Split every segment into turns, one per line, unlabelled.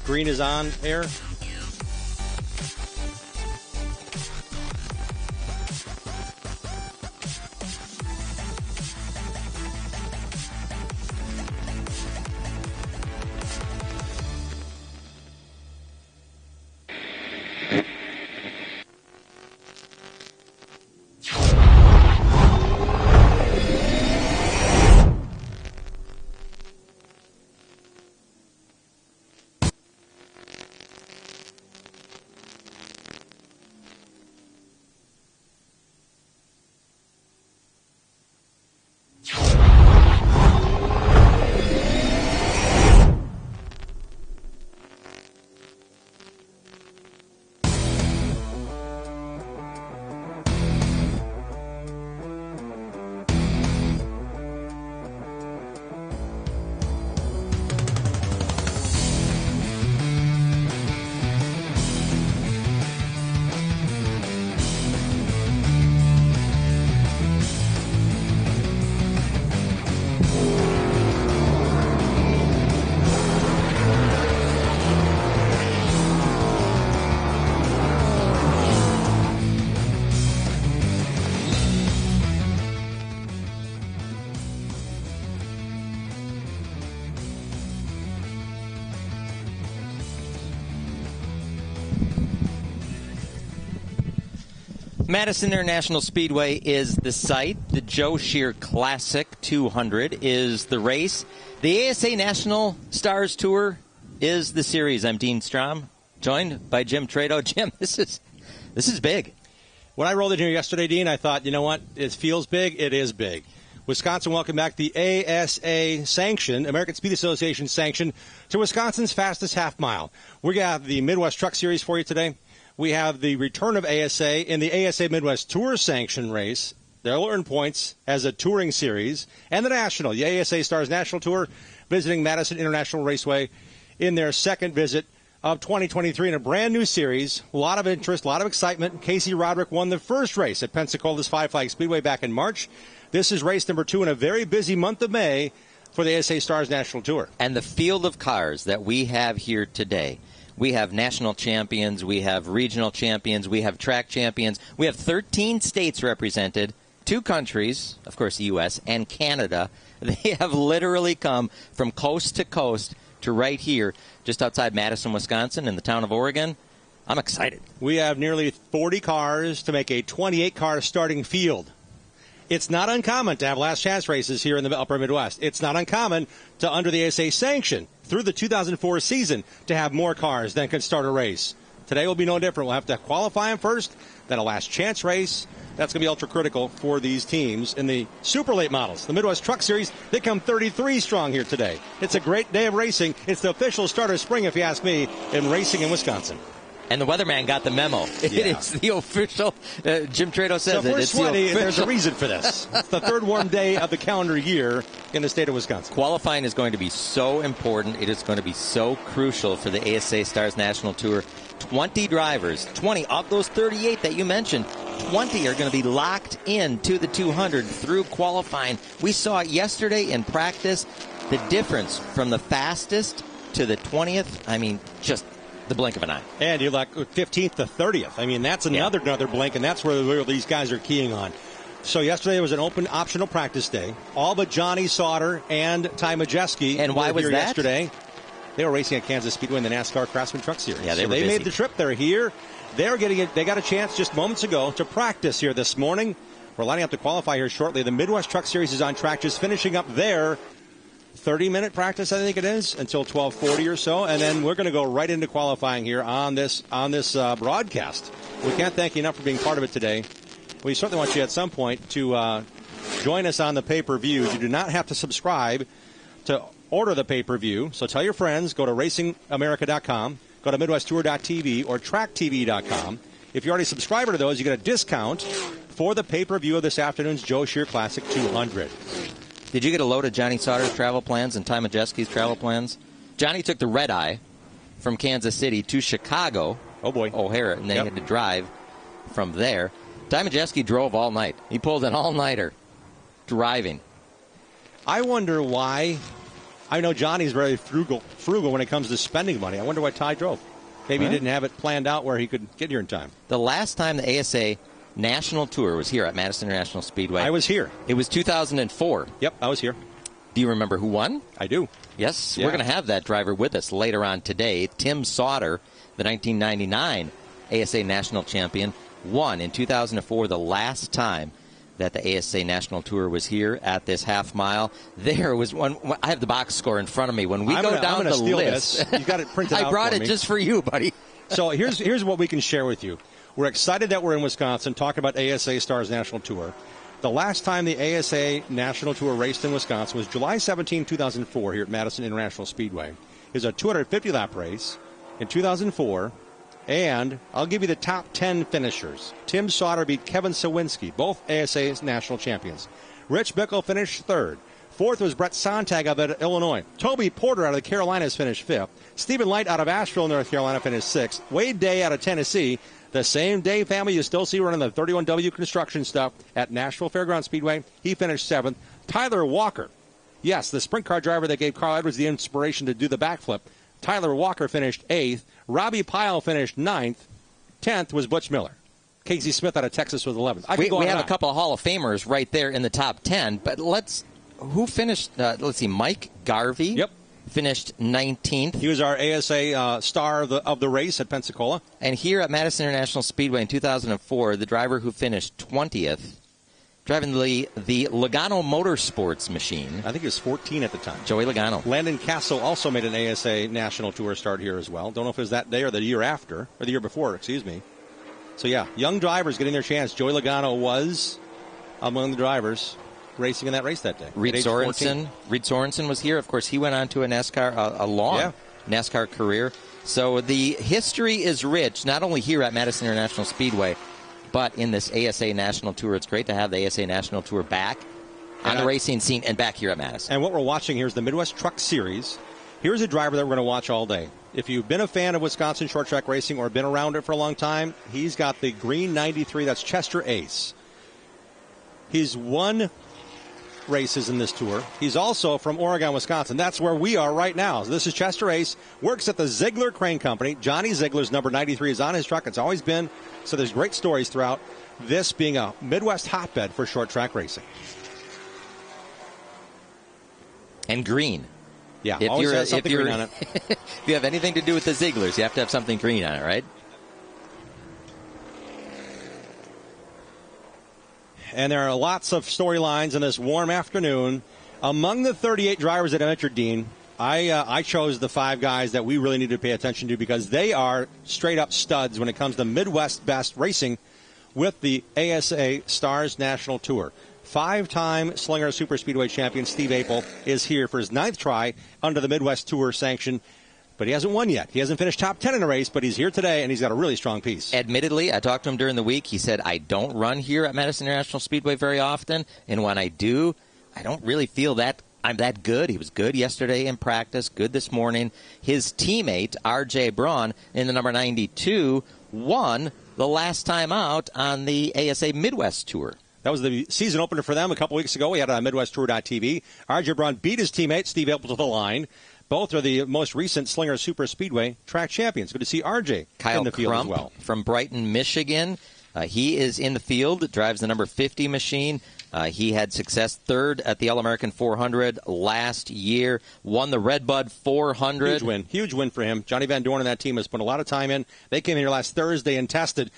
green is on air.
Madison International Speedway is the site. The Joe Shear Classic 200 is the race. The ASA National Stars Tour is the series. I'm Dean Strom, joined by Jim Trado. Jim, this is big.
When I rolled in here yesterday, Dean, I thought, you know what? It feels big. It is big. Wisconsin welcomed back the ASA sanction, American Speed Association sanction, to Wisconsin's fastest half mile. We got the Midwest Truck Series for you today. We have the return of ASA in the ASA Midwest Tour Sanction race. They'll earn points as a touring series. And the National, the ASA Stars National Tour, visiting Madison International Raceway in their second visit of 2023 in a brand-new series. A lot of interest, a lot of excitement. Casey Roderick won the first race at Pensacola's Five Flag Speedway back in March. This is race number 2 in a very busy month of May for the ASA Stars National Tour.
And the field of cars that we have here today. We have national champions, we have regional champions, we have track champions. We have 13 states represented, 2 countries, of course the U.S., and Canada. They have literally come from coast to coast to right here, just outside Madison, Wisconsin, in the town of Oregon. I'm excited.
We have nearly 40 cars to make a 28-car starting field. It's not uncommon to have last chance races here in the upper Midwest. It's not uncommon to, under the ASA sanction, through the 2004 season, to have more cars than can start a race. Today will be no different. We'll have to qualify them first, then a last chance race. That's going to be ultra critical for these teams in the super late models. The Midwest Truck Series, they come 33 strong here today. It's a great day of racing. It's the official start of spring, if you ask me, in racing in Wisconsin.
And the weatherman got the memo. It is the official. Jim Trado says
so
it's
sweaty,
the
there's a reason for this. It's the third warm day of the calendar year in the state of Wisconsin.
Qualifying is going to be so important. It is going to be so crucial for the ASA Stars National Tour. 20 drivers, 20 of those 38 that you mentioned, 20 are going to be locked in to the 200 through qualifying. We saw it yesterday in practice. The difference from the fastest to the 20th, I mean, just the blink of an eye.
And you're like 15th to 30th. I mean, that's another blink, and that's where these guys are keying on. So yesterday was an open optional practice day. All but Johnny Sauter and Ty Majeski.
And why was that?
Yesterday. They were racing at Kansas Speedway in the NASCAR Craftsman Truck Series.
Yeah, they
made the trip. They're here. They're getting it. They got a chance just moments ago to practice here this morning. We're lining up to qualify here shortly. The Midwest Truck Series is on track, just finishing up their 30-minute practice, I think it is, until 12:40 or so, and then we're going to go right into qualifying here on this broadcast. We can't thank you enough for being part of it today. We certainly want you at some point to join us on the pay-per-view. You do not have to subscribe to order the pay-per-view, so tell your friends. Go to racingamerica.com, go to midwesttour.tv or tracktv.com. If you're already a subscriber to those, you get a discount for the pay-per-view of this afternoon's Joe Shear Classic 200.
Did you get a load of Johnny Sauter's travel plans and Ty Majeski's travel plans? Johnny took the red eye from Kansas City to Chicago.
Oh, boy.
O'Hara, and then he had to drive from there. Ty Majeski drove all night. He pulled an all-nighter driving.
I wonder why. I know Johnny's very frugal when it comes to spending money. I wonder why Ty drove. Maybe he didn't have it planned out where he could get here in time.
The last time the ASA National Tour was here at Madison International Speedway.
I was here.
It was 2004.
Yep, I was here.
Do you remember who won?
I do.
Yes,
Yeah.
we're going to have that driver with us later on today. Tim Sauter, the 1999 ASA National Champion, won in 2004, the last time that the ASA National Tour was here at this half mile. There was one. I have the box score in front of me. When we go down the list,
you got it printed out.
I brought
for
it
me.
just for you, buddy.
So here's what we can share with you. We're excited that we're in Wisconsin talking about ASA Stars National Tour. The last time the ASA National Tour raced in Wisconsin was July 17, 2004 here at Madison International Speedway. It was a 250-lap race in 2004. And I'll give you the top 10 finishers. Tim Sauter beat Kevin Sawinski, both ASA's national champions. Rich Bickle finished third. Fourth was Brett Sontag of Illinois. Toby Porter out of the Carolinas finished fifth. Stephen Light out of Asheville, North Carolina finished sixth. Wade Day out of Tennessee, the same Day family you still see running the 31W construction stuff at Nashville Fairgrounds Speedway, he finished seventh. Tyler Walker, yes, the sprint car driver that gave Carl Edwards the inspiration to do the backflip. Tyler Walker finished eighth. Robbie Pyle finished ninth. 10th was Butch Miller. Casey Smith out of Texas was 11th.
We have a couple of Hall of Famers right there in the top 10. But who finished? Let's see. Mike Garvey.
Yep.
Finished 19th.
He was our ASA star of the race at Pensacola.
And here at Madison International Speedway in 2004, the driver who finished 20th, driving the Logano Motorsports machine.
I think he was 14 at the time.
Joey Logano.
Landon Castle also made an ASA National Tour start here as well. Don't know if it was that day or the year after, or the year before, excuse me. So, yeah, young drivers getting their chance. Joey Logano was among the drivers racing in that race that day.
Reed Sorensen was here. Of course, he went on to a long NASCAR career. So the history is rich, not only here at Madison International Speedway, but in this ASA National Tour. It's great to have the ASA National Tour back on the racing scene and back here at Madison.
And what we're watching here is the Midwest Truck Series. Here's a driver that we're going to watch all day. If you've been a fan of Wisconsin short track racing or been around it for a long time, he's got the green 93. That's Chester Ace. He's won races in this tour. He's also from Oregon, Wisconsin. That's where we are right now. So this is Chester Ace, works at the Ziegler Crane Company. Johnny Ziegler's number 93 is on his truck. It's always been. So there's great stories throughout this being a Midwest hotbed for short track racing.
And green.
Yeah, always has something green on it.
If you have anything to do with the Zieglers, you have to have something green on it, right?
And there are lots of storylines in this warm afternoon. Among the 38 drivers that have entered, Dean, I chose the 5 guys that we really need to pay attention to because they are straight-up studs when it comes to Midwest best racing with the ASA Stars National Tour. 5-time Slinger Superspeedway champion Steve Apel is here for his 9th try under the Midwest Tour sanction. But he hasn't won yet. He hasn't finished top 10 in a race, but he's here today, and he's got a really strong piece.
Admittedly, I talked to him during the week. He said, I don't run here at Madison International Speedway very often, and when I do, I don't really feel that I'm that good. He was good yesterday in practice, good this morning. His teammate, R.J. Braun, in the number 92, won the last time out on the ASA Midwest Tour.
That was the season opener for them a couple weeks ago. We had it on MidwestTour.tv. R.J. Braun beat his teammate, Steve Apel, to the line. Both are the most recent Slinger Super Speedway track champions. Good to see R.J. in the field
Crump
as well.
From Brighton, Michigan. He is in the field, drives the number 50 machine. He had success third at the All-American 400 last year, won the Redbud 400.
Huge win for him. Johnny Van Dorn and that team has put a lot of time in. They came in here last Thursday and tested,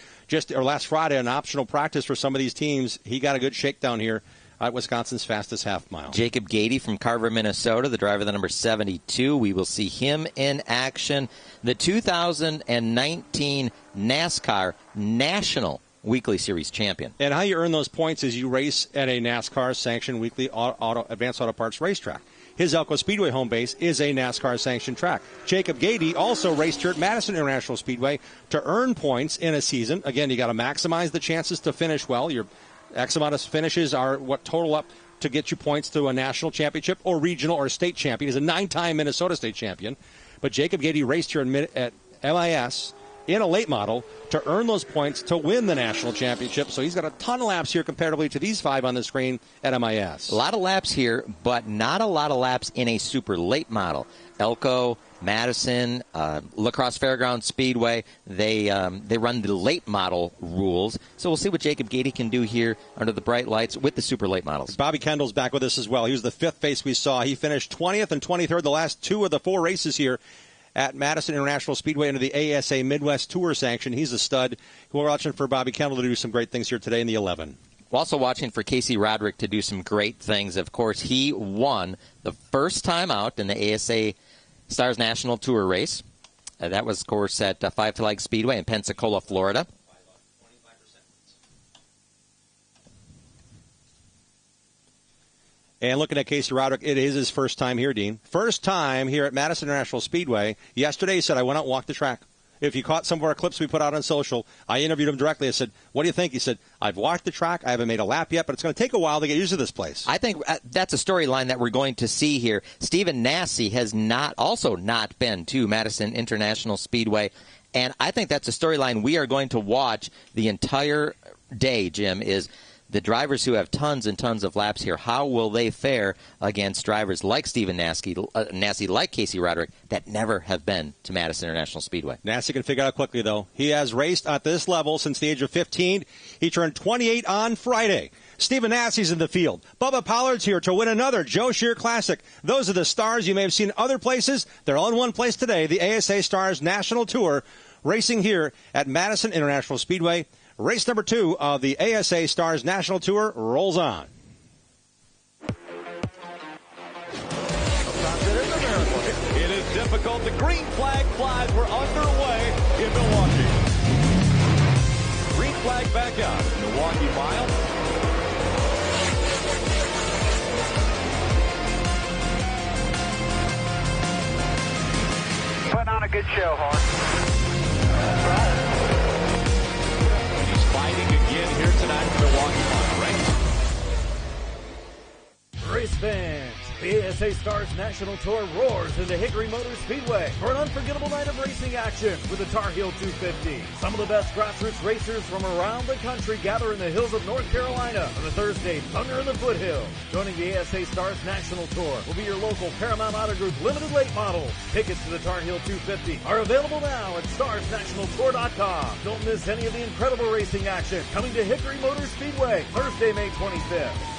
last Friday, an optional practice for some of these teams. He got a good shakedown here at Wisconsin's fastest half mile.
Jacob Gady from Carver, Minnesota, the driver of the number 72. We will see him in action. The 2019 NASCAR National Weekly Series champion.
And how you earn those points is you race at a NASCAR-sanctioned weekly advanced auto parts racetrack. His Elko Speedway home base is a NASCAR-sanctioned track. Jacob Gady also raced here at Madison International Speedway to earn points in a season. Again, you got to maximize the chances to finish well. Your X amount of finishes are what total up to get you points to a national championship or regional or state champion. He's a 9-time Minnesota state champion. But Jacob Gady raced here at MIS in a late model to earn those points to win the national championship. So he's got a ton of laps here comparatively to these 5 on the screen at MIS.
A lot of laps here, but not a lot of laps in a super late model. Elko, Madison, La Crosse Fairgrounds Speedway, they run the late model rules. So we'll see what Jacob Gady can do here under the bright lights with the super late models.
Bobby Kendall's back with us as well. He was the 5th face we saw. He finished 20th and 23rd the last 2 of the 4 races here at Madison International Speedway under the ASA Midwest Tour sanction. He's a stud. We're watching for Bobby Kendall to do some great things here today in the 11.
We're also watching for Casey Roderick to do some great things. Of course, he won the first time out in the ASA Stars National Tour race. That was, of course, at Five Flags Speedway in Pensacola, Florida.
And looking at Casey Roderick, it is his first time here, Dean. First time here at Madison International Speedway. Yesterday he said, I went out and walked the track. If you caught some of our clips we put out on social, I interviewed him directly. I said, what do you think? He said, I've walked the track. I haven't made a lap yet, but it's going to take a while to get used to this place.
I think that's a storyline that we're going to see here. Stephen Nasse has not been to Madison International Speedway, and I think that's a storyline we are going to watch the entire day, Jim, is the drivers who have tons and tons of laps here, how will they fare against drivers like Stephen Nasse, like Casey Roderick, that never have been to Madison International Speedway?
Nasse can figure it out quickly, though. He has raced at this level since the age of 15. He turned 28 on Friday. Stephen Nasse's in the field. Bubba Pollard's here to win another Joe Shear Classic. Those are the stars you may have seen other places. They're all in one place today, the ASA Stars National Tour, racing here at Madison International Speedway. Race number 2 of the ASA Stars National Tour rolls on.
It is difficult. The green flag flies. We're underway in Milwaukee. Green flag back out. Milwaukee mile.
Putting on a good show, Hart. That's right.
Fighting again here tonight in Milwaukee Mile, right?
Race fans, the ASA Stars National Tour roars into Hickory Motor Speedway for an unforgettable night of racing action with the Tar Heel 250. Some of the best grassroots racers from around the country gather in the hills of North Carolina on the Thursday Thunder in the Foothills. Joining the ASA Stars National Tour will be your local Paramount Auto Group limited late models. Tickets to the Tar Heel 250 are available now at starsnationaltour.com. Don't miss any of the incredible racing action coming to Hickory Motor Speedway Thursday, May 25th.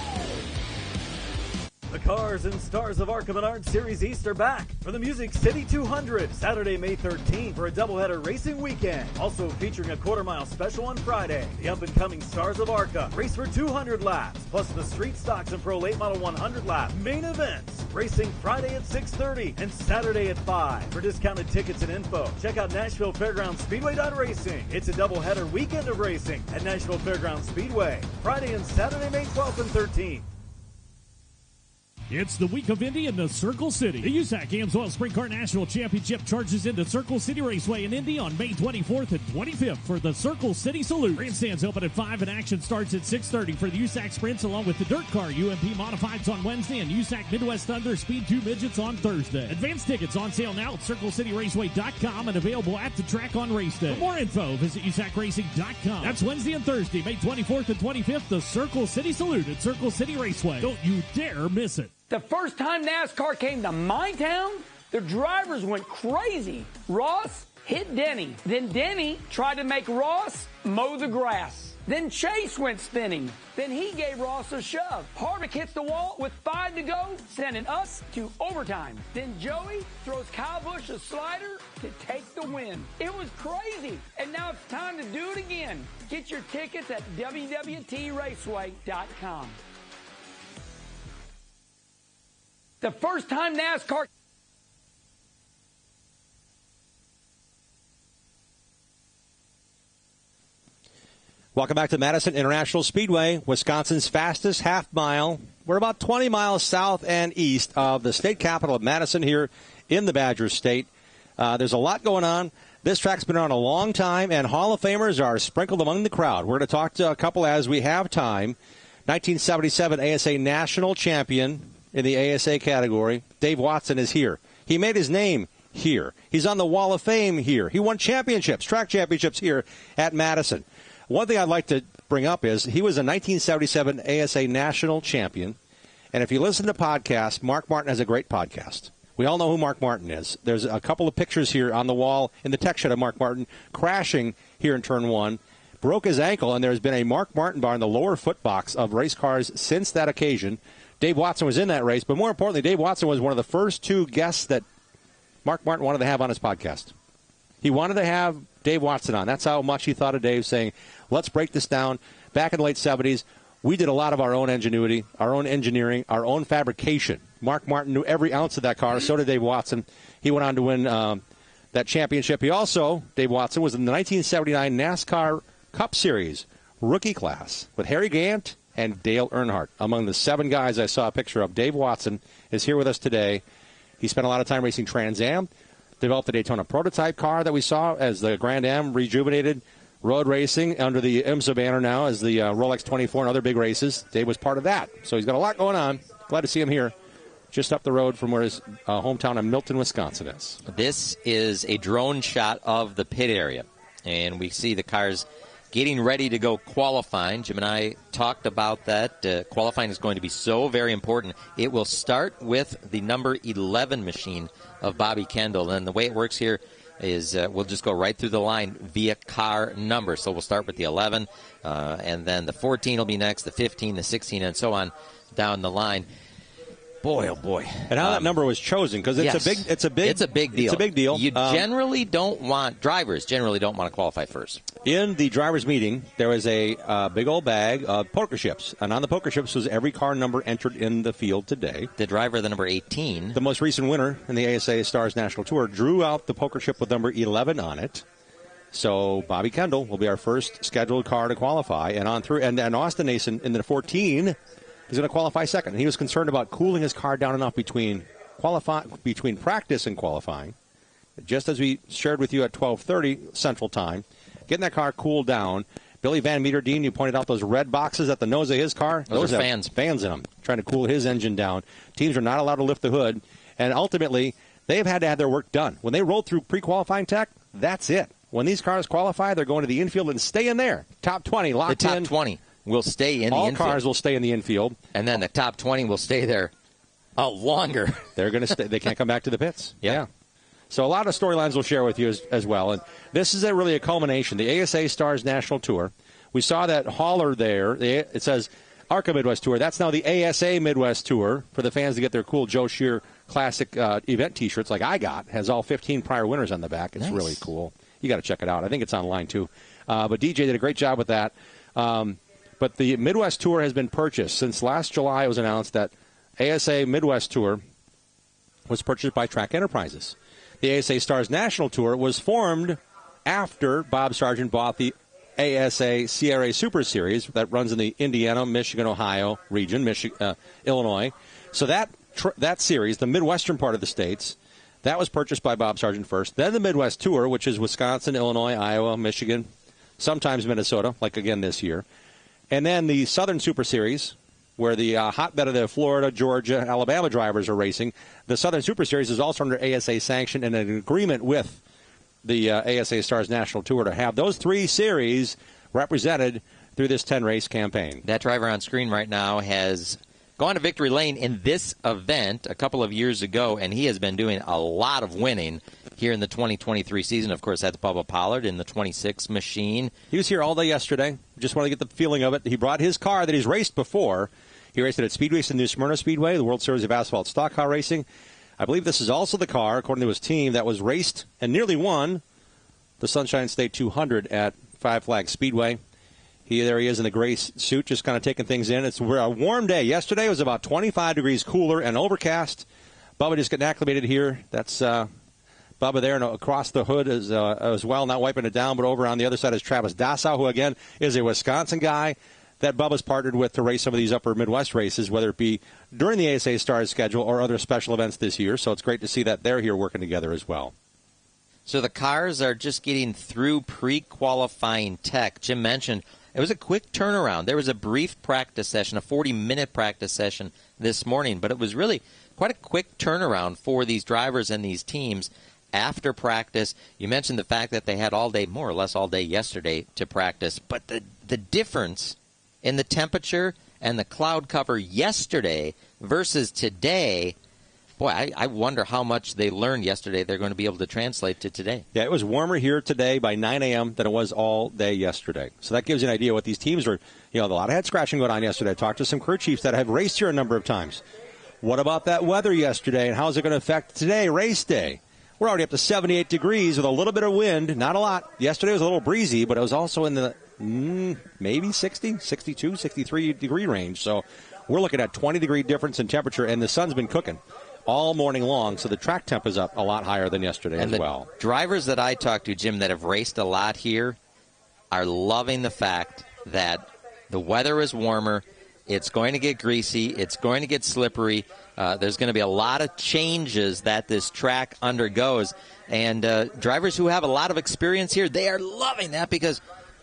The Cars and Stars of ARCA Menard Series East are back for the Music City 200, Saturday, May 13th for a doubleheader racing weekend. Also featuring a quarter-mile special on Friday. The up-and-coming Stars of ARCA race for 200 laps, plus the Street Stocks and Pro Late Model 100 lap main events. Racing Friday at 6:30 and Saturday at 5. For discounted tickets and info, check out Nashville Fairgrounds Speedway.racing. It's a doubleheader weekend of racing at Nashville Fairgrounds Speedway, Friday and Saturday, May 12th and 13th.
It's the week of Indy in the Circle City. The USAC AMSOIL Sprint Car National Championship charges into Circle City Raceway in Indy on May 24th and 25th for the Circle City Salute. Grandstands open at 5 and action starts at 6:30 for the USAC Sprints along with the Dirt Car UMP Modifieds on Wednesday and USAC Midwest Thunder Speed 2 Midgets on Thursday. Advance tickets on sale now at CircleCityRaceway.com and available at the track on race day. For more info, visit USACRacing.com. That's Wednesday and Thursday, May 24th and 25th, the Circle City Salute at Circle City Raceway. Don't you dare miss it.
The first time NASCAR came to my town, the drivers went crazy. Ross hit Denny. Then Denny tried to make Ross mow the grass. Then Chase went spinning. Then he gave Ross a shove. Harvick hits the wall with 5 to go, sending us to overtime. Then Joey throws Kyle Busch a slider to take the win. It was crazy. And now it's time to do it again. Get your tickets at www.raceway.com. The first time NASCAR...
Welcome back to Madison International Speedway, Wisconsin's fastest half mile. We're about 20 miles south and east of the state capital of Madison here in the Badger State. There's a lot going on. This track's been around a long time, and Hall of Famers are sprinkled among the crowd. We're going to talk to a couple as we have time. 1977 ASA National Champion in the ASA category, Dave Watson, is here. He made his name here. He's on the Wall of Fame here. He won championships, track championships here at Madison. One thing I'd like to bring up is he was a 1977 ASA national champion. And if you listen to podcasts, Mark Martin has a great podcast. We all know who Mark Martin is. There's a couple of pictures here on the wall in the tech shed of Mark Martin crashing here in Turn 1. Broke his ankle, and there's been a Mark Martin bar in the lower foot box of race cars since that occasion. Dave Watson was in that race, but more importantly, Dave Watson was one of the first two guests that Mark Martin wanted to have on his podcast. He wanted to have Dave Watson on. That's how much he thought of Dave, saying, let's break this down. Back in the late 70s, we did a lot of our own ingenuity, our own engineering, our own fabrication. Mark Martin knew every ounce of that car. So did Dave Watson. He went on to win that championship. He also, Dave Watson, was in the 1979 NASCAR Cup Series rookie class with Harry Gant and Dale Earnhardt. Among the 7 guys I saw a picture of, Dave Watson is here with us today. He spent a lot of time racing Trans Am, developed the Daytona prototype car that we saw as the Grand Am rejuvenated road racing under the IMSA banner now as the Rolex 24 and other big races. Dave was part of that. So he's got a lot going on. Glad to see him here just up the road from where his hometown of Milton, Wisconsin is.
This is a drone shot of the pit area, and we see the cars getting ready to go qualifying. Jim and I talked about that. Qualifying is going to be so very important. It will start with the number 11 machine of Bobby Kendall, and the way it works here is we'll just go right through the line via car number. So we'll start with the 11, and then the 14 will be next, the 15, the 16, and so on down the line. Boy, oh boy!
And how that number was chosen, because it's a big deal. It's a big deal.
You drivers generally don't want to qualify first.
In the drivers' meeting, there was a big old bag of poker chips, and on the poker chips was every car number entered in the field today.
The driver, the number 18,
the most recent winner in the ASA Stars National Tour, drew out the poker chip with number 11 on it. So Bobby Kendall will be our first scheduled car to qualify, and on through, and Austin Nason in the 14. He's going to qualify second. And he was concerned about cooling his car down enough between practice and qualifying. Just as we shared with you at 12:30 Central Time, getting that car cooled down. Billy Van Meter, Dean, you pointed out those red boxes at the nose of his car.
Those are
have fans in them, trying to cool his engine down. Teams are not allowed to lift the hood. And ultimately, they've had to have their work done. When they roll through pre-qualifying tech, that's it. When these cars qualify, they're going to the infield and stay in there. Top 20 locked in.
The top 20. Will stay in the infield.
All cars will stay in the infield.
And then the top 20 will stay there longer.
They're going to stay. They can't come back to the pits. Yeah. So a lot of storylines we'll share with you as well. And this is really a culmination. The ASA Stars National Tour. We saw that hauler there. It says ARCA Midwest Tour. That's now the ASA Midwest Tour for the fans to get their cool Joe Shear Classic event T-shirts like I got. Has all 15 prior winners on the back. It's really cool. You got to check it out. I think it's online too. But DJ did a great job with that. But the Midwest Tour has been purchased. Since last July, it was announced that ASA Midwest Tour was purchased by Track Enterprises. The ASA Stars National Tour was formed after Bob Sargent bought the ASA CRA Super Series that runs in the Indiana, Michigan, Ohio region, Illinois. So that series, the Midwestern part of the states, that was purchased by Bob Sargent first. Then the Midwest Tour, which is Wisconsin, Illinois, Iowa, Michigan, sometimes Minnesota, like again this year. And then the Southern Super Series, where the hotbed of the Florida, Georgia, Alabama drivers are racing. The Southern Super Series is also under ASA sanction and an agreement with the ASA Stars National Tour to have those 3 series represented through this 10-race campaign.
That driver on screen right now has gone to victory lane in this event a couple of years ago, and he has been doing a lot of winning here in the 2023 season. Of course, that's Bubba Pollard in the 26 machine.
He was here all day yesterday. Just want to get the feeling of it. He brought his car that he's raced before. He raced it at Speedway, the New Smyrna Speedway, the World Series of Asphalt Stock Car Racing. I believe this is also the car, according to his team, that was raced and nearly won the Sunshine State 200 at Five Flags Speedway. There he is in the gray suit, just kind of taking things in. It's a warm day. Yesterday was about 25 degrees cooler and overcast. Bubba just getting acclimated here. That's Bubba there, and across the hood as well, not wiping it down, but over on the other side is Travis Dassau, who, again, is a Wisconsin guy that Bubba's partnered with to race some of these upper Midwest races, whether it be during the ASA Stars schedule or other special events this year. So it's great to see that they're here working together as well.
So the cars are just getting through pre-qualifying tech. Jim mentioned it was a quick turnaround. There was a brief practice session, a 40-minute practice session this morning, but it was really quite a quick turnaround for these drivers and these teams after practice. You mentioned the fact that they had all day, more or less all day yesterday to practice. But the difference in the temperature and the cloud cover yesterday versus today, boy, I wonder how much they learned yesterday they're going to be able to translate to today.
Yeah, it was warmer here today by 9 a.m. than it was all day yesterday. So that gives you an idea what these teams were. A lot of head scratching going on yesterday. I talked to some crew chiefs that have raced here a number of times. What about that weather yesterday, and how is it going to affect today, race day? We're already up to 78 degrees with a little bit of wind, not a lot. Yesterday was a little breezy, but it was also in the maybe 60, 62, 63 degree range. So we're looking at 20-degree difference in temperature, and the sun's been cooking all morning long, so the track temp is up a lot higher than yesterday as well.
Drivers that I talked to, Jim, that have raced a lot here are loving the fact that the weather is warmer. It's going to get greasy. It's going to get slippery. There's going to be a lot of changes that this track undergoes. And drivers who have a lot of experience here, they are loving that because,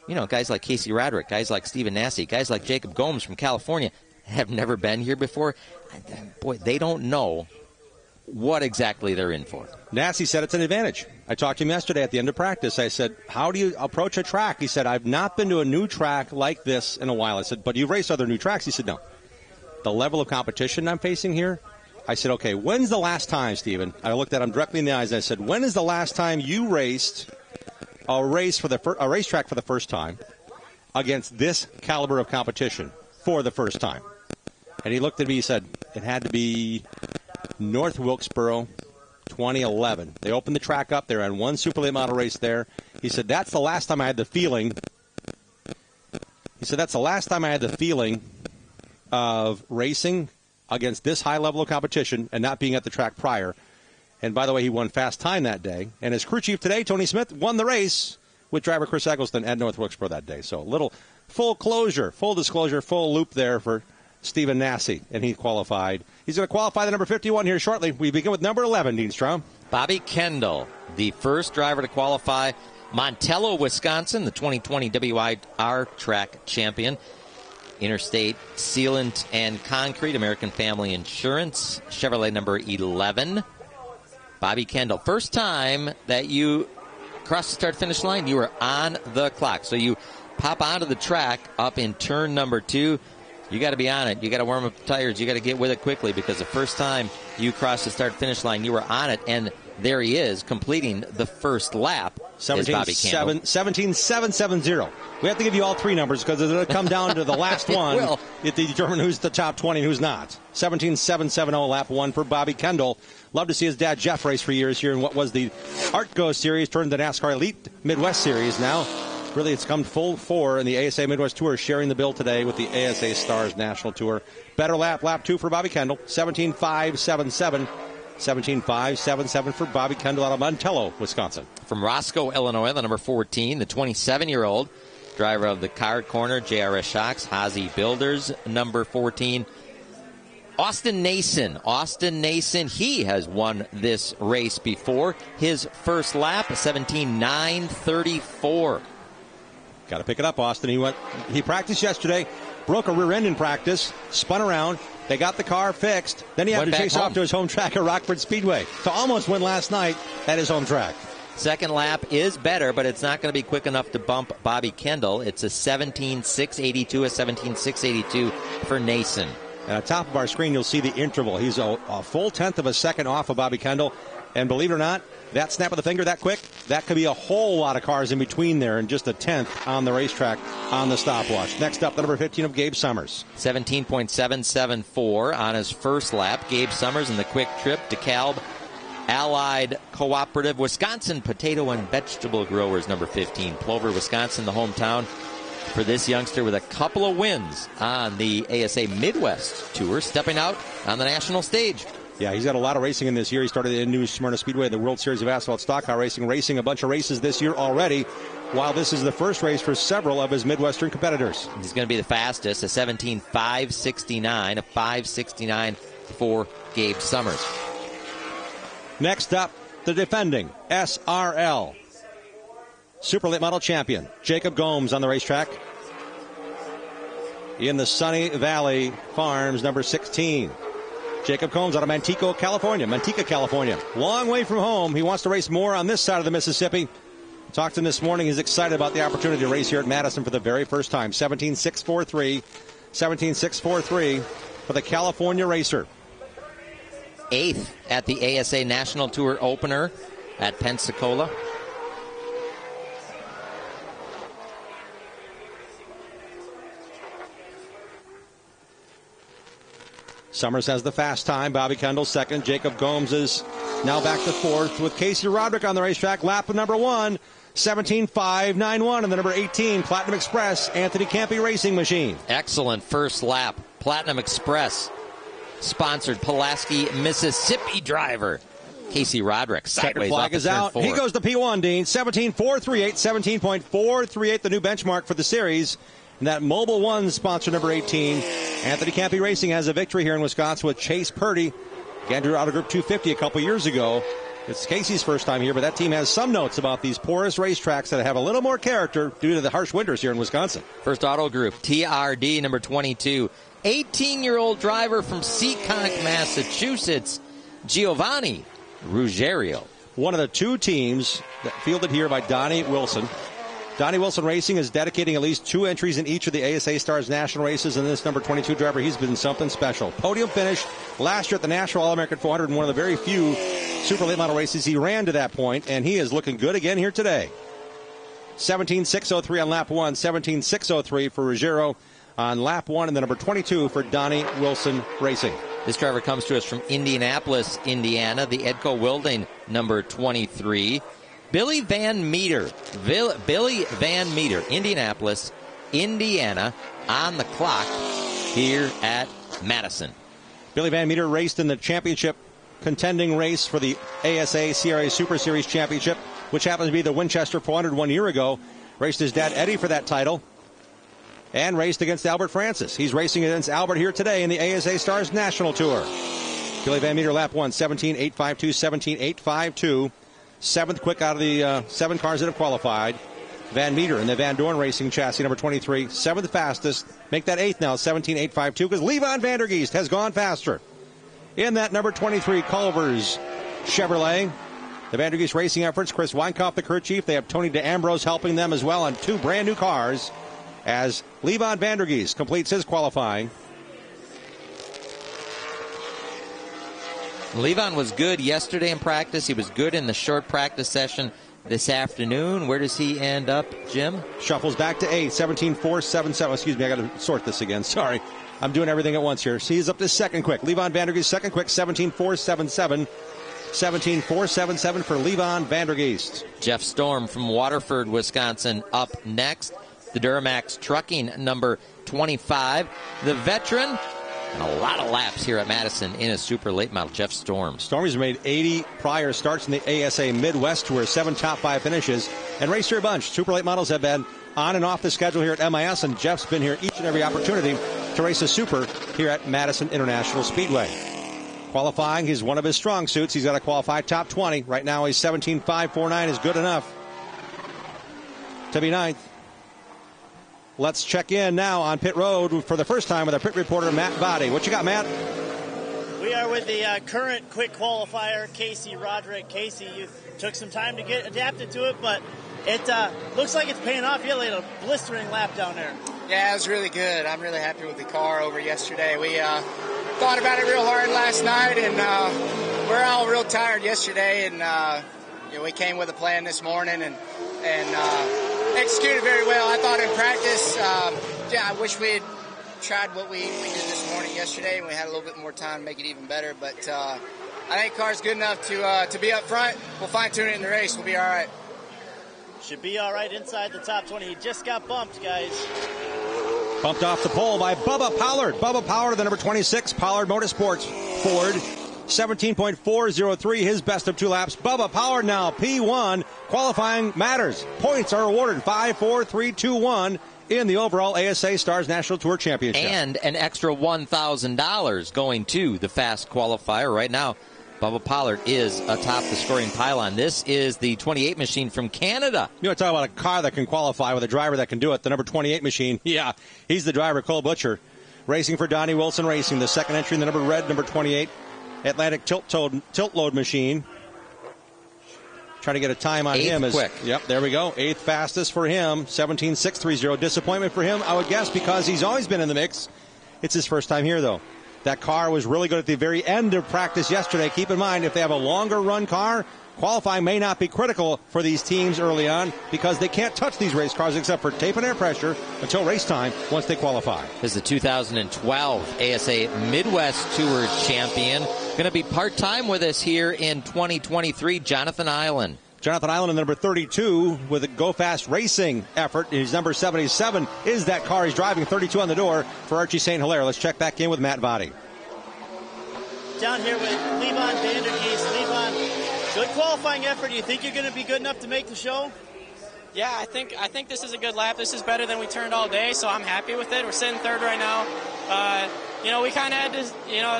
guys like Casey Roderick, guys like Stephen Nasse, guys like Jacob Gomes from California have never been here before. Boy, they don't know what exactly they're in for.
Nasse said it's an advantage. I talked to him yesterday at the end of practice. I said, how do you approach a track? He said, I've not been to a new track like this in a while. I said, but you've raced other new tracks? He said, no. The level of competition I'm facing here, I said, okay, when's the last time, Stephen? I looked at him directly in the eyes and I said, when is the last time you raced a racetrack for the first time against this caliber of competition for the first time? And he looked at me, he said, it had to be North Wilkesboro, 2011. They opened the track up. They ran one super late model race there. He said, that's the last time I had the feeling. He said, that's the last time I had the feeling of racing against this high level of competition and not being at the track prior. And by the way, he won fast time that day. And his crew chief today, Tony Smith, won the race with driver Chris Eggleston at North Wilkesboro that day. So a little full disclosure, full loop there for Stephen Nasse, and he qualified. He's going to qualify the number 51 here shortly. We begin with number 11, Dean Strom.
Bobby Kendall, the first driver to qualify. Montello, Wisconsin, the 2020 WIR track champion. Interstate Sealant and Concrete, American Family Insurance, Chevrolet number 11. Bobby Kendall, first time that you crossed the start-finish line, you were on the clock. So you pop onto the track up in turn number 2. You got to be on it. You got to warm up the tires. You got to get with it quickly because the first time you crossed the start-finish line, you were on it, and there he is completing the first lap.
17.770. We have to give you all three numbers because it'll come down to the last one to determine who's the top 20 and who's not. 17.770 lap 1 for Bobby Kendall. Love to see his dad Jeff race for years here in what was the ArtGo Series, turned the NASCAR Elite Midwest Series now. Really, it's come full 4 in the ASA Midwest Tour, sharing the bill today with the ASA Stars National Tour. Better lap 2 for Bobby Kendall, 17.577. 17.577 for Bobby Kendall out of Montello, Wisconsin.
From Roscoe, Illinois, the number 14, the 27-year-old driver of the Card Corner, JRS Shocks, Hazy Builders, number 14. Austin Nason, he has won this race before. His first lap, 17.934.
Got to pick it up, Austin. He practiced yesterday, broke a rear end in practice, spun around. They got the car fixed. Then he had to chase off to his home track at Rockford Speedway to almost win last night at his home track.
Second lap is better, but it's not going to be quick enough to bump Bobby Kendall. It's a 17.682, a 17.682 for Nason.
And at the top of our screen, you'll see the interval. He's a full tenth of a second off of Bobby Kendall. And believe it or not, that snap of the finger that quick, that could be a whole lot of cars in between there and just a tenth on the racetrack on the stopwatch. Next up, the number 15 of Gabe Summers.
17.774 on his first lap. Gabe Summers in the quick trip. DeKalb Allied Cooperative Wisconsin Potato and Vegetable Growers, number 15. Plover, Wisconsin, the hometown for this youngster with a couple of wins on the ASA Midwest Tour, stepping out on the national stage.
Yeah, he's got a lot of racing in this year. He started in New Smyrna Speedway, the World Series of Asphalt Stock Car Racing a bunch of races this year already, while this is the first race for several of his Midwestern competitors.
He's going to be the fastest, a 17.569, a 5.69 for Gabe Summers.
Next up, the defending SRL Super Late Model champion, Jacob Gomes on the racetrack in the Sunny Valley Farms, number 16. Jacob Combs out of Manteca, California. Long way from home. He wants to race more on this side of the Mississippi. Talked to him this morning. He's excited about the opportunity to race here at Madison for the very first time. 17.643. 17.643 for the California racer.
8th at the ASA National Tour opener at Pensacola.
Summers has the fast time. Bobby Kendall second. Jacob Gomes is now back to fourth with Casey Roderick on the racetrack. Lap number 1, 17.591. And the number 18, Platinum Express, Anthony Campy Racing Machine.
Excellent first lap. Platinum Express, sponsored Pulaski, Mississippi driver Casey Roderick.
Second flag is out. He goes to P1, Dean. 17.438. 17.438, the new benchmark for the series. And that Mobile One sponsor number 18, Anthony Campy Racing, has a victory here in Wisconsin with Chase Purdy. Again, drew out of Group 250 a couple years ago. It's Casey's first time here, but that team has some notes about these porous racetracks that have a little more character due to the harsh winters here in Wisconsin.
First auto group, TRD number 22. 18-year-old driver from Seekonk, Massachusetts, Giovanni Ruggiero.
One of the two teams that fielded here by Donnie Wilson. Donnie Wilson Racing is dedicating at least 2 entries in each of the ASA Stars national races, and this number 22 driver, he's been something special. Podium finish last year at the National All-American 400 in one of the very few super late model races he ran to that point, and he is looking good again here today. 17.603 on lap 1, 17.603 for Ruggiero on lap 1, and the number 22 for Donnie Wilson Racing.
This driver comes to us from Indianapolis, Indiana, the Edco Wilding number 23. Billy Van Meter, Indianapolis, Indiana, on the clock here at Madison.
Billy Van Meter raced in the championship contending race for the ASA CRA Super Series Championship, which happened to be the Winchester 400 1 year ago. Raced his dad Eddie for that title and raced against Albert Francis. He's racing against Albert here today in the ASA Stars National Tour. Billy Van Meter, lap 1, 17.852, 17.852. 7th quick out of the 7 cars that have qualified. Van Meter in the Van Dorn Racing chassis, number 23. 7th fastest. Make that 8th now, 17.852, because Levon Vandergeest has gone faster. In that number 23 Culver's Chevrolet. The Vandergeest Racing efforts, Chris Weinkauf, the crew chief. They have Tony DeAmbrose helping them as well on 2 brand new cars as Levon Vandergeest completes his qualifying.
Levon was good yesterday in practice. He was good in the short practice session this afternoon. Where does he end up, Jim?
Shuffles back to 8, 17.477. Excuse me, I got to sort this again. Sorry. I'm doing everything at once here. See, he's up to second quick. Levon Vandergeest, second quick, 17.477. 17.477 for Levon Vandergeest.
Jeff Storm from Waterford, Wisconsin, up next. The Duramax Trucking number 25. The veteran. And a lot of laps here at Madison in a super late model, Jeff Storm.
Stormy's made 80 prior starts in the ASA Midwest Tour, 7 top 5 finishes, and raced here a bunch. Super late models have been on and off the schedule here at MIS, and Jeff's been here each and every opportunity to race a super here at Madison International Speedway. Qualifying, he's one of his strong suits. He's got to qualify top 20. Right now, he's 17.549 is good enough to be 9th. Let's check in now on pit road for the first time with our pit reporter, Matt Body. What you got, Matt?
We are with the current quick qualifier, Casey Roderick. Casey, you took some time to get adapted to it, but it looks like it's paying off. You had a blistering lap down there.
Yeah, it was really good. I'm really happy with the car over yesterday. We thought about it real hard last night, and we're all real tired yesterday, and we came with a plan this morning and executed very well. I thought in practice, I wish we had tried what we did this morning yesterday, and we had a little bit more time to make it even better. But I think the car's good enough to be up front. We'll fine-tune it in the race. We'll be all right.
Should be all right inside the top 20. He just got bumped, guys.
Bumped off the pole by Bubba Pollard. Bubba Pollard, the number 26, Pollard Motorsports Ford. 17.403, his best of 2 laps. Bubba Pollard now P1. Qualifying matters. Points are awarded 5, 4, 3, 2, 1 in the overall ASA Stars National Tour Championship.
And an extra $1,000 going to the fast qualifier. Right now, Bubba Pollard is atop the scoring pylon. This is the 28 machine from Canada.
You want to talk about a car that can qualify with a driver that can do it. The number 28 machine, yeah, he's the driver, Cole Butcher. racing for Donnie Wilson Racing. The second entry in the number 28, Atlantic tilt load machine. Trying to get a time on him.
Quick.
Yep, there we go. 8th fastest for him, 17.630. Disappointment for him, I would guess, because he's always been in the mix. It's his first time here, though. That car was really good at the very end of practice yesterday. Keep in mind, if they have a longer run car, qualifying may not be critical for these teams early on because they can't touch these race cars except for tape and air pressure until race time once they qualify.
This is the 2012 ASA Midwest Tour champion. Going to be part-time with us here in 2023, Jonathan Island.
Jonathan Island in number 32 with a Go Fast Racing effort. His number 77 is that car he's driving. 32 on the door for Archie St. Hilaire. Let's check back in with Matt Votty.
Down here with Levon Vandergeest. Levon, good qualifying effort. Do you think you're going to be good enough to make the show?
Yeah, I think this is a good lap. This is better than we turned all day, so I'm happy with it. We're sitting third right now. We kind of had to,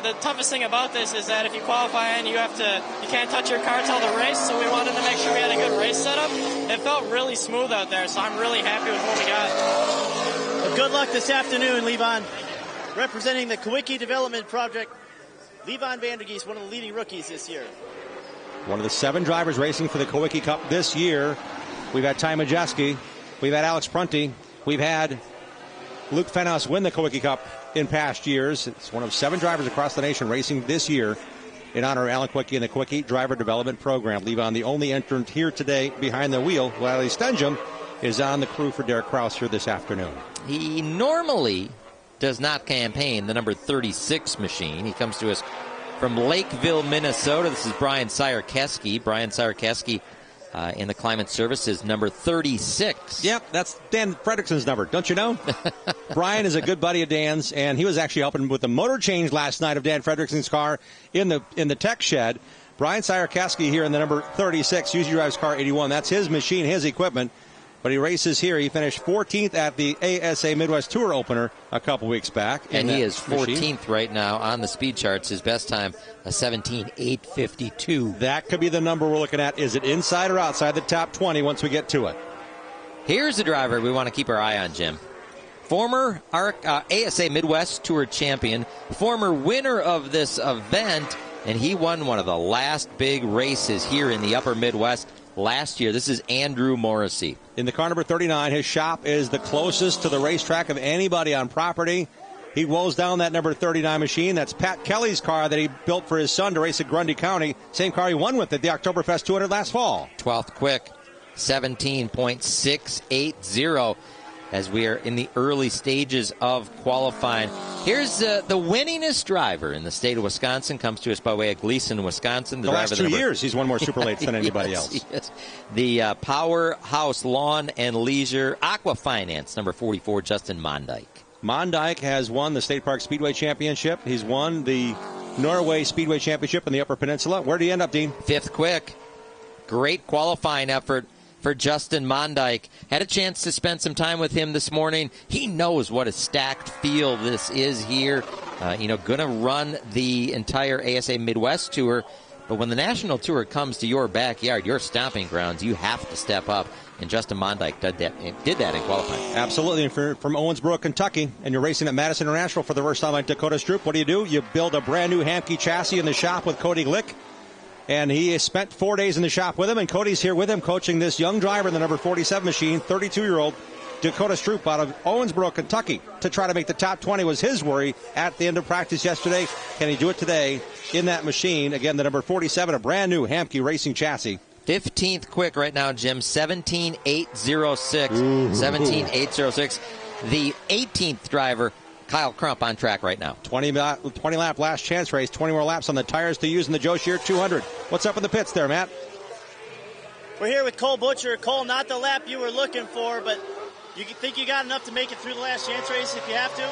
the toughest thing about this is that if you qualify and you can't touch your car till the race, so we wanted to make sure we had a good race setup. It felt really smooth out there, so I'm really happy with what we got.
Well, good luck this afternoon, Levon. Representing the Kawicki Development Project, Levon Vandergeest, one of the leading rookies this year.
One of the 7 drivers racing for the Kawicki Cup this year. We've had Ty Majeski. We've had Alex Prunty. We've had Luke Fenhaus win the Kawicki Cup in past years. It's one of 7 drivers across the nation racing this year in honor of Alan Kawicki and the Kawicki Driver Development Program. Levon, the only entrant here today behind the wheel, while Stenjum is on the crew for Derek Kraus here this afternoon.
He normally does not campaign the number 36 machine. He comes to us from Lakeville, Minnesota. This is Brian Sierkeski. Brian Sierkeski in the Climate Services, number 36.
Yep, that's Dan Fredrickson's number. Don't you know? Brian is a good buddy of Dan's, and he was actually helping with the motor change last night of Dan Fredrickson's car in the tech shed. Brian Sierkeski here in the number 36, usually drives car 81. That's his machine, his equipment. But he races here. He finished 14th at the ASA Midwest Tour opener a couple weeks back.
And he is 14th right now on the speed charts. His best time, a 17.852.
That could be the number we're looking at. Is it inside or outside the top 20 once we get to it?
Here's a driver we want to keep our eye on, Jim. Former ASA Midwest Tour champion, former winner of this event, and he won one of the last big races here in the upper Midwest last year. This is Andrew Morrissey.
In the car number 39, his shop is the closest to the racetrack of anybody on property. He rolls down that number 39 machine. That's Pat Kelly's car that he built for his son to race at Grundy County. Same car he won with at the Oktoberfest 200 last fall.
12th quick, 17.680 as we are in the early stages of qualifying. Here's the winningest driver in the state of Wisconsin. Comes to us by way of Gleason, Wisconsin.
The last 2 years, he's won more Super Lates than anybody else.
Yes. The Powerhouse Lawn and Leisure Aqua Finance, number 44, Justin Mondyke.
Mondyke has won the State Park Speedway Championship. He's won the Norway Speedway Championship in the Upper Peninsula. Where do you end up, Dean?
5th quick. Great qualifying effort for Justin Mondyke. Had a chance to spend some time with him this morning. He knows what a stacked field this is here. Going to run the entire ASA Midwest Tour. But when the National Tour comes to your backyard, your stomping grounds, you have to step up. And Justin Mondyke did that in qualifying.
Absolutely. And from Owensboro, Kentucky, and you're racing at Madison International for the first time at Dakota Stroop, what do? You build a brand new Hamke chassis in the shop with Cody Glick. And he has spent 4 days in the shop with him, and Cody's here with him coaching this young driver in the number 47 machine, 32-year-old Dakota Stroop out of Owensboro, Kentucky. To try to make the top 20 was his worry at the end of practice yesterday. Can he do it today in that machine? Again, the number 47, a brand new Hamke racing chassis.
15th quick right now, Jim, 17.806. 17.806. The 18th driver, Kyle Crump, on track right now.
20-lap last chance race, 20 more laps on the tires to use in the Joe Shear 200. What's up in the pits there, Matt?
We're here with Cole Butcher. Cole, not the lap you were looking for, but you think you got enough to make it through the last chance race if you have to?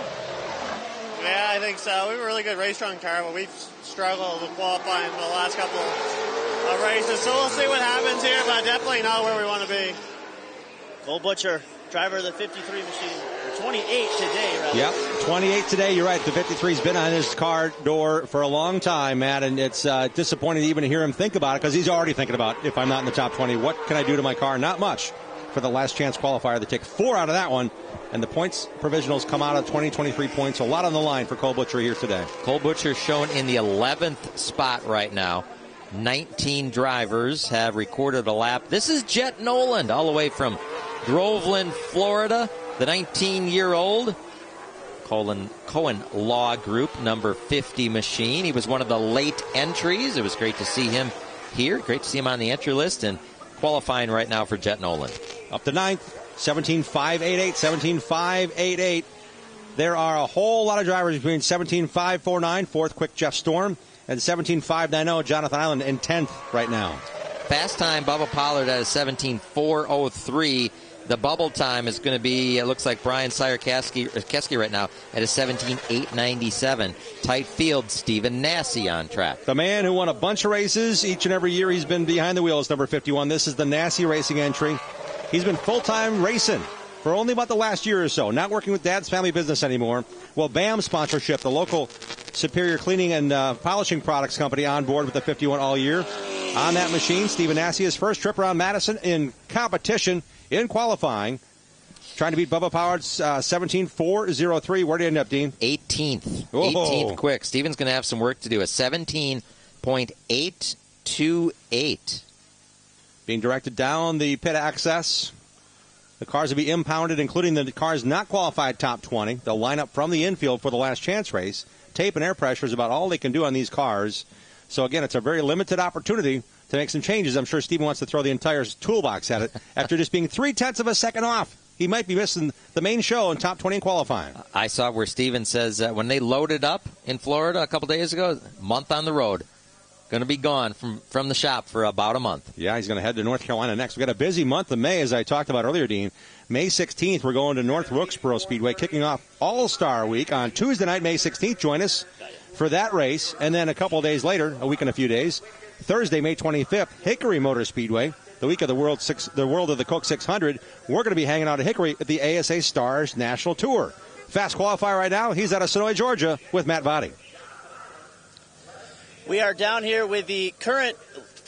Yeah, I think so. We have a really good race-run car, but we've struggled with qualifying for the last couple of races. So we'll see what happens here, but definitely not where we want to be.
Cole Butcher, driver of the 53 machine. 28 today, right?
Yep, 28 today. You're right. The 53's been on his car door for a long time, Matt, and it's disappointing even to hear him think about it because he's already thinking about, if I'm not in the top 20, what can I do to my car? Not much. for the last chance qualifier. They take 4 out of that one, and the points provisionals come out of 23 points. A lot on the line for Cole Butcher here today.
Cole Butcher shown in the 11th spot right now. 19 drivers have recorded a lap. This is Jet Noland, all the way from Groveland, Florida, the 19-year-old Cohen Law Group number 50 machine. He was one of the late entries. It was great to see him here. Great to see him on the entry list and qualifying right now for Jet Noland.
Up to 9th, 17.588, 17.588. There are a whole lot of drivers between 17.549, fourth quick Jeff Storm, and 17.590 Jonathan Island in 10th right now.
Fast time, Bubba Pollard at a 17.403. The bubble time is going to be, it looks like Brian Sire-Keski right now at a 17.897. Tight field, Stephen Nasse on track.
The man who won a bunch of races each and every year he's been behind the wheel is number 51. This is the Nasse Racing entry. He's been full-time racing for only about the last year or so, not working with Dad's family business anymore. Well, BAM sponsorship, the local Superior Cleaning and Polishing Products company, on board with the 51 all year. On that machine, Stephen Nasse, his first trip around Madison in competition, in qualifying, trying to beat Bubba Pollard's 17.403. Where did he end up, Dean?
18th.
Whoa.
18th quick. Stephen's going to have some work to do. A 17.828.
Being directed down the pit access. The cars will be impounded, including the cars not qualified top 20. They'll line up from the infield for the last chance race. Tape and air pressure is about all they can do on these cars. So, again, it's a very limited opportunity to make some changes. I'm sure Stephen wants to throw the entire toolbox at it after just being 0.3 of a second off. He might be missing the main show in top 20 in qualifying.
I saw where Stephen says that when they loaded up in Florida a couple days ago, month on the road, going to be gone from the shop for about a month.
Yeah, he's going to head to North Carolina next. We've got a busy month of May, as I talked about earlier, Dean. May 16th, we're going to North Wilkesboro Speedway, kicking off All-Star Week on Tuesday night, May 16th. Join us for that race. And then a couple of days later, a week and a few days, Thursday, May 25th, Hickory Motor Speedway, the week of the World of the Coke 600. We're going to be hanging out at Hickory at the ASA Stars National Tour. Fast qualifier right now. He's out of Sonoy, Georgia, with Matt Votty.
We are down here with the current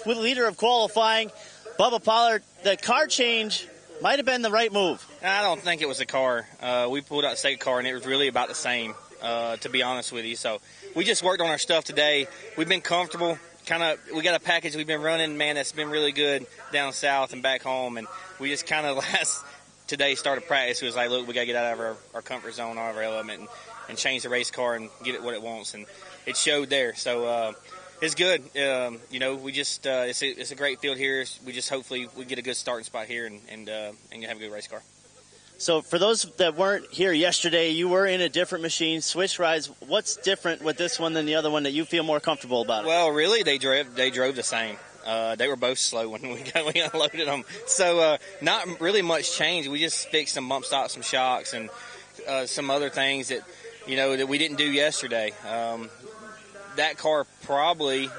leader of qualifying, Bubba Pollard. The car change might have been the right move.
I don't think it was the car. We pulled out the state car, and it was really about the same, to be honest with you. So we just worked on our stuff today. We've been comfortable. We got a package we've been running, man, that's been really good down south and back home. And we just kind of today started practice. It was like, look, we got to get out of our comfort zone, out of our element, and change the race car and get it what it wants. And it showed there. So it's good. We just it's a great field here. We just hopefully we get a good starting spot here and have a good race car.
So for those that weren't here yesterday, you were in a different machine, switch rides. What's different with this one than the other one that you feel more comfortable about?
Well, really, they drove the same. They were both slow when we unloaded them. So not really much change. We just fixed some bump stops, some shocks, and some other things that that we didn't do yesterday. That car probably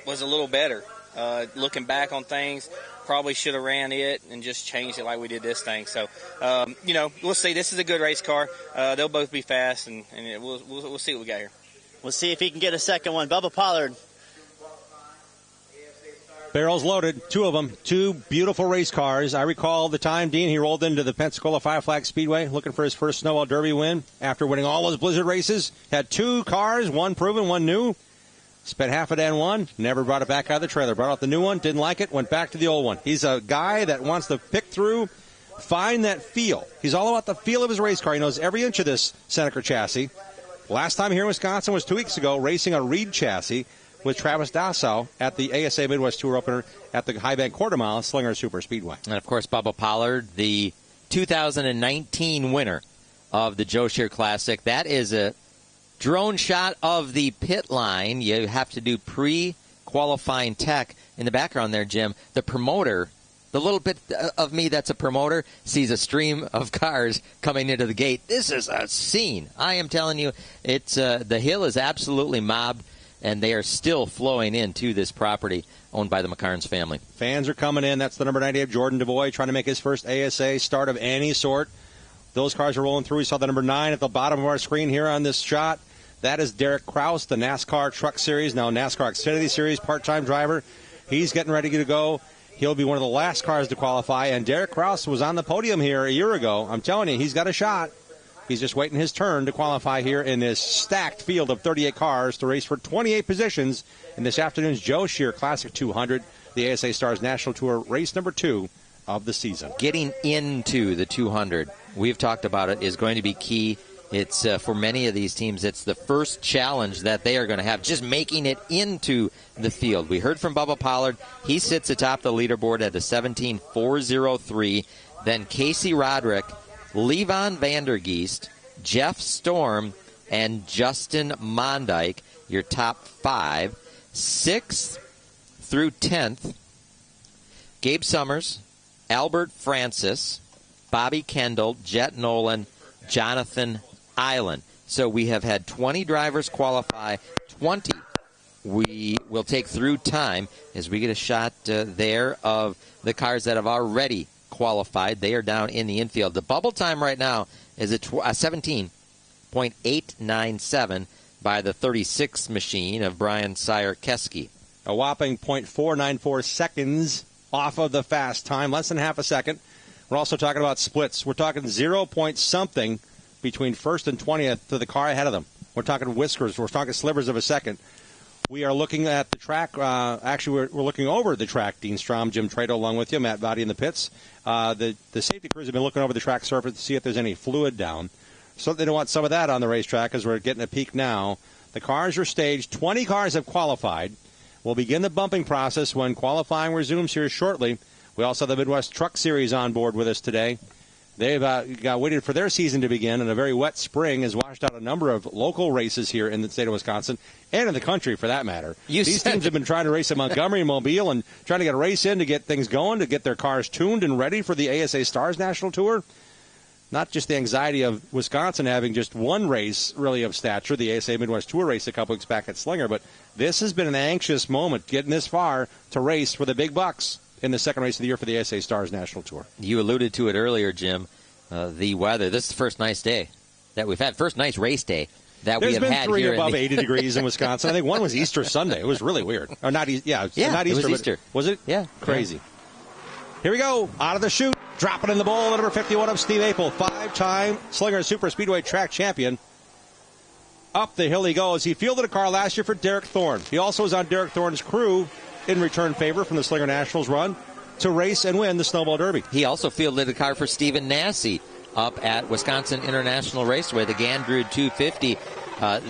was a little better. Looking back on things, probably should have ran it and just changed it like we did this thing. So, we'll see. This is a good race car. They'll both be fast, and we'll see what we got here.
We'll see if he can get a second one. Bubba Pollard.
Barrels loaded, 2 of them, 2 beautiful race cars. I recall the time, Dean, he rolled into the Pensacola Five Flag Speedway looking for his first Snowball Derby win after winning all those Blizzard races. Had 2 cars, one proven, one new. Spent half a day on one, never brought it back out of the trailer. Brought out the new one, didn't like it, went back to the old one. He's a guy that wants to pick through, find that feel. He's all about the feel of his race car. He knows every inch of this Seneca chassis. Last time here in Wisconsin was 2 weeks ago, racing a Reed chassis with Travis Dassow at the ASA Midwest Tour opener at the High Bank Quarter Mile Slinger Super Speedway.
And, of course, Bubba Pollard, the 2019 winner of the Joe Shear Classic. That is a drone shot of the pit line. You have to do pre-qualifying tech. In the background there, Jim, the promoter, the little bit of me that's a promoter, sees a stream of cars coming into the gate. This is a scene. I am telling you, it's the hill is absolutely mobbed, and they are still flowing into this property owned by the McCarns family.
Fans are coming in. That's the number 98 Jordan DeVoy trying to make his first ASA start of any sort. Those cars are rolling through. We saw the number 9 at the bottom of our screen here on this shot. That is Derek Kraus, the NASCAR Truck Series, now NASCAR Xfinity Series part-time driver. He's getting ready to go. He'll be one of the last cars to qualify, and Derek Kraus was on the podium here a year ago. I'm telling you, he's got a shot. He's just waiting his turn to qualify here in this stacked field of 38 cars to race for 28 positions in this afternoon's Joe Shear Classic 200, the ASA Stars National Tour race number 2 of the season.
Getting into the 200, we've talked about it, is going to be key. It's for many of these teams, it's the first challenge that they are going to have, just making it into the field. We heard from Bubba Pollard. He sits atop the leaderboard at a 17.403. Then Casey Roderick, Levon Vandergeest, Jeff Storm, and Justin Mondyke, your top 5. 6th through 10th, Gabe Summers, Albert Francis, Bobby Kendall, Jet Nolan, Jonathan Island. So we have had 20 drivers qualify. 20 we will take through time as we get a shot there of the cars that have already qualified. They are down in the infield. The bubble time right now is at 17.897 by the 36 machine of Brian Sire-Keski.
A whopping 0.494 seconds off of the fast time, less than half a second. We're also talking about splits. We're talking 0 point something between first and 20th to the car ahead of them. We're talking whiskers. We're talking slivers of a second. We are looking at the track. Actually, we're looking over the track. Dean Strom, Jim Trado along with you, Matt Votty in the pits. The safety crews have been looking over the track surface to see if there's any fluid down. So they don't want some of that on the racetrack as we're getting a peak now. The cars are staged. 20 cars have qualified. We'll begin the bumping process when qualifying resumes here shortly. We also have the Midwest Truck Series on board with us today. They've got waited for their season to begin, and a very wet spring has washed out a number of local races here in the state of Wisconsin and in the country, for that matter. These teams have been trying to race in Montgomery and Mobile and trying to get a race in to get things going, to get their cars tuned and ready for the ASA Stars National Tour. Not just the anxiety of Wisconsin having just one race really of stature, the ASA Midwest Tour race a couple weeks back at Slinger, but this has been an anxious moment getting this far to race for the big bucks in the second race of the year for the ASA Stars National Tour.
You alluded to it earlier, Jim. The weather. This is the first nice day that we've had. First nice race day that we have had here.
There's been 3 above 80 degrees in Wisconsin. I think one was Easter Sunday. It was really weird. Or not, not Easter.
It was Easter.
Was it?
Yeah.
Crazy. Here we go. Out of the chute. Dropping in the bowl. Number 51 of Steve Apel. 5-time Slinger Super Speedway track champion. Up the hill he goes. He fielded a car last year for Derek Thorne. He also was on Derek Thorne's crew in return favor from the Slinger Nationals run to race and win the Snowball Derby.
He also fielded a car for Stephen Nasse up at Wisconsin International Raceway, the Gandrud 250.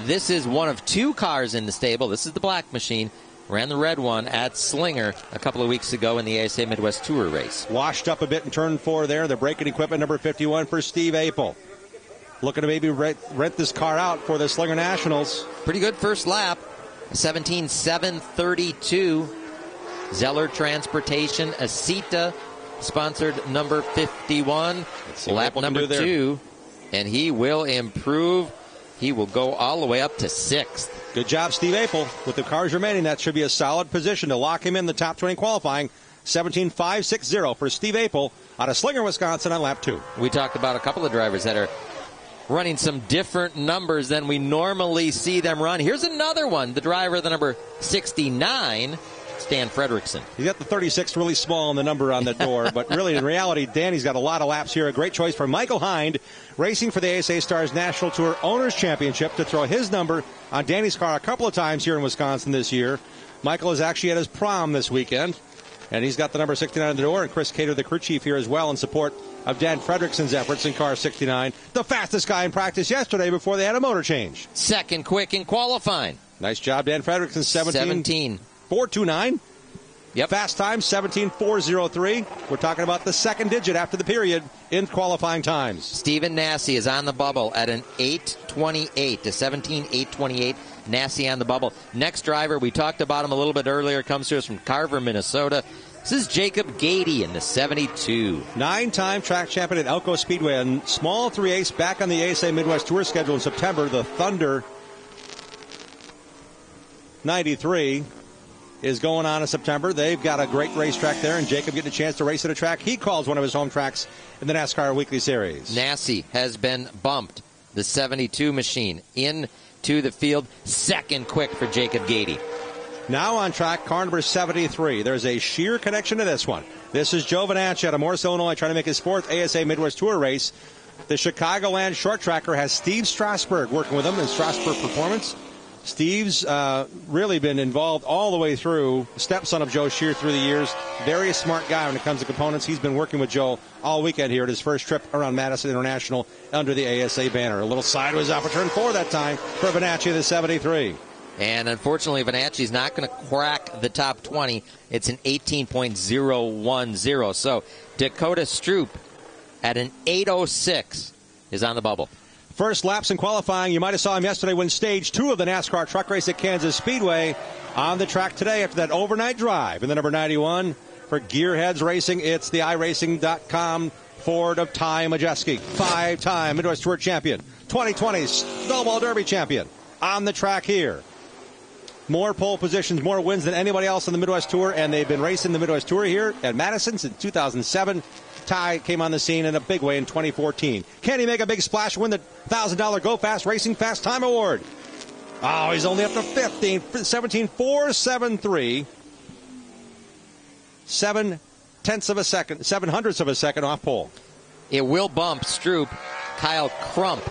This is one of 2 cars in the stable. This is the black machine. Ran the red one at Slinger a couple of weeks ago in the ASA Midwest Tour race.
Washed up a bit in turn 4 there. The braking equipment, number 51 for Steve Apel. Looking to maybe rent this car out for the Slinger Nationals.
Pretty good first lap. 17.732. Zeller Transportation, Asita, sponsored number 51. Lap number 2. And he will improve. He will go all the way up to 6th.
Good job, Steve Apel. With the cars remaining, that should be a solid position to lock him in the top 20 qualifying. 17.560 for Steve Apel out of Slinger, Wisconsin on lap 2.
We talked about a couple of drivers that are running some different numbers than we normally see them run. Here's another one, the driver, the number 69, Stan Fredrickson.
He's got the 36 really small on the number on the door, but really in reality, Danny's got a lot of laps here. A great choice for Michael Hind, racing for the ASA Stars National Tour Owners Championship, to throw his number on Danny's car a couple of times here in Wisconsin this year. Michael is actually at his prom this weekend, and he's got the number 69 on the door, and Chris Cater, the crew chief, here as well in support of Dan Fredrickson's efforts in car 69, the fastest guy in practice yesterday before they had a motor change.
Second quick in qualifying.
Nice job, Dan Fredrickson, 17.429.
Yep.
Fast time, 17.403. We're talking about the second digit after the period in qualifying times.
Stephen Nasse is on the bubble at an 8.28 to 17.828. Nasse on the bubble. Next driver, we talked about him a little bit earlier, comes to us from Carver, Minnesota. This is Jacob Gady in the 72.
9-time track champion at Elko Speedway and small 3/8 back on the ASA Midwest Tour schedule in September. The Thunder 93 is going on in September. They've got a great racetrack there, and Jacob getting a chance to race at a track he calls one of his home tracks in the NASCAR Weekly Series.
Nasse has been bumped, the 72 machine, into the field. Second quick for Jacob Gady.
Now on track, car number 73. There's a Shear connection to this one. This is Joe Vanacci out of Morris, Illinois, trying to make his 4th ASA Midwest Tour race. The Chicagoland short tracker has Steve Strasburg working with him in Strasburg Performance. Steve's really been involved all the way through, stepson of Joe Shear through the years. Very smart guy when it comes to components. He's been working with Joe all weekend here at his first trip around Madison International under the ASA banner. A little sideways off of turn 4 that time for Vanacci of the 73.
And unfortunately, Vanacci's not going to crack the top 20. It's an 18.010. So Dakota Stroop at an 8:06 is on the bubble.
First laps in qualifying. You might have saw him yesterday win Stage 2 of the NASCAR truck race at Kansas Speedway. On the track today after that overnight drive in the number 91 for Gearheads Racing. It's the iRacing.com Ford of Ty Majeski, 5-time Midwest Tour champion, 2020 Snowball Derby champion. On the track here. More pole positions, more wins than anybody else on the Midwest Tour, and they've been racing the Midwest Tour here at Madison since 2007. Ty came on the scene in a big way in 2014. Can he make a big splash, win the $1,000 Go Fast Racing Fast Time Award? Oh, he's only up to 17.473. 7/10 of a second, 7/100 of a second off pole.
It will bump Stroop. Kyle Crump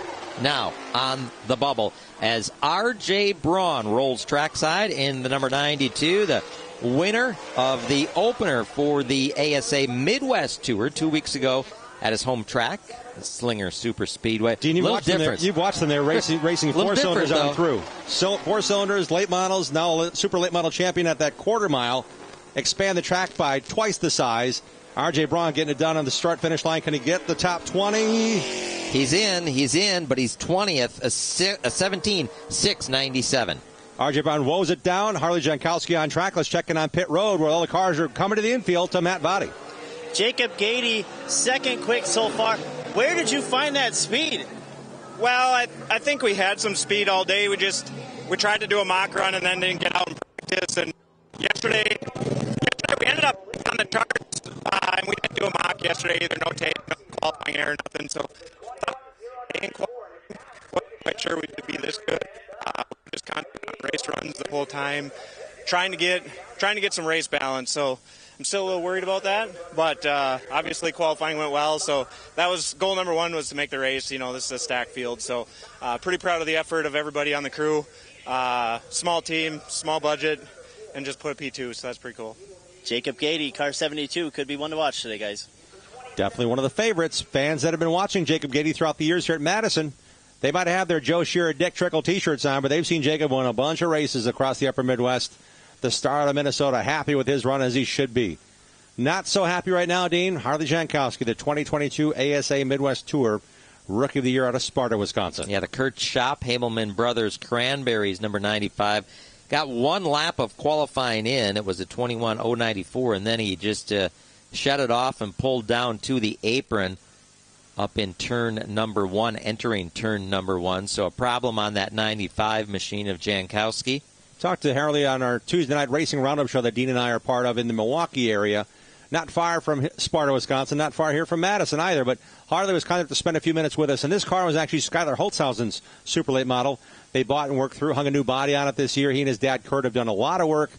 now on the bubble as R.J. Braun rolls trackside in the number 92, the winner of the opener for the ASA Midwest Tour 2 weeks ago at his home track, the Slinger Super Speedway.
Dean, you've watched them there racing 4 cylinders on through. So 4 cylinders, late models, now a super late model champion at that quarter mile. Expand the track by twice the size. R.J. Braun getting it done on the start-finish line. Can he get the top 20?
He's in, but he's 20th, a 17.697.
R.J. Braun woes it down. Harley Jankowski on track. Let's check in on pit road where all the cars are coming to the infield to Matt Votty.
Jacob Gady, second quick so far. Where did you find that speed?
Well, I think we had some speed all day. We tried to do a mock run and then didn't get out and practice. And yesterday we ended up on the charts, and we didn't do a mock yesterday either. No tape, no qualifying air, nothing. So I wasn't quite sure we could be this good. Just kind of race runs the whole time, trying to get some race balance. So I'm still a little worried about that, but obviously qualifying went well. So that was goal number 1, was to make the race. You know, this is a stacked field, so pretty proud of the effort of everybody on the crew. Small team, small budget, and just put a P2. So that's pretty cool.
Jacob Gady, car 72, could be one to watch today, guys.
Definitely one of the favorites. Fans that have been watching Jacob Gady throughout the years here at Madison, they might have their Joe Shear Dick Trickle T-shirts on, but they've seen Jacob win a bunch of races across the upper Midwest. The star out of Minnesota, happy with his run as he should be. Not so happy right now, Dean. Harley Jankowski, the 2022 ASA Midwest Tour Rookie of the Year out of Sparta, Wisconsin.
Yeah, the Kurt Schopp Hamelman Brothers Cranberries, number 95. Got 1 lap of qualifying in. It was a 21.094, and then he just shut it off and pulled down to the apron up in turn number 1, entering turn number 1. So a problem on that 95 machine of Jankowski.
Talked to Harley on our Tuesday night racing roundup show that Dean and I are part of in the Milwaukee area. Not far from Sparta, Wisconsin, not far here from Madison either, but Harley was kind enough to spend a few minutes with us, and this car was actually Skylar Holtzhausen's super late model. They bought and worked through, hung a new body on it this year. He and his dad, Kurt, have done a lot of work.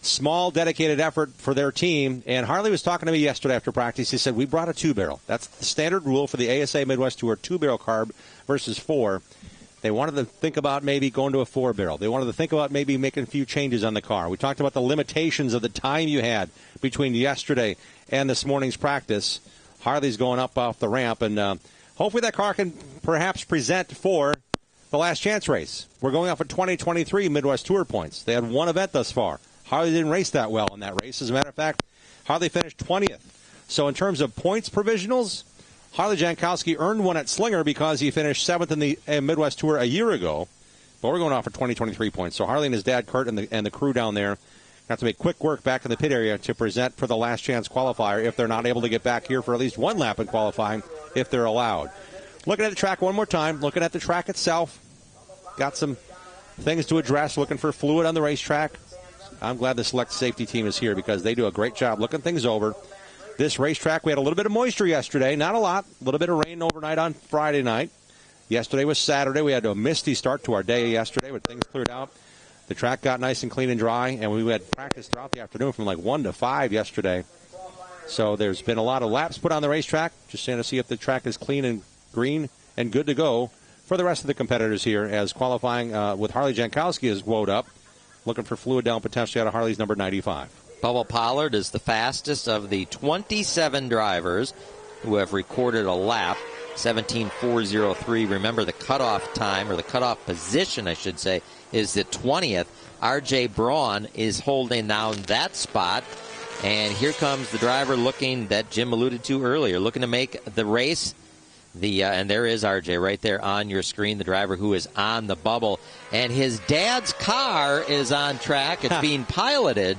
Small, dedicated effort for their team. And Harley was talking to me yesterday after practice. He said, we brought a 2-barrel. That's the standard rule for the ASA Midwest Tour, 2-barrel carb versus 4. They wanted to think about maybe going to a 4-barrel. They wanted to think about maybe making a few changes on the car. We talked about the limitations of the time you had between yesterday and this morning's practice. Harley's going up off the ramp, and hopefully that car can perhaps present for the last chance race. We're going off of 2023 Midwest Tour points. They had 1 event thus far. Harley didn't race that well in that race. As a matter of fact, Harley finished 20th. So in terms of points provisionals, Harley Jankowski earned 1 at Slinger because he finished 7th in the Midwest Tour a year ago. But we're going off for 2023 points. So Harley and his dad, Kurt, and the crew down there have to make quick work back in the pit area to present for the last chance qualifier if they're not able to get back here for at least 1 lap in qualifying if they're allowed. Looking at the track one more time, looking at the track itself. Got some things to address, looking for fluid on the racetrack. I'm glad the select safety team is here because they do a great job looking things over. This racetrack, we had a little bit of moisture yesterday. Not a lot. A little bit of rain overnight on Friday night. Yesterday was Saturday. We had a misty start to our day yesterday, but things cleared out. The track got nice and clean and dry, and we had practice throughout the afternoon from like 1 to 5 yesterday. So there's been a lot of laps put on the racetrack, just to see if the track is clean and green and good to go for the rest of the competitors here, as qualifying with Harley Jankowski is woed up, looking for fluid down potentially out of Harley's number 95.
Bubba Pollard is the fastest of the 27 drivers who have recorded a lap, 17.403. Remember, the cutoff time, or the cutoff position, I should say, is the 20th. R.J. Braun is holding down that spot. And here comes the driver looking, that Jim alluded to earlier, looking to make the race. And there is RJ right there on your screen, the driver who is on the bubble. And his dad's car is on track. It's being piloted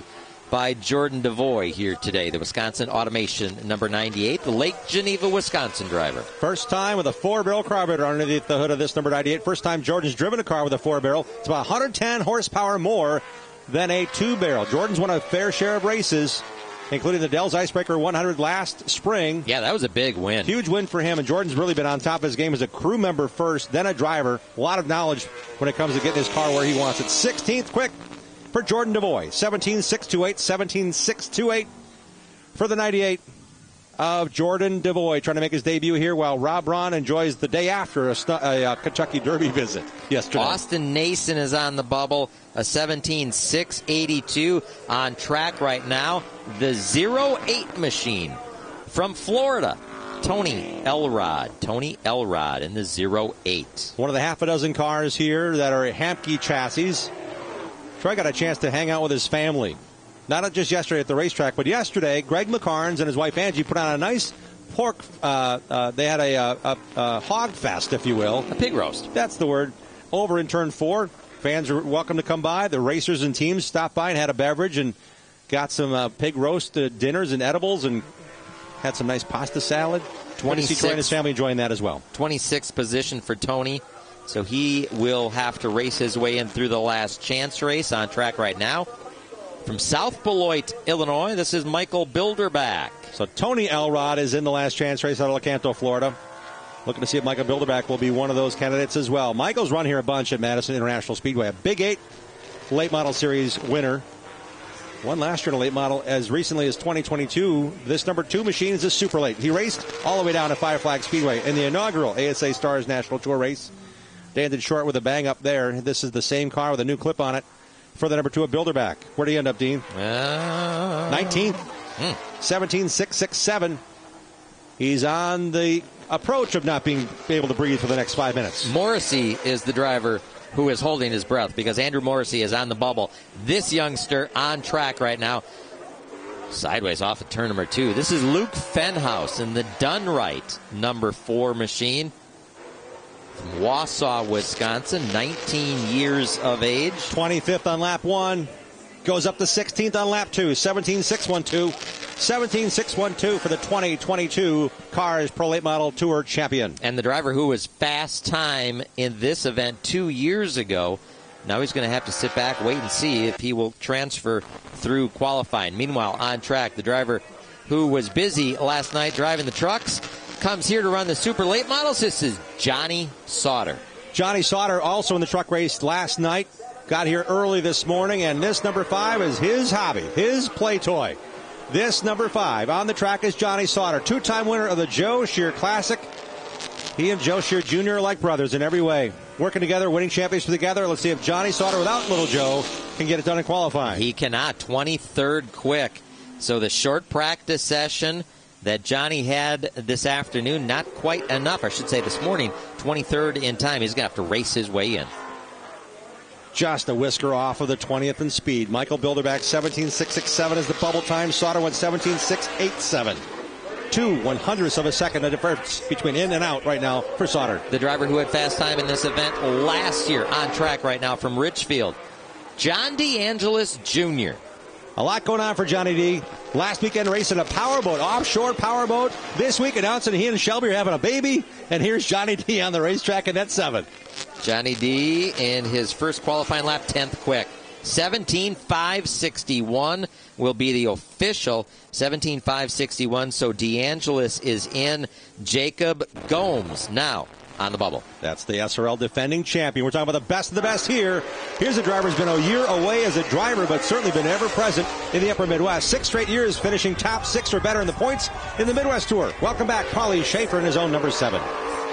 by Jordan DeVoy here today, the Wisconsin Automation number 98, the Lake Geneva, Wisconsin driver.
First time with a 4-barrel carburetor underneath the hood of this number 98. First time Jordan's driven a car with a 4-barrel. It's about 110 horsepower more than a 2-barrel. Jordan's won a fair share of races, including the Dell's Icebreaker 100 last spring.
Yeah, that was a big win.
Huge win for him, and Jordan's really been on top of his game as a crew member first, then a driver. A lot of knowledge when it comes to getting his car where he wants it. 16th quick for Jordan DeVoy. 17.628, 17.628 for the 98 of Jordan DeVoy, trying to make his debut here while Rob Braun enjoys the day after a Kentucky Derby visit yesterday.
Austin Nason is on the bubble, a 17.682 on track right now. The 08 machine from Florida, Tony Elrod. Tony Elrod in the 08.
One of the half a dozen cars here that are Hamke chassis. Troy got a chance to hang out with his family. Not just yesterday at the racetrack, but yesterday, Greg McCarnes and his wife Angie put on a nice pork. They had a hog fest, if you will.
A pig roast.
That's the word. Over in turn 4. Fans are welcome to come by. The racers and teams stopped by and had a beverage and got some pig roast dinners and edibles and had some nice pasta salad. 26. Troy and his family enjoying that as well.
26th position for Tony. So he will have to race his way in through the last chance race on track right now. From South Beloit, Illinois, this is Michael Bilderback.
So Tony Elrod is in the last chance race out of Lecanto, Florida. Looking to see if Michael Bilderback will be one of those candidates as well. Michael's run here a bunch at Madison International Speedway. A Big 8 late model series winner. Won last year in a late model as recently as 2022. This number 2 machine is a super late. He raced all the way down to Five Flag Speedway in the inaugural ASA Stars National Tour race. They ended short with a bang up there. This is the same car with a new clip on it for the number 2 of Bilderback. Where do you end up, Dean? 19th. 17.667. He's on the approach of not being able to breathe for the next 5 minutes.
Morrissey is the driver who is holding his breath because Andrew Morrissey is on the bubble. This youngster on track right now. Sideways off of turn number 2. This is Luke Fenhouse in the Dunright number 4 machine. From Wausau, Wisconsin, 19 years of age.
25th on lap 1. Goes up to 16th on lap 2. 17.612. 17.612 for the 2022 Cars Pro Late Model Tour champion.
And the driver who was fast time in this event 2 years ago, now he's going to have to sit back, wait and see if he will transfer through qualifying. Meanwhile, on track, the driver who was busy last night driving the trucks comes here to run the super late models. This is Johnny Sauter.
Johnny Sauter also in the truck race last night. Got here early this morning, and this number 5 is his hobby, his play toy. This number 5 on the track is Johnny Sauter, 2-time winner of the Joe Shear Classic. He and Joe Shear Jr. are like brothers in every way. Working together, winning championships together. Let's see if Johnny Sauter without little Joe can get it done in qualifying.
He cannot. 23rd quick. So the short practice session that Johnny had this afternoon, not quite enough. I should say this morning, 23rd in time. He's going to have to race his way in.
Just a whisker off of the 20th in speed. Michael Bilderback, 17.667 is the bubble time. Sauter went 17.687. 2/100ths of a second, the difference between in and out right now for Sauter.
The driver who had fast time in this event last year on track right now from Richfield, John DeAngelis Jr.
A lot going on for Johnny D. Last weekend racing a powerboat, offshore powerboat. This week announcing he and Shelby are having a baby. And here's Johnny D on the racetrack in that 7th.
Johnny D in his first qualifying lap, 10th quick. 17.561 will be the official 17.561. So DeAngelis is in. Jacob Gomes now on the bubble.
That's the SRL defending champion. We're talking about the best of the best here. Here's a driver who's been a year away as a driver, but certainly been ever present in the upper Midwest. 6 straight years finishing top 6 or better in the points in the Midwest Tour. Welcome back, Paulie Schaefer in his own number 7.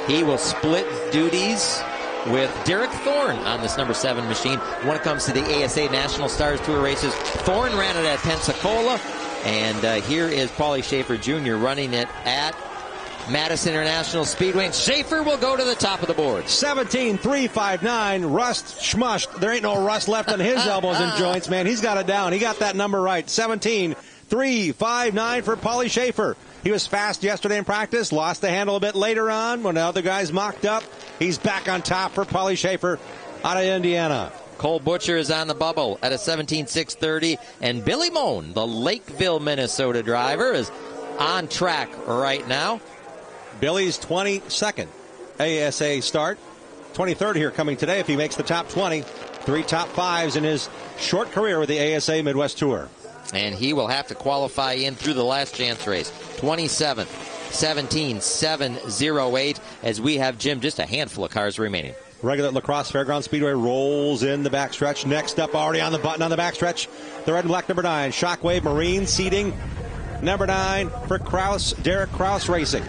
He will split duties with Derek Thorne on this number 7 machine when it comes to the ASA National Stars Tour races. Thorne ran it at Pensacola, and here is Paulie Schaefer Jr. running it at Madison International Speedway. And Schaefer will go to the top of the board.
17.359. Rust schmushed. There ain't no rust left on his elbows and joints, man. He's got it down. He got that number right. 17.359 for Paulie Schaefer. He was fast yesterday in practice, lost the handle a bit later on when the other guys mocked up. He's back on top for Paulie Schaefer out of Indiana.
Cole Butcher is on the bubble at a 17.630, and Billy Moan, the Lakeville, Minnesota driver, is on track right now.
Billy's 22nd ASA start, 23rd here coming today if he makes the top 20. 3 top 5s in his short career with the ASA Midwest Tour.
And he will have to qualify in through the last chance race. 27th, 17.708, as we have, Jim, just a handful of cars remaining.
Regular Lacrosse Fairground Speedway rolls in the backstretch. Next up, already on the button on the backstretch, the red and black number 9, Shockwave Marine seating. Number 9 for Kraus, Derek Kraus Racing.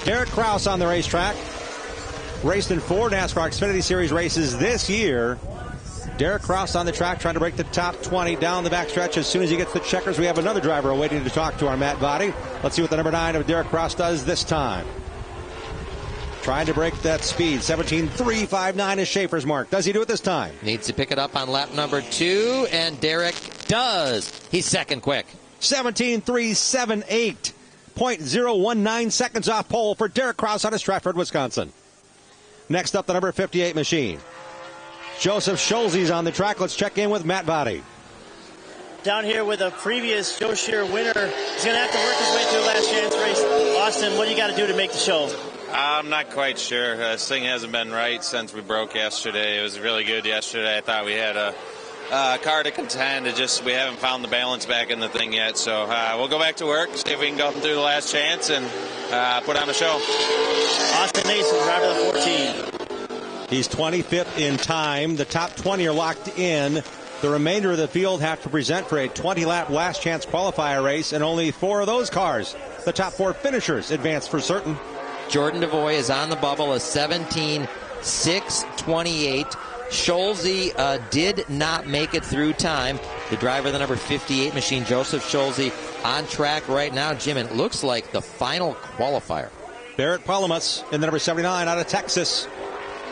Derek Kraus on the racetrack. Raced in 4 NASCAR Xfinity Series races this year. Derek Kraus on the track trying to break the top 20 down the backstretch. As soon as he gets the checkers, we have another driver waiting to talk to our Matt Body. Let's see what the number 9 of Derek Kraus does this time. Trying to break that speed. 17.359 is Schaefer's mark. Does he do it this time?
Needs to pick it up on lap number 2, and Derek does. He's second quick.
17.378. 0.019 seconds off pole for Derek Kraus out of Stratford, Wisconsin. Next up, the number 58 machine. Joseph Schulze's on the track. Let's check in with Matt Body.
Down here with a previous Joe Shear winner. He's going to have to work his way through the last chance race. Austin, what do you got to do to make the show?
I'm not quite sure. This thing hasn't been right since we broke yesterday. It was really good yesterday. I thought we had a car to contend. We haven't found the balance back in the thing yet. So we'll go back to work, see if we can go through the last chance and put on a show.
Austin Mason, driver of the 14.
He's 25th in time. The top 20 are locked in. The remainder of the field have to present for a 20-lap last chance qualifier race, and only 4 of those cars, the top 4 finishers, advance for certain.
Jordan DeVoy is on the bubble, a 17.628. Schulze did not make it through time. The driver of the number 58 machine, Joseph Schulze, on track right now. Jim, it looks like the final qualifier.
Barrett Palamas in the number 79 out of Texas.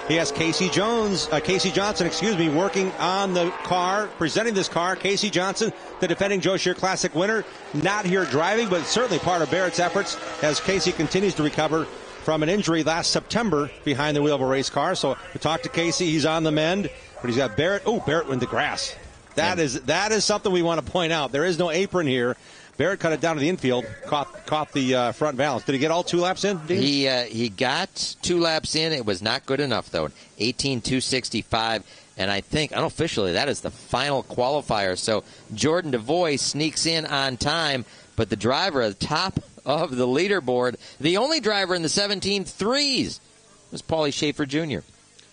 He has Casey Johnson, working on the car, presenting this car. Casey Johnson, the defending Joe Shear Classic winner, not here driving, but certainly part of Barrett's efforts as Casey continues to recover from an injury last September behind the wheel of a race car. So we talked to Casey. He's on the mend, but he's got Barrett. Oh, Barrett in the grass. That is something we want to point out. There is no apron here. Barrett cut it down to the infield, caught the front valance. Did he get all 2 laps in, Dean?
He got 2 laps in. It was not good enough, though. 18.265, and I think, unofficially, that is the final qualifier. So Jordan DeVoy sneaks in on time, but the driver at the top of the leaderboard, the only driver in the 17.3s, was Paulie Schaefer Jr.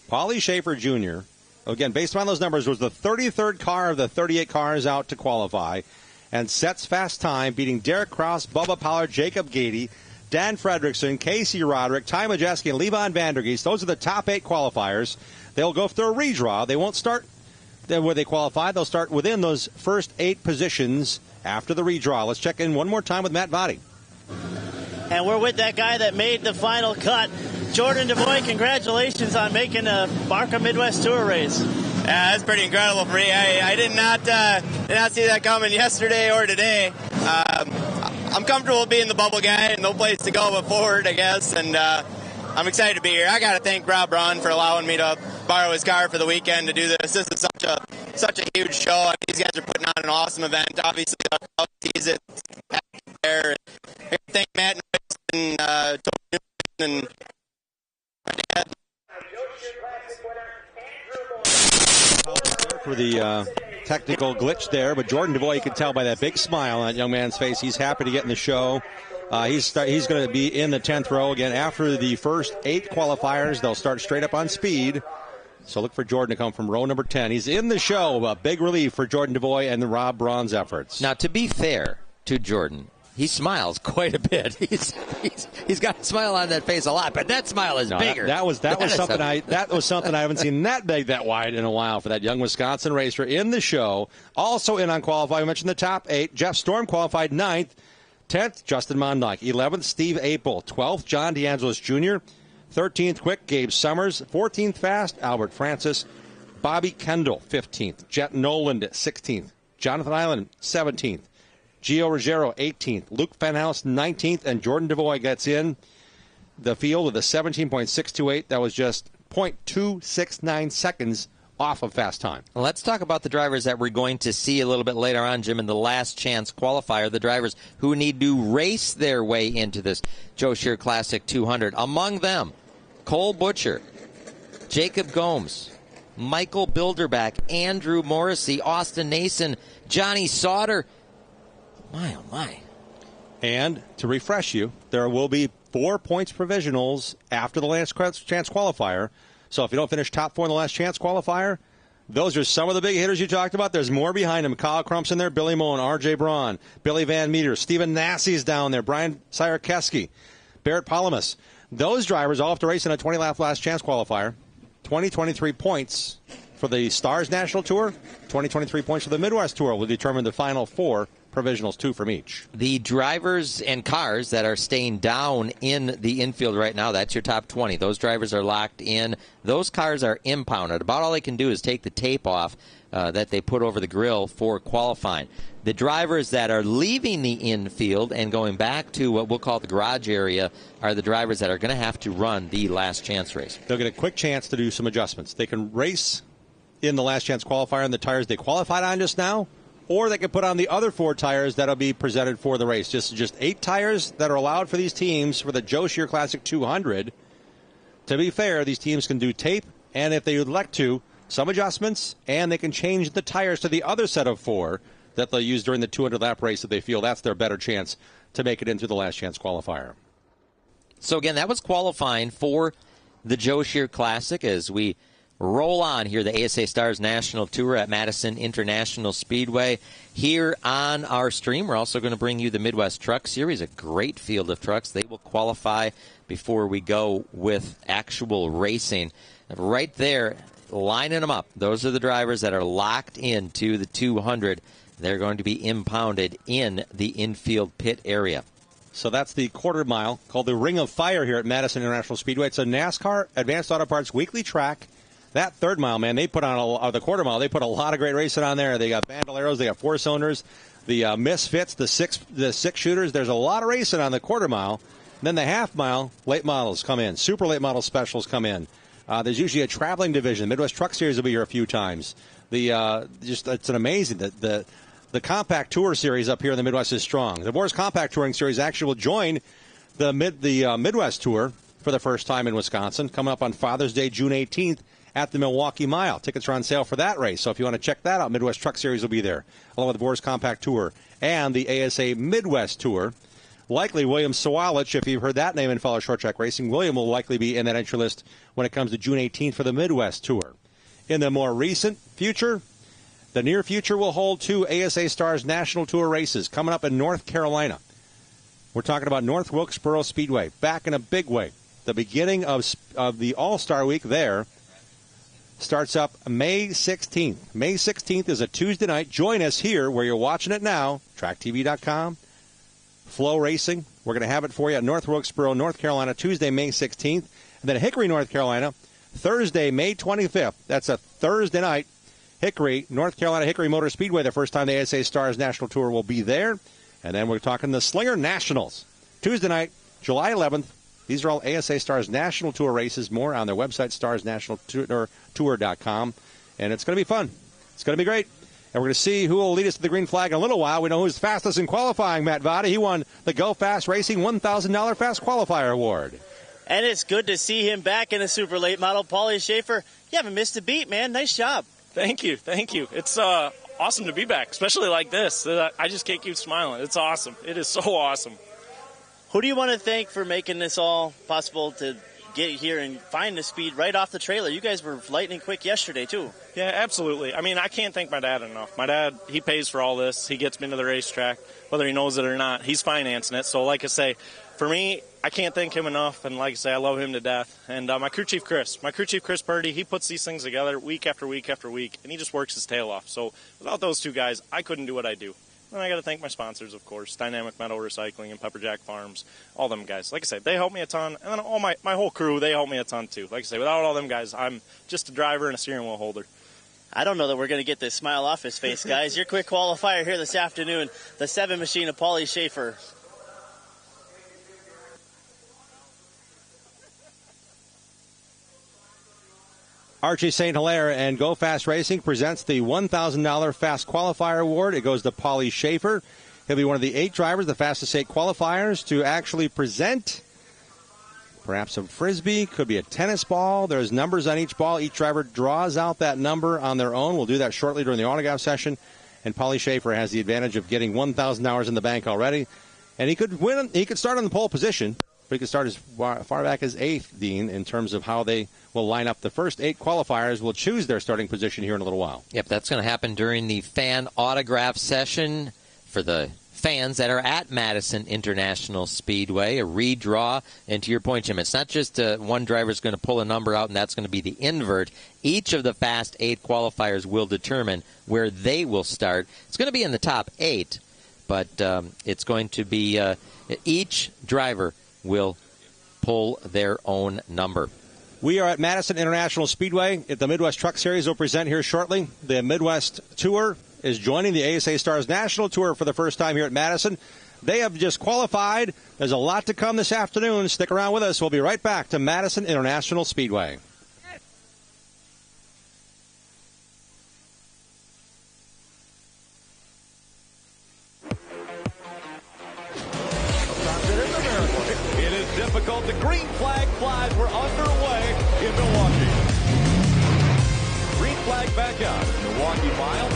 Paulie Schaefer Jr., again, based on those numbers, was the 33rd car of the 38 cars out to qualify, and sets fast time, beating Derek Kraus, Bubba Pollard, Jacob Gady, Dan Fredrickson, Casey Roderick, Ty Majeski, and Levon Vandergeest. Those are the top 8 qualifiers. They'll go through a redraw. They won't start where they qualify. They'll start within those first 8 positions after the redraw. Let's check in one more time with Matt Body.
And we're with that guy that made the final cut. Jordan DeVoy, congratulations on making a Barca Midwest Tour race.
Yeah, that's pretty incredible for me. I did not see that coming yesterday or today. I'm comfortable being the bubble guy and no place to go but forward, I guess, and I'm excited to be here. I got to thank Rob Braun for allowing me to borrow his car for the weekend to do this. This is such a huge show. I mean, these guys are putting on an awesome event. Obviously, I'll tease it back there. I thank Matt and Tony and my dad.
For the technical glitch there, but Jordan DeVoy, you can tell by that big smile on that young man's face. He's happy to get in the show. He's going to be in the 10th row again. After the first 8 qualifiers, they'll start straight up on speed. So look for Jordan to come from row number 10. He's in the show. A big relief for Jordan DeVoy and the Rob Braun's efforts.
Now, to be fair to Jordan, he smiles quite a bit. He's got a smile on that face a lot, but that smile is bigger.
That was something I haven't seen that big, that wide in a while for that young Wisconsin racer in the show. Also in on qualifying, we mentioned the top 8. Jeff Storm qualified 9th. 10th, Justin Mondyke. 11th, Steve Apel. 12th, John DeAngelis Jr. 13th, quick, Gabe Summers. 14th, fast, Albert Francis. Bobby Kendall, 15th. Jet Noland, 16th. Jonathan Island, 17th. Gio Ruggiero, 18th. Luke Van House, 19th. And Jordan DeVoy gets in the field with a 17.628. That was just 0.269 seconds off of fast time.
Let's talk about the drivers that we're going to see a little bit later on, Jim, in the last chance qualifier, the drivers who need to race their way into this Joe Shear Classic 200. Among them, Cole Butcher, Jacob Gomes, Michael Bilderback, Andrew Morrissey, Austin Nason, Johnny Sauter. My, oh my.
And to refresh you, there will be 4 points provisionals after the last chance qualifier. So if you don't finish top 4 in the last chance qualifier, those are some of the big hitters you talked about. There's more behind them. Kyle Crump's in there, Billy Moen, R.J. Braun, Billy Van Meter, Stephen Nassie's down there, Brian Sierkeski, Barrett Palamas. Those drivers all have to race in a 20-lap last chance qualifier. 23 points for the Stars National Tour. 23 points for the Midwest Tour will determine the final 4 provisionals, 2 from each.
The drivers and cars that are staying down in the infield right now, that's your top 20. Those drivers are locked in. Those cars are impounded. About all they can do is take the tape off that they put over the grill for qualifying. The drivers that are leaving the infield and going back to what we'll call the garage area are the drivers that are going to have to run the last chance race.
They'll get a quick chance to do some adjustments. They can race in the last chance qualifier on the tires they qualified on just now, or they can put on the other 4 tires that will be presented for the race. Just 8 tires that are allowed for these teams for the Joe Shear Classic 200. To be fair, these teams can do tape, and if they would elect to, some adjustments, and they can change the tires to the other set of 4 that they'll use during the 200-lap race if they feel that's their better chance to make it into the last chance qualifier.
So, again, that was qualifying for the Joe Shear Classic as we roll on here, the ASA Stars National Tour at Madison International Speedway. Here on our stream, we're also going to bring you the Midwest Truck Series, a great field of trucks. They will qualify before we go with actual racing. Right there, lining them up, those are the drivers that are locked into the 200. They're going to be impounded in the infield pit area.
So that's the quarter mile called the Ring of Fire here at Madison International Speedway. It's a NASCAR Advanced Auto Parts weekly track. That third mile, man, they put on the quarter mile. They put a lot of great racing on there. They got Bandoleros, they got 4-cylinders, the Misfits, the six shooters. There's a lot of racing on the quarter mile. And then the half mile, late models come in. Super late model specials come in. There's usually a traveling division. Midwest Truck Series will be here a few times. It's an amazing the Compact Tour Series up here in the Midwest is strong. The Boars Compact Touring Series actually will join the Midwest Tour for the first time in Wisconsin, coming up on Father's Day, June 18th. At the Milwaukee Mile. Tickets are on sale for that race. So if you want to check that out, Midwest Truck Series will be there, along with the Boars Compact Tour and the ASA Midwest Tour. Likely William Sawalich, if you've heard that name in fellow short track racing, William will likely be in that entry list when it comes to June 18th for the Midwest Tour. In the more recent future, the near future will hold 2 ASA Stars National Tour races coming up in North Carolina. We're talking about North Wilkesboro Speedway, back in a big way. The beginning of the All-Star Week there starts up May 16th. May 16th is a Tuesday night. Join us here where you're watching it now, tracktv.com, Flow Racing. We're going to have it for you at North Wilkesboro, North Carolina, Tuesday, May 16th. And then Hickory, North Carolina, Thursday, May 25th. That's a Thursday night. Hickory, North Carolina, Hickory Motor Speedway, the first time the ASA Stars National Tour will be there. And then we're talking the Slinger Nationals. Tuesday night, July 11th. These are all ASA Stars National Tour races. More on their website, starsnationaltour.com. And it's going to be fun. It's going to be great. And we're going to see who will lead us to the green flag in a little while. We know who's fastest in qualifying, Matt Vada. He won the Go Fast Racing $1,000 Fast Qualifier Award.
And it's good to see him back in the super late model. Paulie Schaefer, you haven't missed a beat, man. Nice job.
Thank you. It's awesome to be back, especially like this. I just can't keep smiling. It's awesome. It is so awesome.
Who do you want to thank for making this all possible to get here and find the speed right off the trailer? You guys were lightning quick yesterday, too.
Yeah, absolutely. I mean, I can't thank my dad enough. My dad, he pays for all this. He gets me to the racetrack, whether he knows it or not. He's financing it. So, like I say, for me, I can't thank him enough. And like I say, I love him to death. And my crew chief, Chris Purdy, he puts these things together week after week after week, and he just works his tail off. So without those two guys, I couldn't do what I do. And I got to thank my sponsors, of course, Dynamic Metal Recycling and Pepperjack Farms, all them guys. Like I say, they help me a ton. And then all my whole crew, they help me a ton, too. Like I say, without all them guys, I'm just a driver and a steering wheel holder.
I don't know that we're going to get this smile off his face, guys. Your quick qualifier here this afternoon, the 7 machine of Paulie Schaefer.
Archie St. Hilaire and Go Fast Racing presents the $1,000 Fast Qualifier Award. It goes to Paulie Schaefer. He'll be one of the 8 drivers, the fastest 8 qualifiers, to actually present perhaps a Frisbee, could be a tennis ball. There's numbers on each ball. Each driver draws out that number on their own. We'll do that shortly during the autograph session. And Paulie Schaefer has the advantage of getting $1,000 in the bank already. And he could win. He could start on the pole position, but he could start as far back as 8th, Dean, in terms of how they will line up. The first 8 qualifiers will choose their starting position here in a little while.
Yep, that's going to happen during the fan autograph session for the fans that are at Madison International Speedway. A redraw, and to your point, Jim, it's not just one driver is going to pull a number out and that's going to be the invert. Each of the Fast 8 qualifiers will determine where they will start. It's going to be in the top 8, but it's going to be each driver will pull their own number.
We are at Madison International Speedway. The Midwest Truck Series will present here shortly. The Midwest Tour is joining the ASA Stars National Tour for the first time here at Madison. They have just qualified. There's a lot to come this afternoon. Stick around with us. We'll be right back to Madison International Speedway.
It is difficult. The green flag flies. We're underway in Milwaukee. Green flag back out. Milwaukee mile.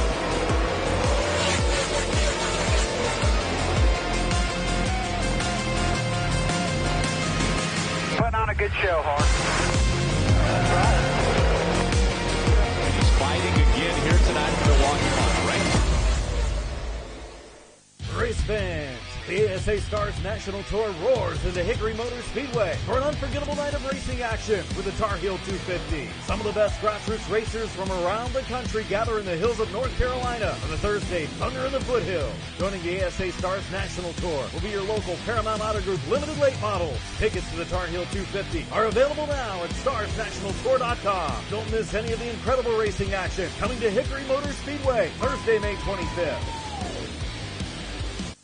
Putting on a good show, Hart.
And he's fighting again here tonight in Milwaukee mile, right?
Race fans, the ASA Stars National Tour roars into Hickory Motor Speedway for an unforgettable night of racing action with the Tar Heel 250. Some of the best grassroots racers from around the country gather in the hills of North Carolina for the Thursday Thunder in the Foothills. Joining the ASA Stars National Tour will be your local Paramount Auto Group limited late models. Tickets to the Tar Heel 250 are available now at starsnationaltour.com. Don't miss any of the incredible racing action coming to Hickory Motor Speedway Thursday, May 25th.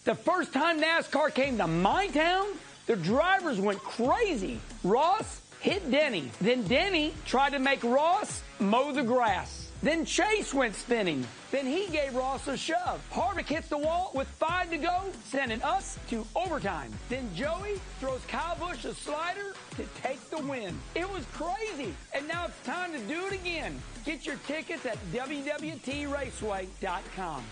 The first time NASCAR came to my town, the drivers went crazy. Ross hit Denny. Then Denny tried to make Ross mow the grass. Then Chase went spinning. Then he gave Ross a shove. Harvick hits the wall with 5 to go, sending us to overtime. Then Joey throws Kyle Busch a slider to take the win. It was crazy, and now it's time to do it again. Get your tickets at WWTRaceway.com.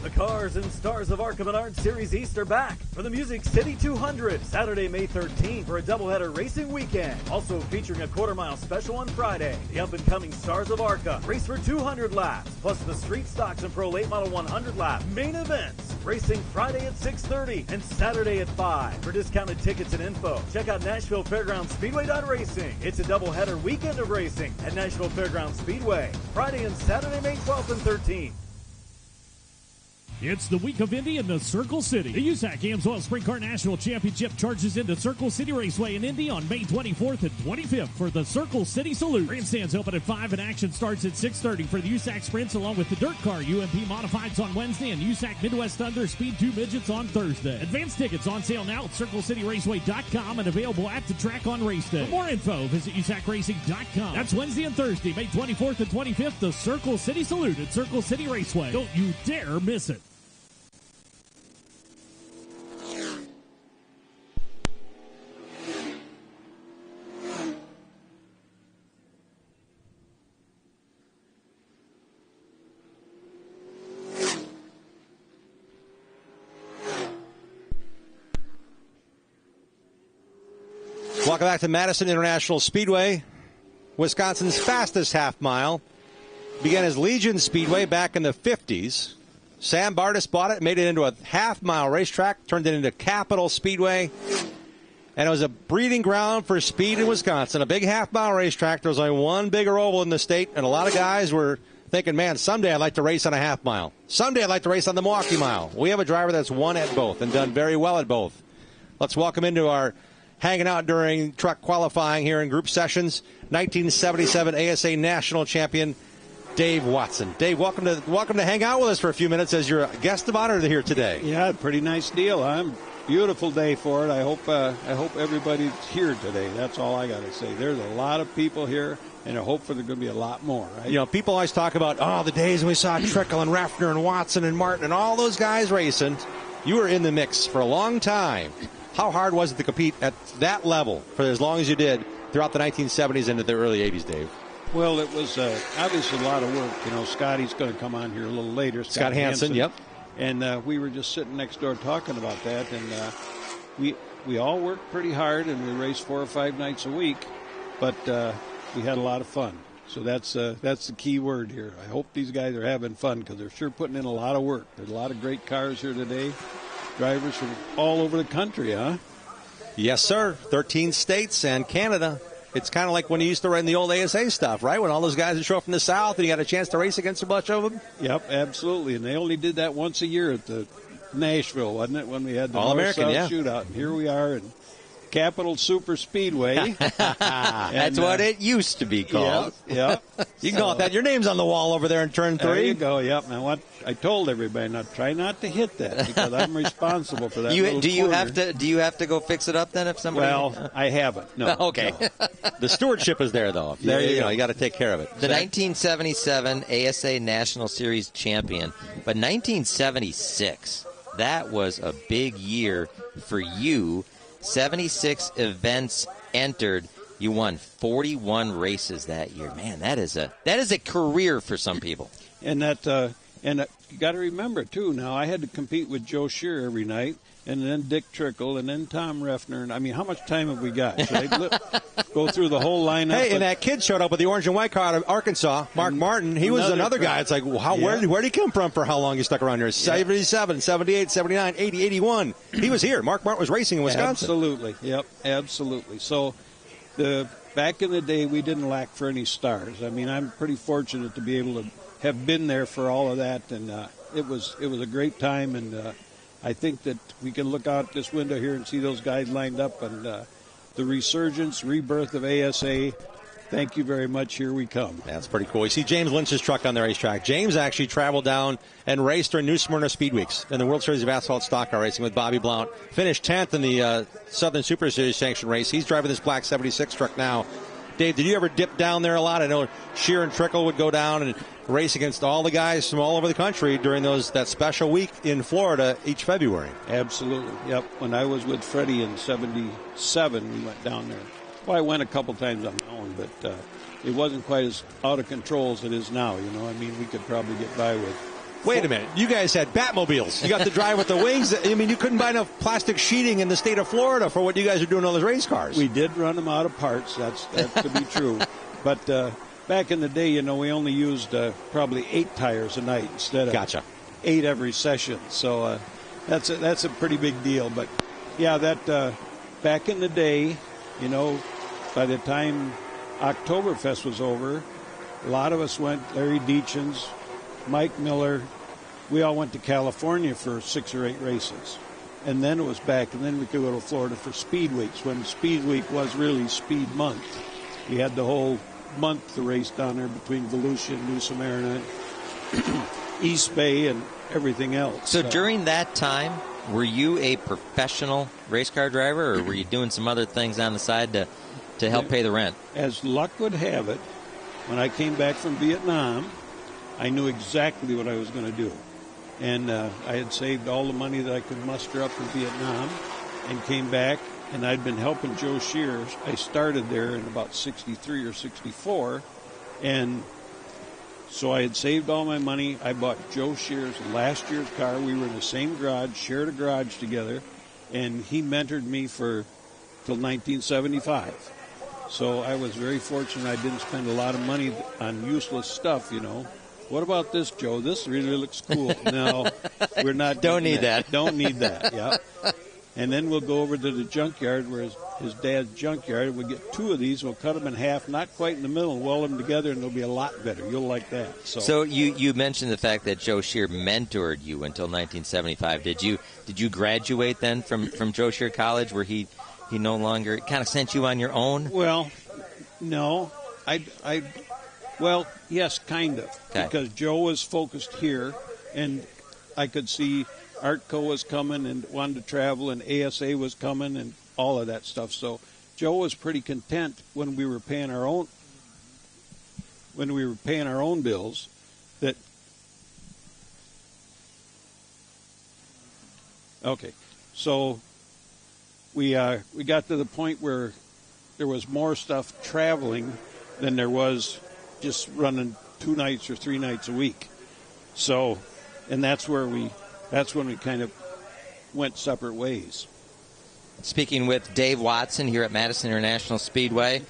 The Cars and Stars of Arca Menard Series East are back for the Music City 200, Saturday, May 13th for a doubleheader racing weekend. Also featuring a quarter-mile special on Friday. The up-and-coming Stars of Arca race for 200 laps, plus the Street Stocks and Pro Late Model 100 lap main events. Racing Friday at 6:30 and Saturday at 5. For discounted tickets and info, check out Nashville Fairgrounds Speedway.racing. It's a doubleheader weekend of racing at Nashville Fairgrounds Speedway, Friday and Saturday, May 12th and 13th.
It's the week of Indy in the Circle City. The USAC AMSOIL Sprint Car National Championship charges into Circle City Raceway in Indy on May 24th and 25th for the Circle City Salute. Grandstands open at 5 and action starts at 6:30 for the USAC Sprints along with the Dirt Car UMP Modifieds on Wednesday and USAC Midwest Thunder Speed 2 Midgets on Thursday. Advance tickets on sale now at CircleCityRaceway.com and available at the track on race day. For more info, visit USACRacing.com. That's Wednesday and Thursday, May 24th and 25th, the Circle City Salute at Circle City Raceway. Don't you dare miss it.
Welcome back to Madison International Speedway, Wisconsin's fastest half mile. Began as Legion Speedway back in the 50s. Sam Bardis bought it, made it into a half-mile racetrack, turned it into Capital Speedway. And it was a breeding ground for speed in Wisconsin. A big half-mile racetrack. There was only one bigger oval in the state, and a lot of guys were thinking, man, someday I'd like to race on a half mile. Someday I'd like to race on the Milwaukee Mile. We have a driver that's won at both and done very well at both. Let's welcome into our hanging out during truck qualifying here in group sessions, 1977 ASA National Champion, Dave Watson. Dave, welcome to hang out with us for a few minutes as your guest of honor here today.
Yeah, pretty nice deal. Beautiful day for it. I hope everybody's here today. That's all I got to say. There's a lot of people here, and I hope there's going to be a lot more. Right?
You know, people always talk about, the days when we saw Trickle and Raffner and Watson and Martin and all those guys racing. You were in the mix for a long time. How hard was it to compete at that level for as long as you did throughout the 1970s into the early 80s, Dave?
Well, it was obviously a lot of work. You know, Scotty's going to come on here a little later.
Scott Hanson, yep.
And we were just sitting next door talking about that, and we all worked pretty hard, and we raced 4 or 5 nights a week, but we had a lot of fun. So that's the key word here. I hope these guys are having fun because they're sure putting in a lot of work. There's a lot of great cars here today, drivers from all over the country, huh?
Yes, sir. 13 states and Canada. It's kind of like when you used to run the old ASA stuff, right? When all those guys would show up from the South and you got a chance to race against a bunch of them?
Yep, absolutely. And they only did that once a year at the Nashville, wasn't it, when we had the North-South shootout. And here we are in Capital Super Speedway.
That's what it used to be called.
Yeah.
You can call it that. Your name's on the wall over there in turn 3.
There you go, yep. Now, what I told everybody, now try not to hit that because I'm responsible for that.
Do you have to go fix it up then if somebody?
Well, I haven't. No.
Okay.
No.
The stewardship is there, though.
There you go.
You got to take care of it.
The 1977 ASA National Series champion, but 1976, that was a big year for you. 76 events entered. You won 41 races that year. Man, that is a career for some people.
And you got to remember too. Now I had to compete with Joe Shear every night, and then Dick Trickle, and then Tom Reffner. And I mean, how much time have we got? Should I go through the whole lineup?
Hey, and that kid showed up with the orange and white car out of Arkansas, Mark Martin. He was another guy. It's like, where did he come from for how long you stuck around here? 77, 78, 79, 80, 81. He was here. Mark Martin was racing in Wisconsin.
Absolutely. Yep, absolutely. So back in the day, we didn't lack for any stars. I mean, I'm pretty fortunate to be able to have been there for all of that, and it was a great time, and I think that we can look out this window here and see those guys lined up, and the rebirth of ASA. Thank you very much. Here we come.
That's pretty cool. You see James Lynch's truck on the racetrack. James actually traveled down and raced during New Smyrna Speed Weeks in the World Series of Asphalt Stock Car Racing with Bobby Blount. Finished 10th in the Southern Super Series sanctioned race. He's driving this black 76 truck now. Dave, did you ever dip down there a lot? I know Shear and Trickle would go down and race against all the guys from all over the country during that special week in Florida each February.
Absolutely. Yep. When I was with Freddie in 77, we went down there. Well, I went a couple times on my own, but it wasn't quite as out of control as it is now. You know, I mean, we could probably get by with.
Wait a minute. You guys had Batmobiles. You got to drive with the wings. I mean, you couldn't buy enough plastic sheeting in the state of Florida for what you guys are doing on those race cars.
We did run them out of parts. That could be true. But back in the day, you know, we only used probably 8 tires a night instead of 8 every session. So that's a pretty big deal. But, yeah, that back in the day, you know, by the time Oktoberfest was over, a lot of us went, Larry Deachens, Mike Miller, we all went to California for 6 or 8 races. And then it was back, and then we could go to Florida for Speed Weeks, when Speed Week was really Speed Month. We had the whole month to race down there between Volusia and New Smyrna, East Bay, and everything else.
So during that time, were you a professional race car driver, or were you doing some other things on the side to help pay the rent?
As luck would have it, when I came back from Vietnam, I knew exactly what I was going to do. And I had saved all the money that I could muster up in Vietnam and came back, and I'd been helping Joe Shear. I started there in about 63 or 64, and so I had saved all my money. I bought Joe Shear's last year's car. We were in the same garage, shared a garage together, and he mentored me for till 1975. So I was very fortunate. I didn't spend a lot of money on useless stuff, you know. What about this, Joe? This really looks cool. No, we're not.
Don't need that.
Don't need that, yeah. And then we'll go over to the junkyard where his dad's junkyard. We'll get 2 of these. We'll cut them in half, not quite in the middle, and weld them together, and they'll be a lot better. You'll like that.
So you mentioned the fact that Joe Shear mentored you until 1975. Did you graduate then from Joe Shear College, where he no longer kind of sent you on your own?
Well, no. Well, yes, kind of.
Okay.
Because Joe was focused here, and I could see Artco was coming and wanted to travel, and ASA was coming, and all of that stuff. So Joe was pretty content when we were paying our own bills. That okay. So we got to the point where there was more stuff traveling than there was just running 2 nights or 3 nights a week. So, and that's when we kind of went separate ways.
Speaking with Dave Watson here at Madison International Speedway,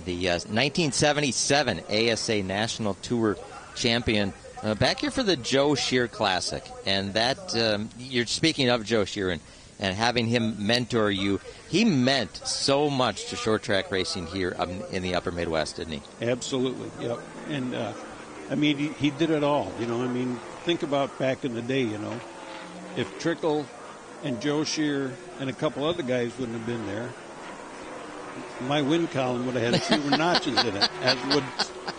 the 1977 ASA National Tour champion, back here for the Joe Shear Classic. And that, you're speaking of Joe Shear and having him mentor you, he meant so much to short track racing here in the upper Midwest, didn't he?
Absolutely, yep. And, I mean, he did it all, you know. I mean, think about back in the day, you know. If Trickle and Joe Shear and a couple other guys wouldn't have been there, my win column would have had fewer notches in it, as would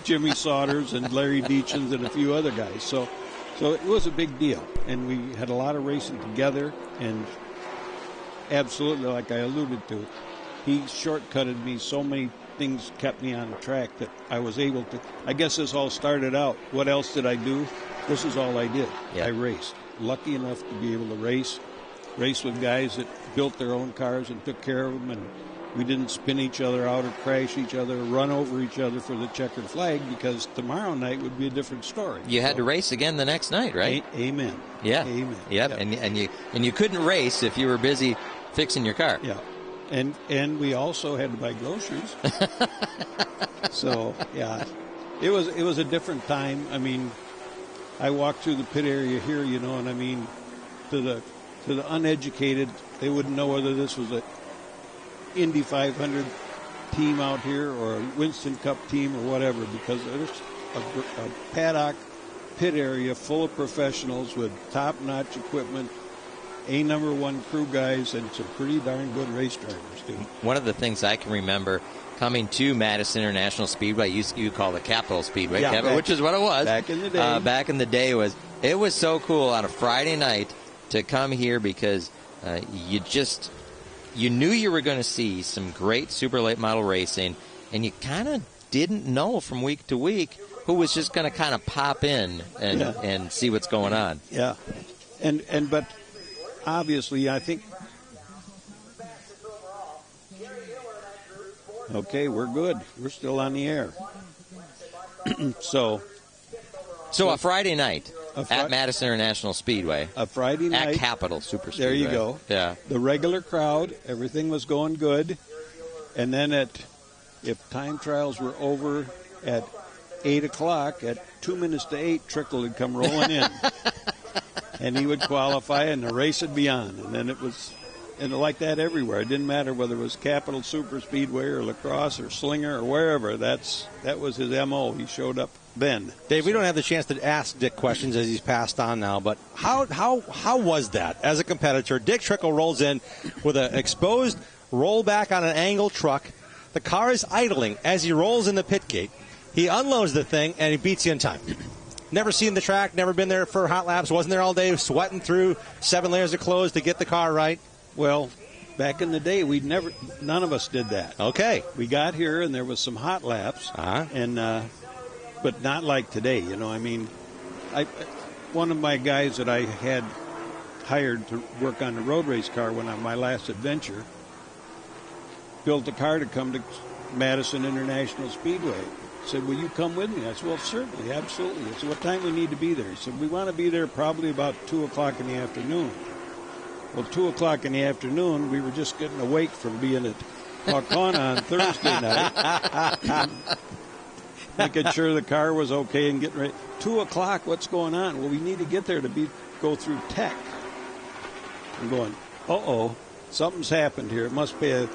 Jimmy Saunders and Larry Deachins and a few other guys. So it was a big deal, and we had a lot of racing together, and absolutely, like I alluded to, he shortcutted me. So many things kept me on the track that I was able to. I guess this all started out. What else did I do? This is all I did.
Yeah.
I raced. Lucky enough to be able to race with guys that built their own cars and took care of them, and we didn't spin each other out or crash each other or run over each other for the checkered flag, because tomorrow night would be a different story.
You had to race again the next night, right?
Amen.
Yeah.
Amen.
Yep.
Yep.
And you couldn't race if you were busy fixing your car.
Yeah. And we also had to buy groceries. So yeah, it was a different time. I mean, I walked through the pit area here, you know, and I mean, to the uneducated, they wouldn't know whether this was a Indy 500 team out here or a Winston Cup team or whatever, because there's a paddock pit area full of professionals with top-notch equipment, number 1 crew guys, and some pretty darn good race drivers, too.
One of the things I can remember coming to Madison International Speedway, you call it Capital Speedway,
yeah,
which is what it was.
Back in the day.
Back in the day, it was so cool on a Friday night to come here, because you knew you were going to see some great super late model racing, and you kind of didn't know from week to week who was just going to kind of pop in and see what's going on.
Yeah, but obviously, I think. Okay, we're good. We're still on the air. So
a Friday night at Madison International Speedway.
A Friday night.
At Capital Super Speedway.
There you go.
Yeah.
The regular crowd, everything was going good. And then if time trials were over at 8 o'clock, at 2 minutes to 8, Trickle would come rolling in. And he would qualify, and the race would be on. And then it was... And like that everywhere. It didn't matter whether it was Capital Super Speedway or Lacrosse or Slinger or wherever. That was his M.O. He showed up then.
Dave, we don't have the chance to ask Dick questions as he's passed on now, but how was that as a competitor? Dick Trickle rolls in with an exposed rollback on an angled truck. The car is idling as he rolls in the pit gate. He unloads the thing, and he beats you in time. Never seen the track, never been there for hot laps, wasn't there all day, sweating through 7 layers of clothes to get the car right.
Well, back in the day, none of us did that.
Okay.
We got here, and there was some hot laps, but not like today. You know, I mean, one of my guys that I had hired to work on the road race car on my last adventure built a car to come to Madison International Speedway. Said, will you come with me? I said, well, certainly, absolutely. I said, what time we need to be there? He said, we want to be there probably about 2 o'clock in the afternoon. Well, 2 o'clock in the afternoon, we were just getting awake from being at Waukona on Thursday night. Making sure the car was okay and getting ready. 2 o'clock, what's going on? Well, we need to get there to go through tech. I'm going, uh-oh, something's happened here. It must be a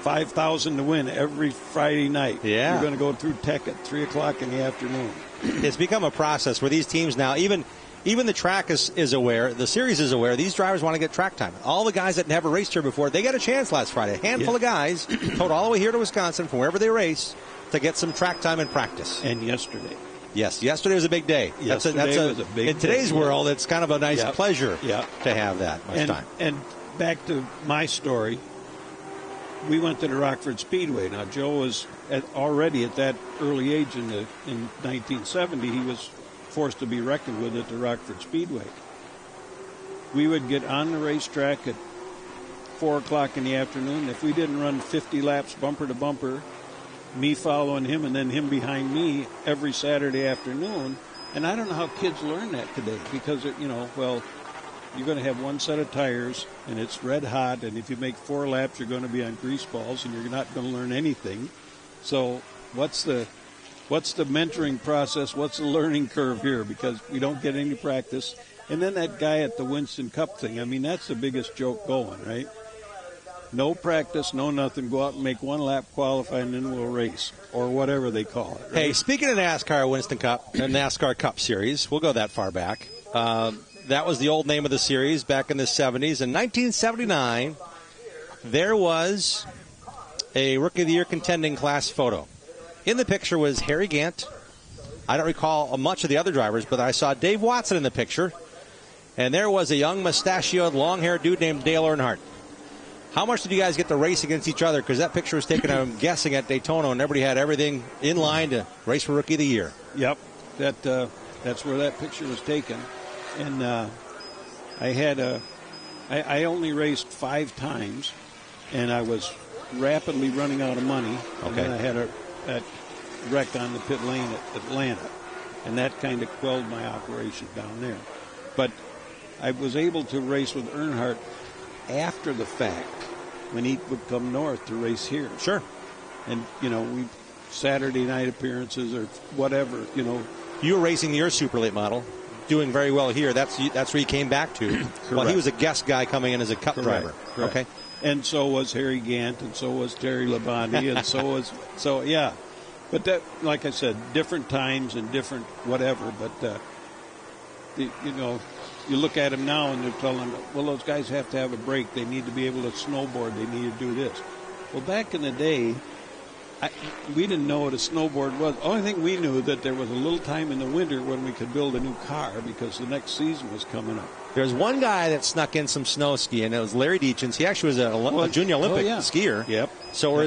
$5,000 to win every Friday night.
Yeah.
You're going to go through tech at 3 o'clock in the afternoon.
It's become a process where these teams now, even the track is aware, the series is aware, these drivers want to get track time. All the guys that never raced here before, they got a chance last Friday. A handful of guys towed all the way here to Wisconsin from wherever they race to get some track time in practice.
And yesterday.
Yes, yesterday was a big day.
Yesterday was a big
in today's
day.
World, it's kind of a nice pleasure
to
have that much time.
And back to my story, we went to the Rockford Speedway. Now, Joe was already at that early age in 1970, he was forced to be reckoned with at the Rockford Speedway. We would get on the racetrack at 4 o'clock in the afternoon. If we didn't run 50 laps bumper to bumper, me following him and then him behind me every Saturday afternoon. And I don't know how kids learn that today because, you're going to have one set of tires and it's red hot. And if you make 4 laps, you're going to be on grease balls and you're not going to learn anything. So what's the mentoring process? What's the learning curve here? Because we don't get any practice. And then that guy at the Winston Cup thing, I mean, that's the biggest joke going, right? No practice, no nothing. Go out and make 1 lap, qualify, and then we'll race, or whatever they call it. Right?
Hey, speaking of NASCAR Winston Cup, the NASCAR Cup Series, we'll go that far back. That was the old name of the series back in the 70s. In 1979, there was a Rookie of the Year contending class photo. In the picture was Harry Gant. I don't recall much of the other drivers, but I saw Dave Watson in the picture. And there was a young mustachioed, long-haired dude named Dale Earnhardt. How much did you guys get to race against each other? Because that picture was taken, I'm guessing, at Daytona, and everybody had everything in line to race for Rookie of the Year.
Yep, that's where that picture was taken. And I only raced 5 times, and I was rapidly running out of money.
Okay.
And then I had that wreck on the pit lane at Atlanta, and that kind of quelled my operation down there. But I was able to race with Earnhardt after the fact when he would come north to race here.
Sure.
And, we Saturday night appearances or whatever,
You were racing your super late model, doing very well here. That's where you came back to. Well, he was a guest guy coming in as a cup driver.
Correct.
Okay.
And so was Harry Gant, and so was Terry Labonte, and yeah. But that, like I said, different times and different whatever. But, you look at them now and they're telling them, well, those guys have to have a break. They need to be able to snowboard. They need to do this. Well, back in the day, we didn't know what a snowboard was. The only thing we knew that there was a little time in the winter when we could build a new car because the next season was coming up.
There's one guy that snuck in some snow skiing, and it was Larry Deachens. He actually was a junior Olympic skier.
Yep.
So were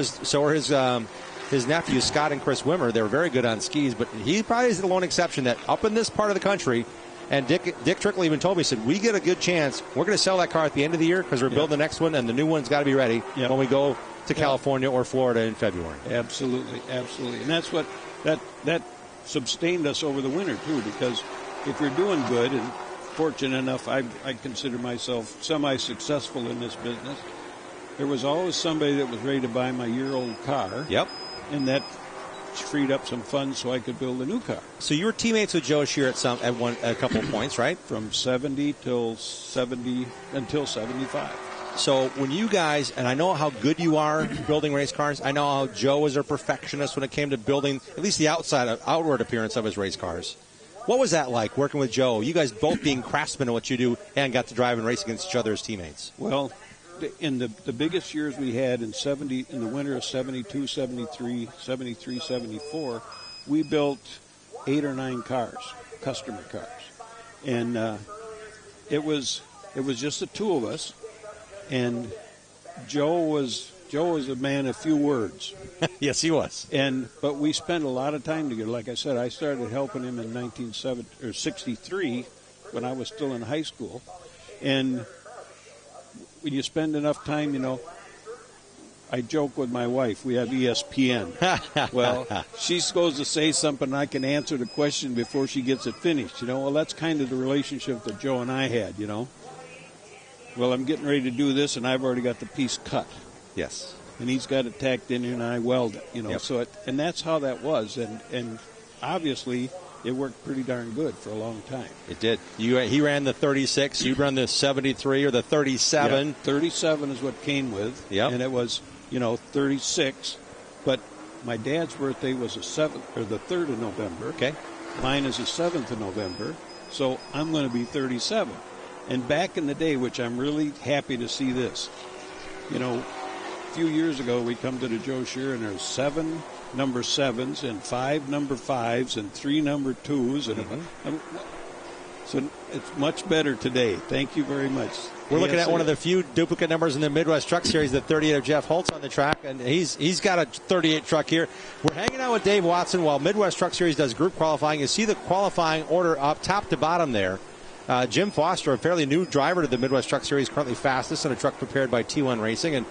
his nephews, Scott and Chris Wimmer. They were very good on skis, but he probably is the lone exception that up in this part of the country. And Dick Trickle even told me, he said, we get a good chance. We're going to sell that car at the end of the year because we're building the next one, and the new one's got to be ready when we go to California or Florida in February.
Absolutely. And that's what that sustained us over the winter, too, because if you're doing good, and fortunate enough, I consider myself semi-successful in this business, there was always somebody that was ready to buy my year-old car.
Yep.
And that freed up some funds so I could build a new car.
So you were teammates with Joe Shear at a couple of points, right?
From 70 until 75.
So when you guys, and I know how good you are building race cars, I know how Joe was a perfectionist when it came to building at least the outward appearance of his race cars. What was that like, working with Joe? You guys both being craftsmen in what you do and got to drive and race against each other as teammates.
Well, in the biggest years we had in the winter of 72, 73, 74, we built 8 or 9 cars, customer cars. And it was just the two of us. And Joe was a man of few words.
Yes, he was.
But we spent a lot of time together. Like I said, I started helping him in 1963 when I was still in high school. And when you spend enough time, I joke with my wife. We have ESPN. Well, she goes to say something, and I can answer the question before she gets it finished. Well, that's kind of the relationship that Joe and I had, well, I'm getting ready to do this, and I've already got the piece cut.
Yes.
And he's got it tacked in here, and I weld it, you know.
Yep.
So and that's how that was. And obviously, it worked pretty darn good for a long time.
It did. He ran the 36. You run the 73 or the 37.
Yeah, 37 is what came with.
Yep.
And it was, 36. But my dad's birthday was the 7th or the 3rd of November.
Okay.
Mine is the 7th of November. So I'm going to be 37. And back in the day, which I'm really happy to see this, a few years ago we come to the Joe Shear and there's 7 number 7s and 5 number 5s and 3 number 2s. And so it's much better today. Thank you very much.
We're looking at one of the few duplicate numbers in the Midwest Truck Series, the 38 of Jeff Holtz on the track, and he's got a 38 truck here. We're hanging out with Dave Watson while Midwest Truck Series does group qualifying. You see the qualifying order up top to bottom there. Jim Foster, a fairly new driver to the Midwest Truck Series, currently fastest in a truck prepared by T1 Racing,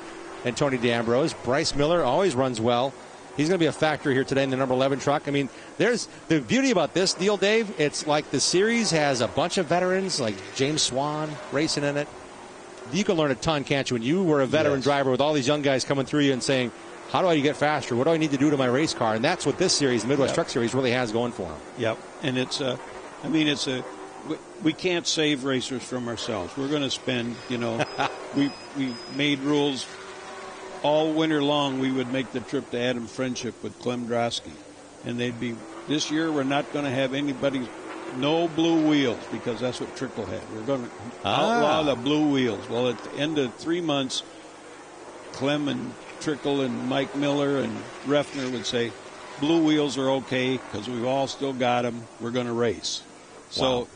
and Tony D'Ambrose. Bryce Miller always runs well. He's going to be a factor here today in the number 11 truck. I mean, there's the beauty about this deal, Dave. It's like the series has a bunch of veterans, like James Swan racing in it. You can learn a ton, can't you? When you were a veteran driver with all these young guys coming through you and saying, how do I get faster? What do I need to do to my race car? And that's what this series, the Midwest Truck Series, really has going for them.
Yep. And we can't save racers from ourselves. We're going to spend, we made rules all winter long. We would make the trip to Adams Friendship with Clem Drosky. And this year we're not going to have anybody, no blue wheels, because that's what Trickle had. We're going to outlaw the blue wheels. Well, at the end of 3 months, Clem and Trickle and Mike Miller and Refner would say, blue wheels are okay because we've all still got them. We're going to race. So,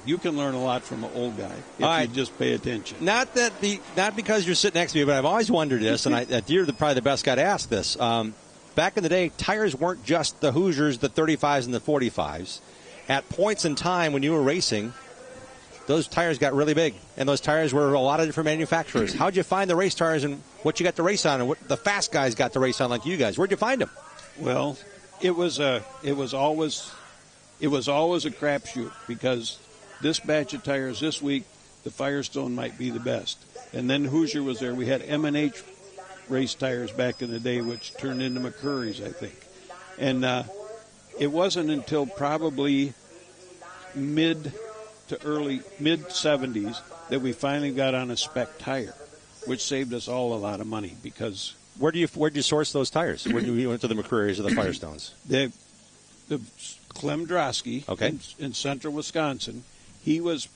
you can learn a lot from an old guy if you just pay attention.
Not because you're sitting next to me, but I've always wondered this, and you're probably the best guy to ask this. Back in the day, tires weren't just the Hoosiers, the 35s, and the 45s. At points in time when you were racing, those tires got really big, and those tires were a lot of different manufacturers. How'd you find the race tires and what you got to race on, and what the fast guys got to race on like you guys? Where'd you find them?
Well, it was always a crapshoot because this batch of tires this week, the Firestone might be the best. And then Hoosier was there. We had M&H race tires back in the day, which turned into McCurry's, I think. And it wasn't until probably mid-70s that we finally got on a spec tire, which saved us all a lot of money because...
Where'd you source those tires? When you went to the McCurry's or the Firestones?
The Clem Drosky in central Wisconsin, he was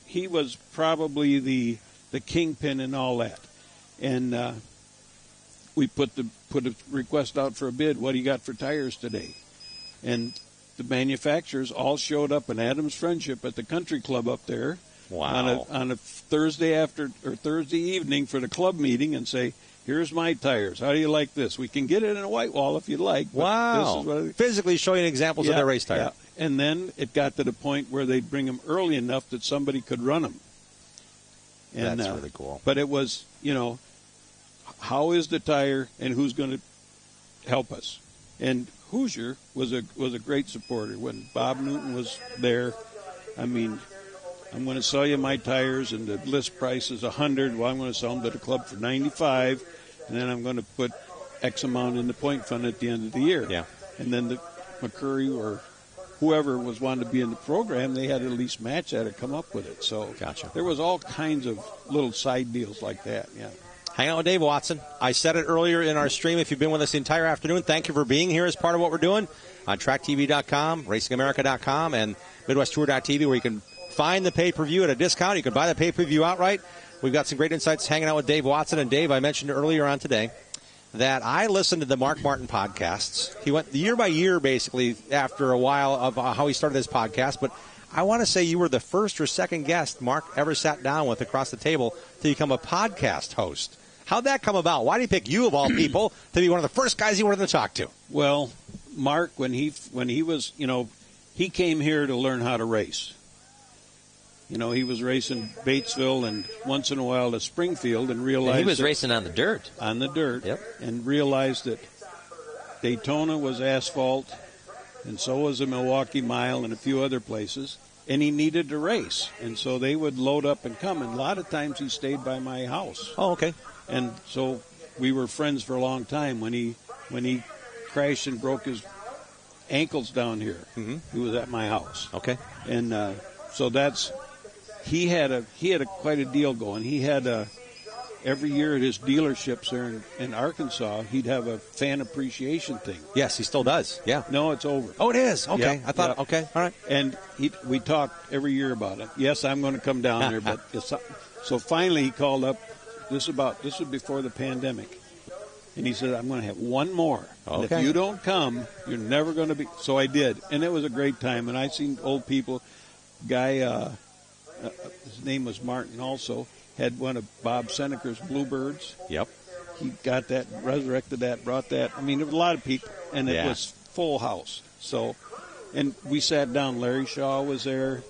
probably the kingpin in all that. And we put a request out for a bid. What do you got for tires today? And the manufacturers all showed up in Adams Friendship at the country club up there on a Thursday evening for the club meeting and say, here's my tires. How do you like this? We can get it in a white wall if you'd like.
Wow. Physically showing examples of their race tire.
Yeah. And then it got to the point where they'd bring them early enough that somebody could run them. And,
that's really cool.
But it was, how is the tire and who's going to help us? And Hoosier was a great supporter. When Bob Newton was there, I mean, I'm going to sell you my tires, and the list price is $100. Well, I'm going to sell them to the club for $95, and then I'm going to put X amount in the point fund at the end of the year.
Yeah.
And then the McCurry or whoever was wanted to be in the program, they had to at least match that or come up with it. So there was all kinds of little side deals like that. Yeah.
Hang out with Dave Watson. I said it earlier in our stream. If you've been with us the entire afternoon, thank you for being here as part of what we're doing on TrackTV.com, RacingAmerica.com, and MidwestTour.tv, where you can find the pay-per-view at a discount. You can buy the pay-per-view outright. We've got some great insights hanging out with Dave Watson. And Dave, I mentioned earlier on today that I listened to the Mark Martin podcasts. He went year by year, basically, after a while of how he started his podcast. But I want to say you were the first or second guest Mark ever sat down with across the table to become a podcast host. How'd that come about? Why did he pick you, of all people, to be one of the first guys he wanted to talk to?
Well, Mark, when he was, he came here to learn how to race. He was racing Batesville and once in a while to Springfield and realized...
he was racing on the dirt.
On the dirt.
Yep.
And realized that Daytona was asphalt, and so was the Milwaukee Mile and a few other places. and he needed to race. And so they would load up and come. And a lot of times he stayed by my house.
Oh, okay.
And so we were friends for a long time. When he crashed and broke his ankles down here, he was at my house.
Okay.
And so he had quite a deal going. He had every year at his dealerships there in Arkansas, he'd have a fan appreciation thing.
Yes, he still does. Yeah.
No, it's over.
Oh, it is. Okay.
Yep,
I thought.
yep.
Okay. All right.
And we talked every year about it. Yes, I'm going to come down there, but so finally he called up. This was before the pandemic, and he said, "I'm going to have one more. And
Okay.
if you don't come, you're never going to be." So I did, and it was a great time. And I seen old people. Guy, his name was Martin. Also had one of Bob Seneca's Bluebirds.
Yep.
He got that, resurrected that, brought that. I mean, there was a lot of people, and it was full house. So, and we sat down. Larry Shaw was there.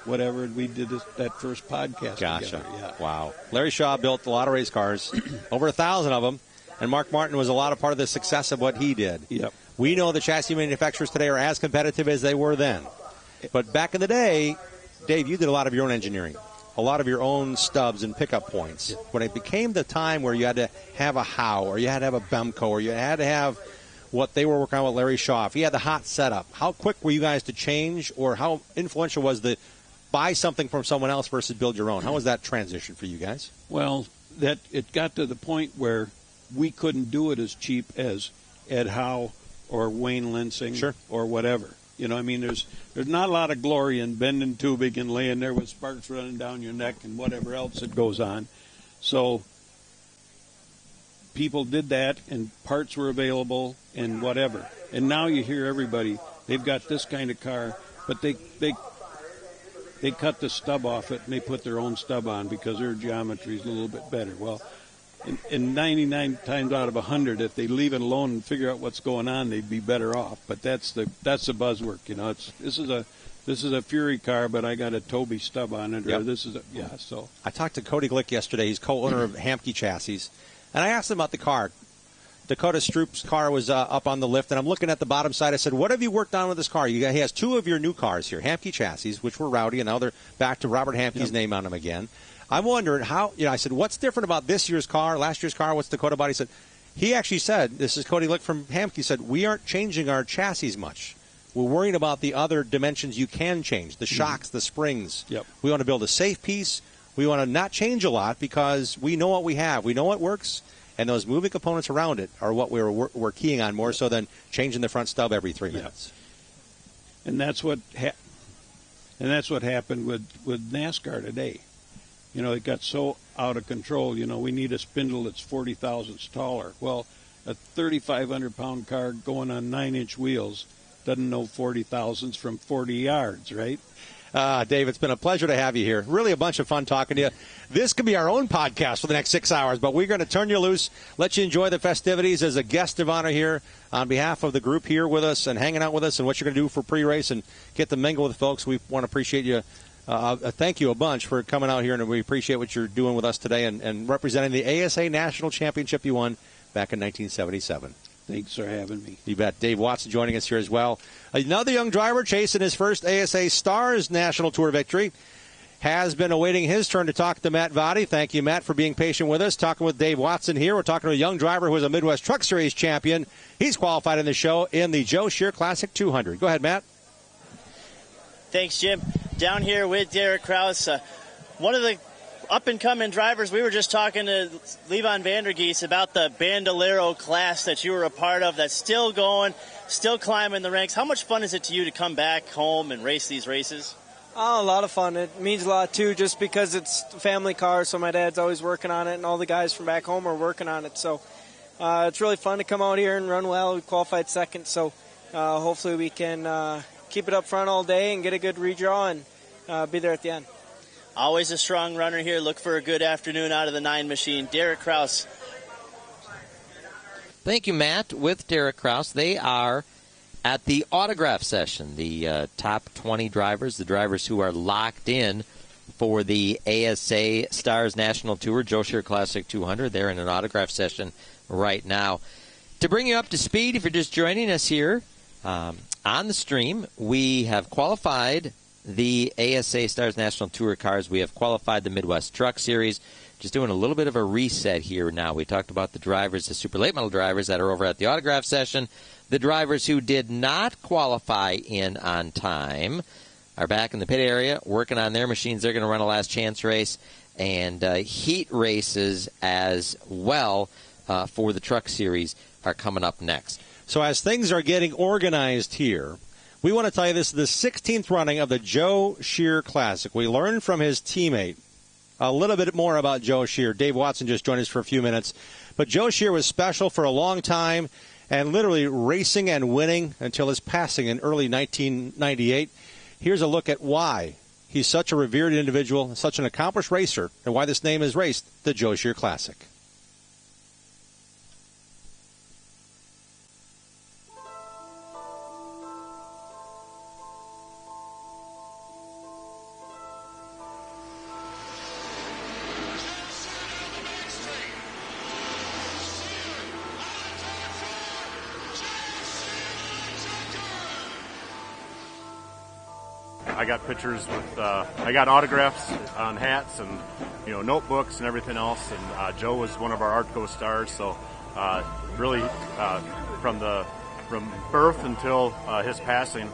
Whatever, we did that first podcast together. Yeah.
Wow. Larry Shaw built a lot of race cars, over 1,000 of them, and Mark Martin was a lot of part of the success of what he did.
Yep.
We know the chassis manufacturers today are as competitive as they were then. But back in the day, Dave, you did a lot of your own engineering, a lot of your own stubs and pickup points. Yep. When it became the time where you had to have a Howe, or you had to have a Bemco, or you had to have what they were working on with Larry Shaw, if he had the hot setup, how quick were you guys to change, or how influential was the buy something from someone else versus build your own? How was that transition for you guys?
Well, that it got to the point where we couldn't do it as cheap as Ed Howe or Wayne Lensing or whatever. You know, I mean, there's not a lot of glory in bending tubing and laying there with sparks running down your neck and whatever else that goes on. So people did that, and parts were available and whatever. And now you hear everybody, they've got this kind of car, but they cut the stub off it and they put their own stub on because their geometry is a little bit better. Well, in 99 times out of 100, if they leave it alone and figure out what's going on, they'd be better off. But that's the buzzwork, you know. This is a Fury car, but I got a Toby stub on it. Or this is So
I talked to Cody Glick yesterday. He's co-owner of Hamke Chassis, and I asked him about the car. Dakota Stroop's car was up on the lift, and I'm looking at the bottom side. I said, what have you worked on with this car? He has two of your new cars here, Hamke Chassis, which were rowdy, and now they're back to Robert Hamke's name on them again. I'm wondering how, I said, what's different about this year's car, last year's car, what's Dakota about? He said, he actually said, this is Cody Lick from Hamke, he said, we aren't changing our chassis much. We're worrying about the other dimensions you can change, the shocks, the springs.
Yep.
We want to build a safe piece. We want to not change a lot because we know what we have. We know what works. And those moving components around it are what we're keying on more so than changing the front stub every 3 minutes.
And that's what happened with NASCAR today. You know, it got so out of control. You know, we need a spindle that's 40 thousandths taller. Well, a 3,500-pound car going on 9-inch wheels doesn't know 40 thousandths from 40 yards, right?
Dave, it's been a pleasure to have you here. Really a bunch of fun talking to you. This could be our own podcast for the next 6 hours, but we're going to turn you loose, let you enjoy the festivities as a guest of honor here on behalf of the group here with us and hanging out with us and what you're going to do for pre-race and get to mingle with folks. We want to appreciate you. Thank you a bunch for coming out here, and we appreciate what you're doing with us today and representing the ASA National Championship you won back in 1977.
Thanks for having me.
You bet. Dave Watson joining us here as well. Another young driver chasing his first ASA Stars National Tour victory. Has been awaiting his turn to talk to Matt Votty. Thank you, Matt, for being patient with us. Talking with Dave Watson here. We're talking to a young driver who is a Midwest Truck Series champion. He's qualified in the show in the Joe Shear Classic 200. Go ahead, Matt.
Thanks, Jim. Down here with Derek Kraus, one of the up-and-coming drivers. We were just talking to Levon Vandergeest about the Bandolero class that you were a part of that's still going, still climbing the ranks. How much fun is it to you to come back home and race these races?
Oh, a lot of fun. It means a lot, too, just because it's a family car, so my dad's always working on it, and all the guys from back home are working on it. So it's really fun to come out here and run well. We qualified second, so hopefully we can keep it up front all day and get a good redraw and be there at the end.
Always a strong runner here. Look for a good afternoon out of the 9 machine. Derek Kraus.
Thank you, Matt. With Derek Kraus, they are at the autograph session. The top 20 drivers, the drivers who are locked in for the ASA Stars National Tour, Joe Shear Classic 200. They're in an autograph session right now. To bring you up to speed, if you're just joining us here on the stream, we have qualified the ASA Stars National Tour cars. We have qualified the Midwest Truck Series. Just doing a little bit of a reset here now. We talked about the drivers, the super late model drivers that are over at the autograph session. The drivers who did not qualify in on time are back in the pit area working on their machines. They're going to run a last chance race and heat races as well for the Truck Series are coming up next.
So as things are getting organized here, we want to tell you this is the 16th running of the Joe Shear Classic. We learned from his teammate a little bit more about Joe Shear. Dave Watson just joined us for a few minutes. But Joe Shear was special for a long time and literally racing and winning until his passing in early 1998. Here's a look at why he's such a revered individual, such an accomplished racer, and why this name is raced the Joe Shear Classic.
I got pictures with, I got autographs on hats and, notebooks and everything else. And Joe was one of our Artco stars. So really from birth until his passing,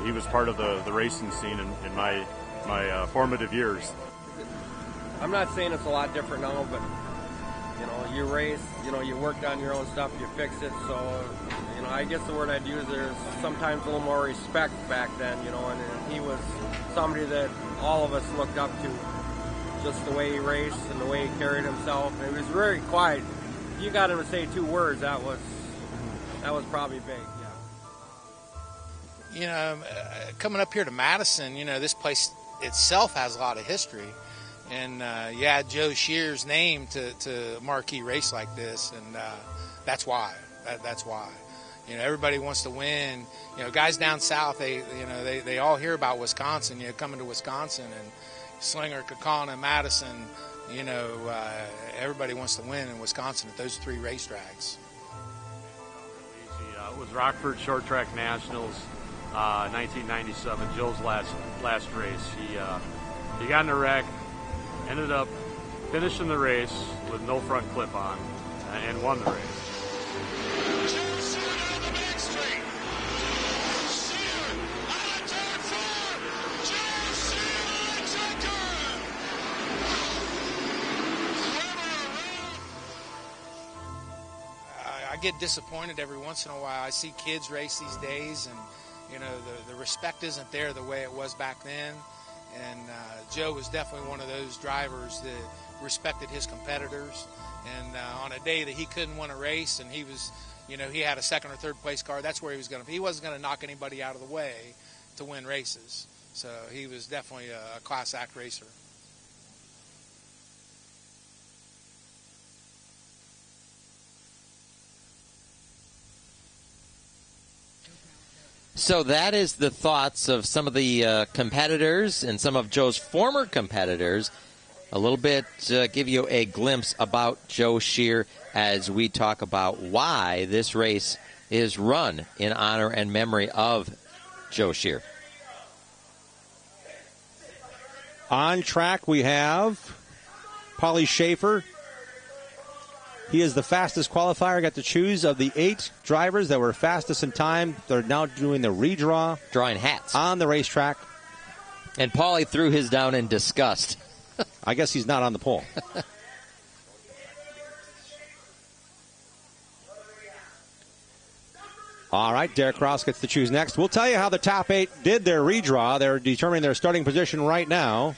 he was part of the racing scene in my formative years.
I'm not saying it's a lot different now, but, you race, you worked on your own stuff, you fix it. So, I guess the word I'd use is sometimes a little more respect back then, and he was somebody that all of us looked up to, just the way he raced and the way he carried himself. And he was very quiet. If you got him to say 2 words, that was probably big, yeah.
Coming up here to Madison, this place itself has a lot of history. And, Joe Shear's name to a marquee race like this, and that's why. That's why. Everybody wants to win. Guys down south, they all hear about Wisconsin, coming to Wisconsin, and Slinger, Kaukauna, Madison, everybody wants to win in Wisconsin at those 3 racetracks.
It was Rockford Short Track Nationals, 1997, Joe's last race. He got in a wreck, ended up finishing the race with no front clip on, and won the race.
I get disappointed every once in a while. I see kids race these days, and the respect isn't there the way it was back then. And Joe was definitely one of those drivers that respected his competitors. And on a day that he couldn't win a race, and he was, he had a 2nd or 3rd place car, that's where he was going to be. He wasn't going to knock anybody out of the way to win races. So he was definitely a class act racer.
So that is the thoughts of some of the competitors and some of Joe's former competitors. A little bit give you a glimpse about Joe Shear as we talk about why this race is run in honor and memory of Joe Shear.
On track we have Paulie Schaefer. He is the fastest qualifier. Got to choose of the 8 drivers that were fastest in time. They're now doing the redraw.
Drawing hats.
On the racetrack.
And Paulie threw his down in disgust.
I guess he's not on the pole. All right, Derek Cross gets to choose next. We'll tell you how the top 8 did their redraw. They're determining their starting position right now.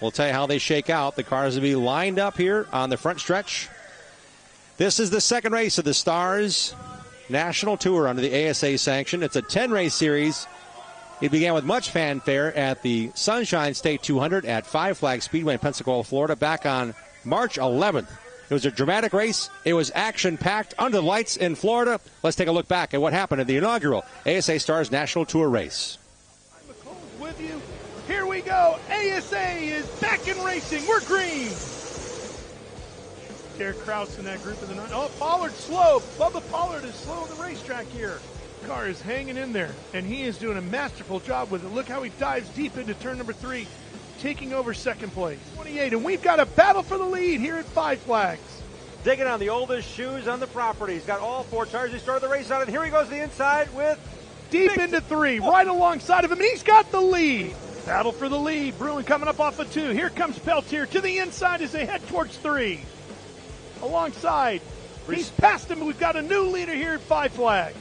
We'll tell you how they shake out. The cars will be lined up here on the front stretch. This is the second race of the Stars National Tour under the ASA sanction. It's a 10-race series. It began with much fanfare at the Sunshine State 200 at Five Flags Speedway in Pensacola, Florida, back on March 11th. It was a dramatic race. It was action-packed under the lights in Florida. Let's take a look back at what happened at the inaugural ASA Stars National Tour race.
With you. Here we go. ASA is back in racing. We're green. Derek Kraus in that group of the 9. Oh, Pollard slow. Bubba Pollard is slow on the racetrack here. car is hanging in there, and he is doing a masterful job with it. Look how he dives deep into turn number 3, taking over second place. 28, and we've got a battle for the lead here at Five Flags.
Digging on the oldest shoes on the property. He's got all 4 tires. He started the race on it. Here he goes to the inside with...
Deep into 3, right alongside of him, and he's got the lead. Battle for the lead. Bruin coming up off of 2. Here comes Peltier to the inside as they head towards 3. Alongside. He's passed him. We've got a new leader here at Five Flags.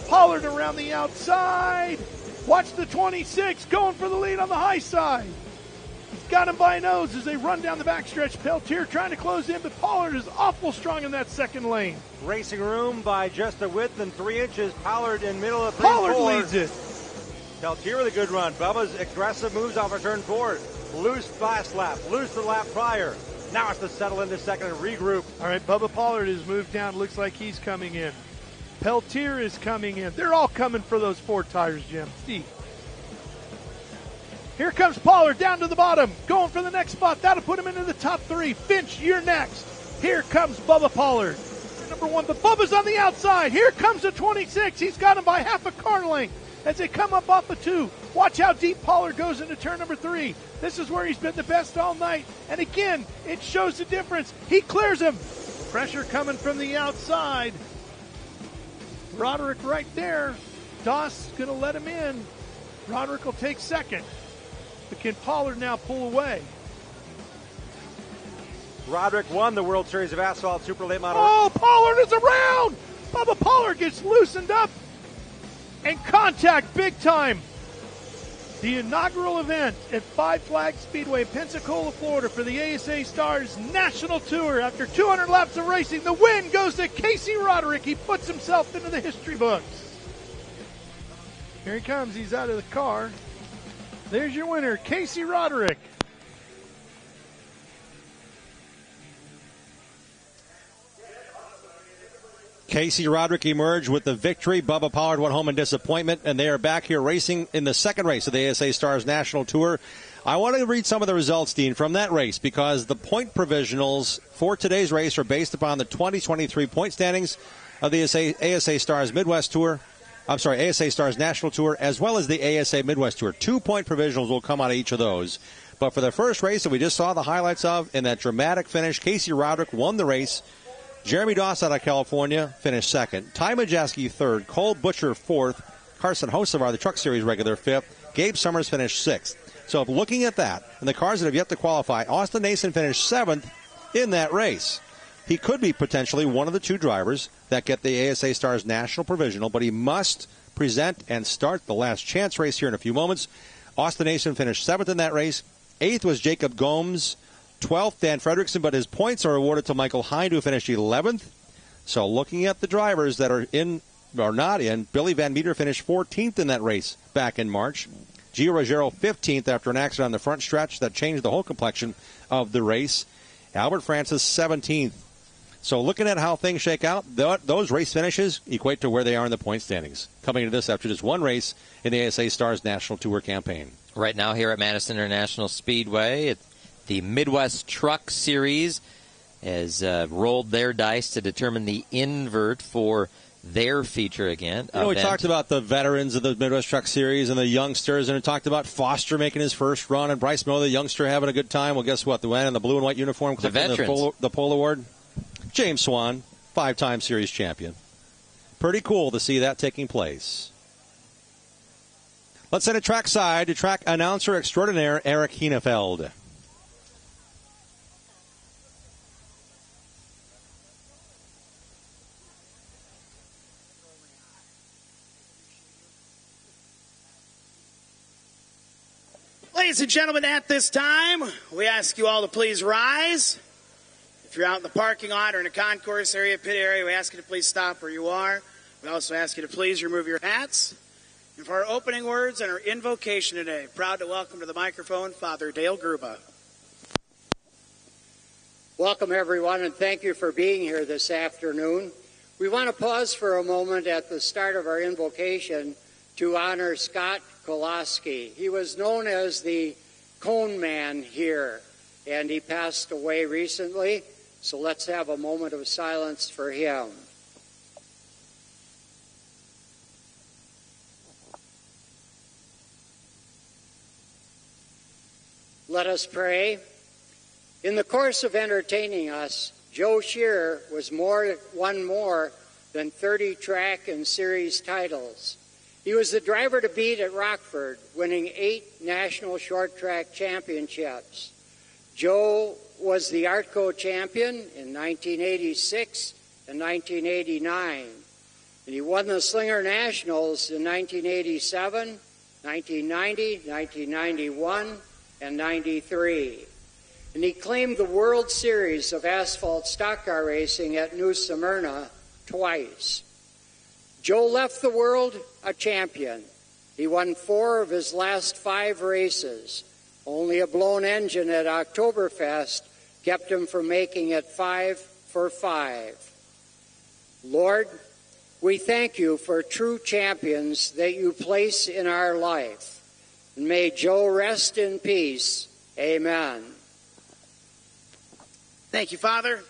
Pollard around the outside. Watch the 26 going for the lead on the high side. He's got him by nose as they run down the backstretch. Peltier trying to close in, but Pollard is awful strong in that second lane.
Racing room by just a width and 3 inches. Pollard in middle of 3
Pollard
4.
leads it.
Peltier with a good run. Bubba's aggressive moves off of turn 4. Loose last lap. Loose the lap prior. Now it's to settle into second and regroup.
All right, Bubba Pollard has moved down. Looks like he's coming in. Peltier is coming in. They're all coming for those 4 tires, Jim. Steve. Here comes Pollard down to the bottom, going for the next spot. That'll put him into the top 3. Finch, you're next. Here comes Bubba Pollard. Number 1, but Bubba's on the outside. Here comes the 26. He's got him by half a car length as they come up off of 2. Watch how deep Pollard goes into turn number 3. This is where he's been the best all night. And again, it shows the difference. He clears him. Pressure coming from the outside. Roderick right there. Doss going to let him in. Roderick will take second. But can Pollard now pull away?
Roderick won the World Series of Asphalt Super Late Model.
Oh, Pollard is around! Bubba Pollard gets loosened up and contact big time. The inaugural event at Five Flags Speedway in Pensacola, Florida for the ASA Stars National Tour. After 200 laps of racing, the win goes to Casey Roderick. He puts himself into the history books. Here he comes. He's out of the car. There's your winner, Casey Roderick.
Casey Roderick emerged with the victory. Bubba Pollard went home in disappointment, and they are back here racing in the second race of the ASA Stars National Tour. I want to read some of the results, Dean, from that race, because the point provisionals for today's race are based upon the 2023 point standings of the ASA Stars Midwest Tour. ASA Stars National Tour, as well as the ASA Midwest Tour. 2-point provisionals will come out of each of those. But for the first race that we just saw the highlights of, in that dramatic finish, Casey Roderick won the race. Jeremy Doss out of California finished second. Ty Majeski third. Cole Butcher fourth. Carson Hocevar, the Truck Series regular, fifth. Gabe Summers finished sixth. So looking at that, and the cars that have yet to qualify, Austin Nason finished seventh in that race. He could be potentially one of the 2 drivers that get the ASA Stars National Provisional, but he must present and start the last chance race here in a few moments. Austin Nason finished 7th in that race. 8th was Jacob Gomes. 12th, Dan Fredrickson, but his points are awarded to Michael Hind, who finished 11th. So looking at the drivers that are in or not in, Billy Van Meter finished 14th in that race back in March. Gio Ruggiero 15th after an accident on the front stretch that changed the whole complexion of the race. Albert Francis 17th. So looking at how things shake out, those race finishes equate to where they are in the point standings. Coming to this after just one race in the ASA Stars National Tour campaign.
Right now here at Madison International Speedway, the Midwest Truck Series has rolled their dice to determine the invert for their feature again.
We talked about the veterans of the Midwest Truck Series and the youngsters, and we talked about Foster making his first run and Bryce Moe, the youngster, having a good time. Well, guess what? The man in the blue and white uniform clipping the pole award. James Swan, 5-time series champion. Pretty cool to see that taking place. Let's send it trackside to track announcer extraordinaire Eric Hienefeld.
Ladies and gentlemen, at this time, we ask you all to please rise. If you're out in the parking lot or in a concourse area, pit area, we ask you to please stop where you are. We also ask you to please remove your hats. And for our opening words and our invocation today, proud to welcome to the microphone Father Dale Gruba.
Welcome, everyone, and thank you for being here this afternoon. We want to pause for a moment at the start of our invocation to honor Scott Koloski. He was known as the Cone Man here, and he passed away recently. So let's have a moment of silence for him. Let us pray. In the course of entertaining us, Joe Shear won more than 30 track and series titles. He was the driver to beat at Rockford, winning 8 national short track championships. Joe was the ARTCO champion in 1986 and 1989. And he won the Slinger Nationals in 1987, 1990, 1991, and 93. And he claimed the World Series of Asphalt Stock Car Racing at New Smyrna twice. Joe left the world a champion. He won 4 of his last 5 races. Only a blown engine at Oktoberfest kept him from making it 5 for 5. Lord, we thank you for true champions that you place in our life. And may Joe rest in peace. Amen.
Thank you, Father.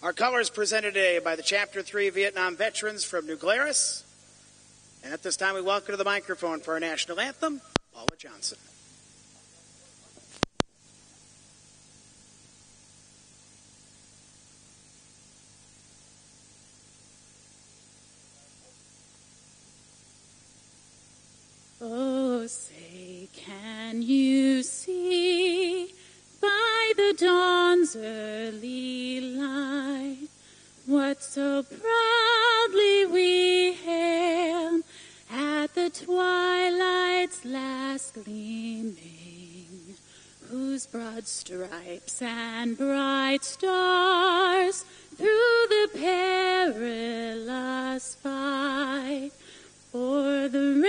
Our colors presented today by the Chapter 3 Vietnam veterans from New Glarus. And at this time, we welcome to the microphone for our national anthem, Paula Johnson.
Oh, say, can you see by the dawn's early light what so proudly we hailed at the twilight's last gleaming, whose broad stripes and bright stars through the perilous fight o'er the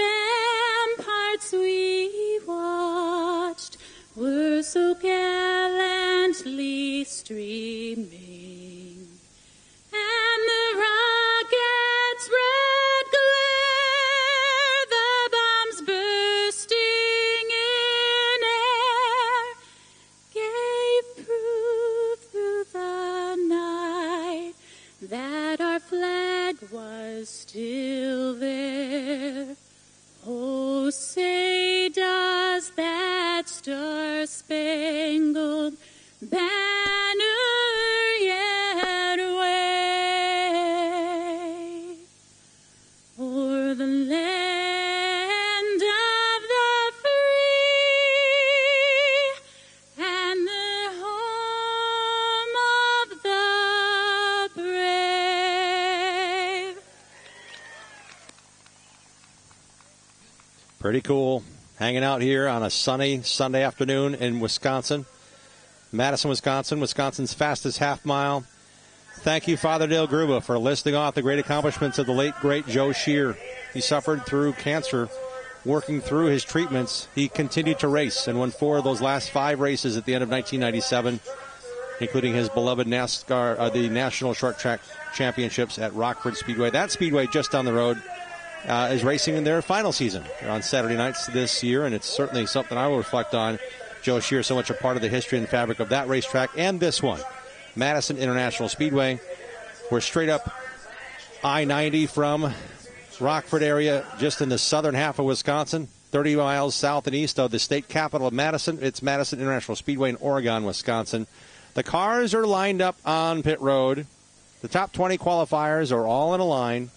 ramparts we watched were so gallantly streaming, and the rocket's red glare, the bombs bursting in air, gave proof through the night that our flag was still there. Oh, say does that star-spangled banner yet wave o'er the land of the free and the home of the brave?
Pretty cool. Hanging out here on a sunny Sunday afternoon in Wisconsin. Madison, Wisconsin, Wisconsin's fastest half mile. Thank you, Father Dale Gruba, for listing off the great accomplishments of the late, great Joe Shear. He suffered through cancer. Working through his treatments, he continued to race and won 4 of those last 5 races at the end of 1997, including his beloved NASCAR, the National Short Track Championships at Rockford Speedway. That speedway just down the road is racing in their final season on Saturday nights this year, and it's certainly something I will reflect on. Joe Shear, so much a part of the history and fabric of that racetrack and this one, Madison International Speedway. We're straight up I-90 from Rockford area, just in the southern half of Wisconsin, 30 miles south and east of the state capital of Madison. It's Madison International Speedway in Oregon, Wisconsin. The cars are lined up on pit road. The top 20 qualifiers are all in a line.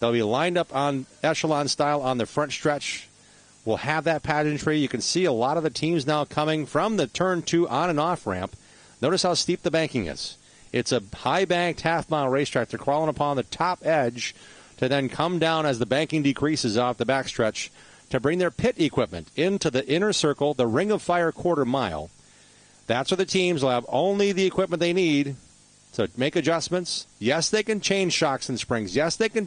They'll be lined up on echelon style on the front stretch. We'll have that pageantry. You can see a lot of the teams now coming from the turn 2 on and off ramp. Notice how steep the banking is. It's a high-banked half-mile racetrack. They're crawling upon the top edge to then come down as the banking decreases off the backstretch to bring their pit equipment into the inner circle, the Ring of Fire quarter mile. That's where the teams will have only the equipment they need to make adjustments. Yes, they can change shocks and springs. Yes, they can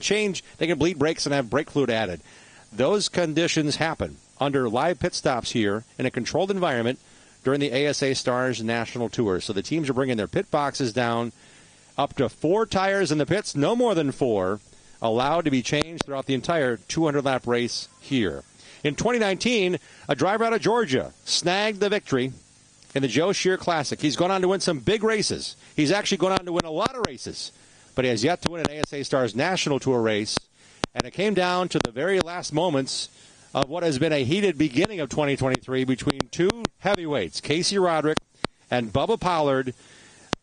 bleed brakes and have brake fluid added. Those conditions happen under live pit stops here in a controlled environment during the ASA Stars National Tour. So the teams are bringing their pit boxes down, up to 4 tires in the pits, no more than 4, allowed to be changed throughout the entire 200-lap race here. In 2019, a driver out of Georgia snagged the victory in the Joe Shear Classic. He's gone on to win some big races. He's actually gone on to win a lot of races, but he has yet to win an ASA Stars National Tour race. And it came down to the very last moments of what has been a heated beginning of 2023 between two heavyweights, Casey Roderick and Bubba Pollard.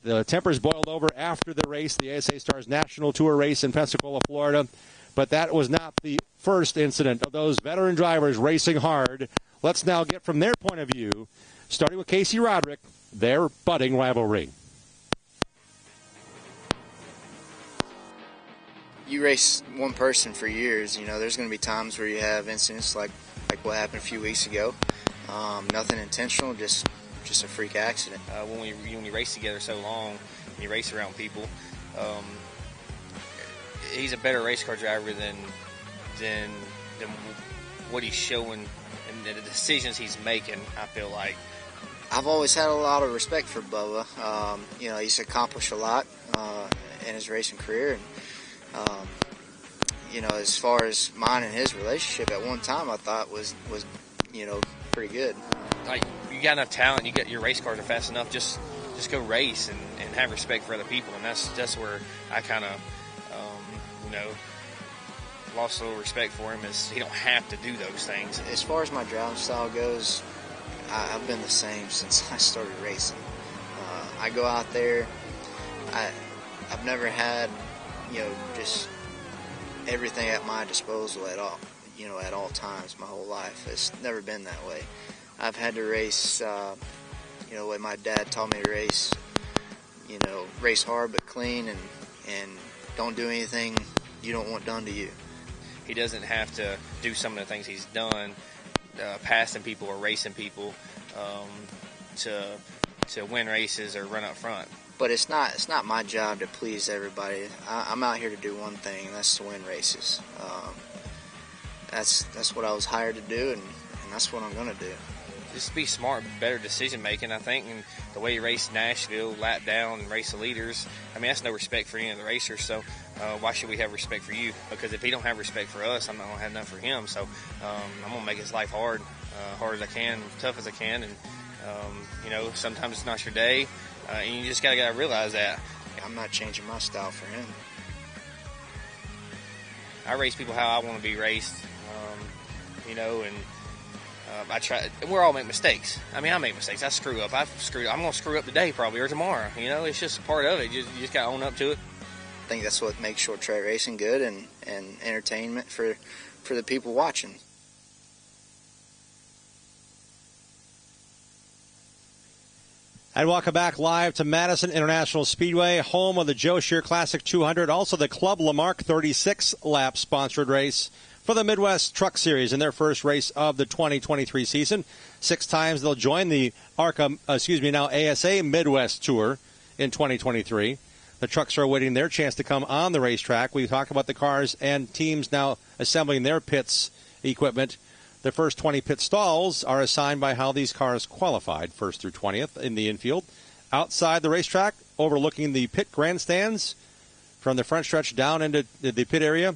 The tempers boiled over after the race, the ASA Stars National Tour race in Pensacola, Florida. But that was not the first incident of those veteran drivers racing hard. Let's now get from their point of view, starting with Casey Roderick, their budding rivalry.
You race one person for years, you know, there's going to be times where you have incidents like what happened a few weeks ago. Nothing intentional, just a freak accident.
When we race together so long, and you race around people, he's a better race car driver than what he's showing and the decisions he's making, I feel like.
I've always had a lot of respect for Bubba. You know, he's accomplished a lot in his racing career. And, you know, as far as mine and his relationship, at one time I thought was you know, pretty good.
Like, you got enough talent, your race cars are fast enough, just go race and have respect for other people. And that's where I kind of, you know, lost a little respect for him, is he don't have to do those things.
As far as my driving style goes, I've been the same since I started racing. I go out there, I've never had, you know, just everything at my disposal at all, you know, at all times my whole life. It's never been that way. I've had to race, you know, the way my dad taught me to race, you know, race hard but clean, and don't do anything you don't want done to you.
He doesn't have to do some of the things he's done, passing people or racing people, to win races or run up front.
But it's not my job to please everybody. I'm out here to do one thing, and that's to win races. That's what I was hired to do, and that's what I'm going to do.
Just be smart, better decision making, I think, and the way you race Nashville, lap down, and race the leaders, I mean, that's no respect for any of the racers, so why should we have respect for you? Because if he don't have respect for us, I'm not going to have none for him, so I'm going to make his life hard as I can, tough as I can, and, you know, sometimes it's not your day, and you just got to realize that.
I'm not changing my style for him.
I race people how I want to be raced, you know, and I try. We all make mistakes. I mean, I make mistakes. I screw up. I'm going to screw up today probably or tomorrow. You know, it's just part of it. You just got to own up to it.
I think that's what makes short track racing good and entertainment for the people watching.
And welcome back live to Madison International Speedway, home of the Joe Shear Classic 200, also the Club Lamarck 36-lap sponsored race for the Midwest Truck Series in their first race of the 2023 season. 6 times they'll join the ASA Midwest Tour in 2023. The trucks are awaiting their chance to come on the racetrack. We talk about the cars and teams now assembling their pits equipment. The first 20 pit stalls are assigned by how these cars qualified, 1st through 20th in the infield. Outside the racetrack, overlooking the pit grandstands from the front stretch down into the pit area,